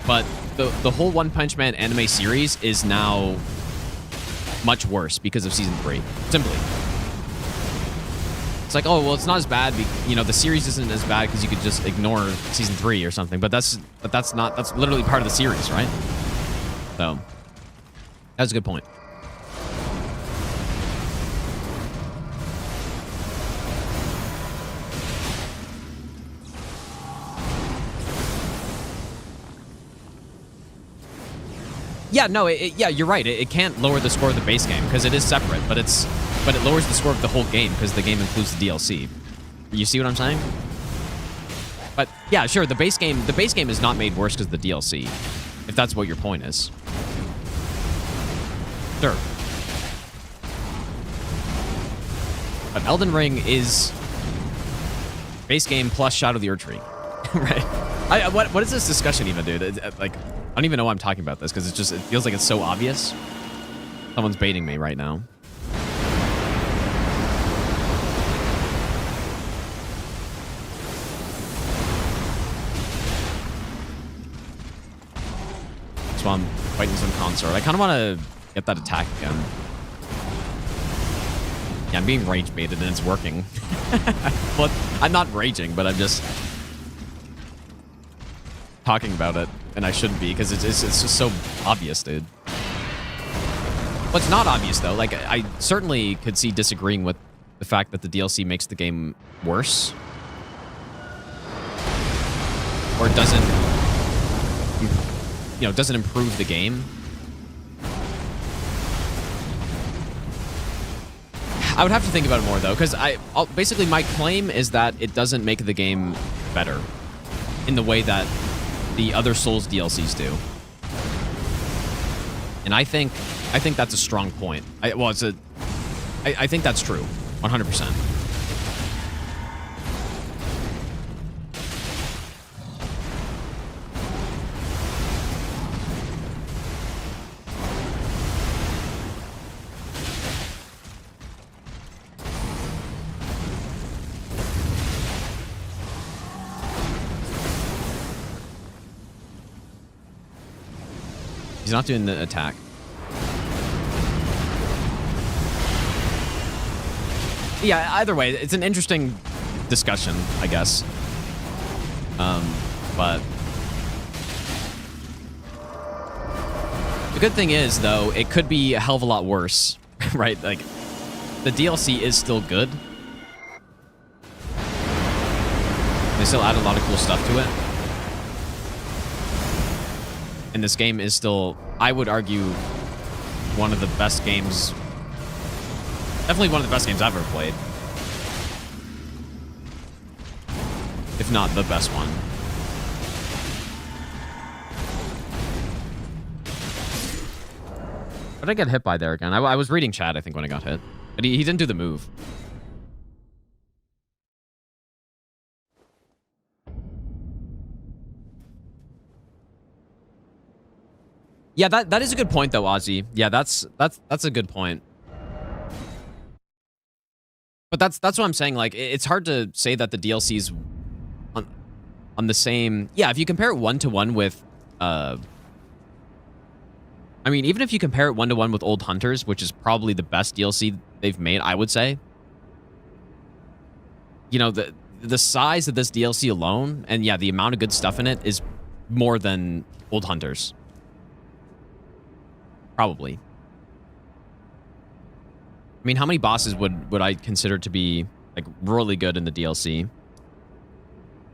But the whole One Punch Man anime series is now much worse because of Season 3. Simply. It's like, oh, well, it's not as bad. You know, the series isn't as bad because you could just ignore Season 3 or something. But that's literally part of the series, right? So, that's a good point. Yeah, no, yeah, you're right. It can't lower the score of the base game because it is separate, but it lowers the score of the whole game because the game includes the DLC. You see what I'm saying? But yeah, sure, the base game is not made worse because of the DLC, if that's what your point is. Sure. But Elden Ring is base game plus Shadow of the Erdtree, right? What is this discussion even, dude? Like, I don't even know why I'm talking about this because it feels like it's so obvious. Someone's baiting me right now. So I'm fighting some consort. I kind of want to get that attack again. Yeah, I'm being rage baited and it's working. Well, I'm not raging, but I'm just talking about it, and I shouldn't be because it's just so obvious, dude. Well, it's not obvious though. Like, I certainly could see disagreeing with the fact that the DLC makes the game worse, or it doesn't, doesn't improve the game. I would have to think about it more though, because basically my claim is that it doesn't make the game better in the way that the other Souls DLCs do, and I think that's a strong point. I think that's true, 100%. He's not doing the attack. Yeah, either way, it's an interesting discussion, I guess. But the good thing is, though, it could be a hell of a lot worse, right? Like, the DLC is still good. They still add a lot of cool stuff to it. And this game is still, I would argue, one of the best games. Definitely one of the best games I've ever played. If not the best one. What did I get hit by there again? I was reading chat, I think, when I got hit. But he didn't do the move. Yeah, that is a good point though, Ozzy. Yeah, that's a good point. But that's what I'm saying. Like, it's hard to say that the DLC's on the same. Yeah, if you compare it 1-to-1 with, I mean, even if you compare it 1-to-1 with Old Hunters, which is probably the best DLC they've made, I would say. You know, the size of this DLC alone, and yeah, the amount of good stuff in it is more than Old Hunters. Probably. I mean, how many bosses would I consider to be like really good in the DLC?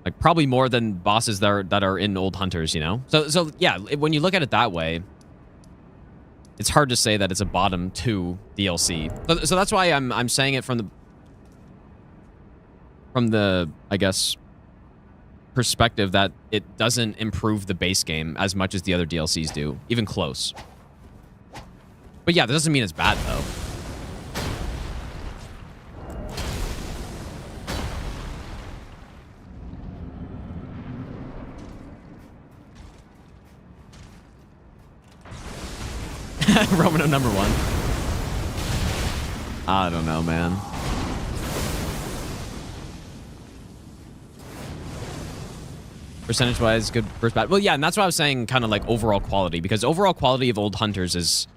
Like, probably more than bosses that are in Old Hunters, you know? So yeah, when you look at it that way, it's hard to say that it's a bottom 2 DLC. So that's why I'm saying it from the I guess perspective that it doesn't improve the base game as much as the other DLCs do, even close. But yeah, that doesn't mean it's bad, though. Romano number 1. I don't know, man. Percentage-wise, good versus bad. Well, yeah, and that's what I was saying, kind of like overall quality, because overall quality of Old Hunters is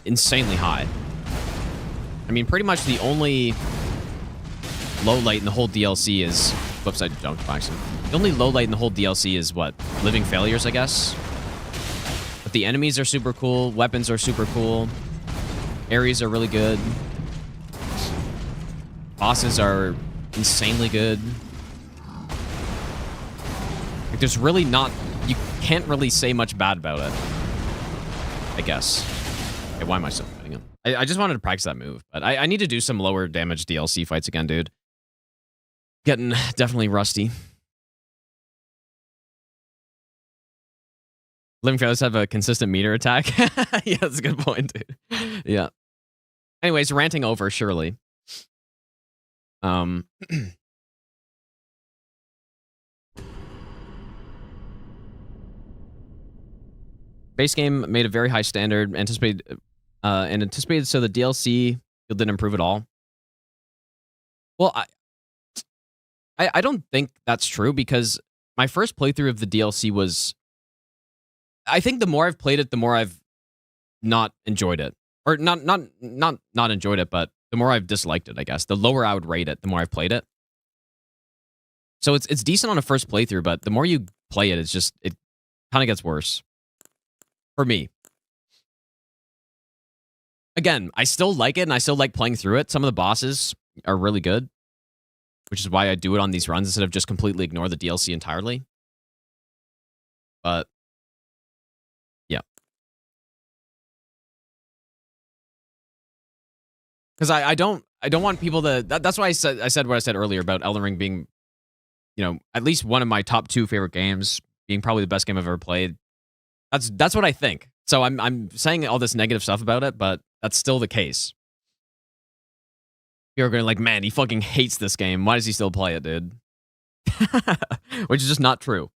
insanely high. I mean, pretty much the only low light in the whole DLC is... Whoops, I jumped by accident. The only low light in the whole DLC is, what? Living Failures, I guess? But the enemies are super cool. Weapons are super cool. Areas are really good. Bosses are insanely good. Like, there's really not... You can't really say much bad about it. I guess. Okay, why am I still fighting him? I just wanted to practice that move, but I need to do some lower damage DLC fights again, dude. Getting definitely rusty. Living Feathers have a consistent meter attack. Yeah, that's a good point, dude. Yeah. Anyways, ranting over, surely. Base game made a very high standard, anticipated so the DLC didn't improve at all. Well, I don't think that's true because my first playthrough of the DLC was, I think the more I've played it, the more I've not enjoyed it. Or not enjoyed it, but the more I've disliked it, I guess. The lower I would rate it, the more I've played it. So it's decent on a first playthrough, but the more you play it, it kind of gets worse. For me. Again, I still like it, and I still like playing through it. Some of the bosses are really good, which is why I do it on these runs instead of just completely ignore the DLC entirely. But yeah. Because I don't want people to. That's why I said what I said earlier about Elden Ring being, at least one of my top 2 favorite games, being probably the best game I've ever played. That's what I think. So I'm saying all this negative stuff about it, but that's still the case. You're going like, man, he fucking hates this game. Why does he still play it, dude? Which is just not true.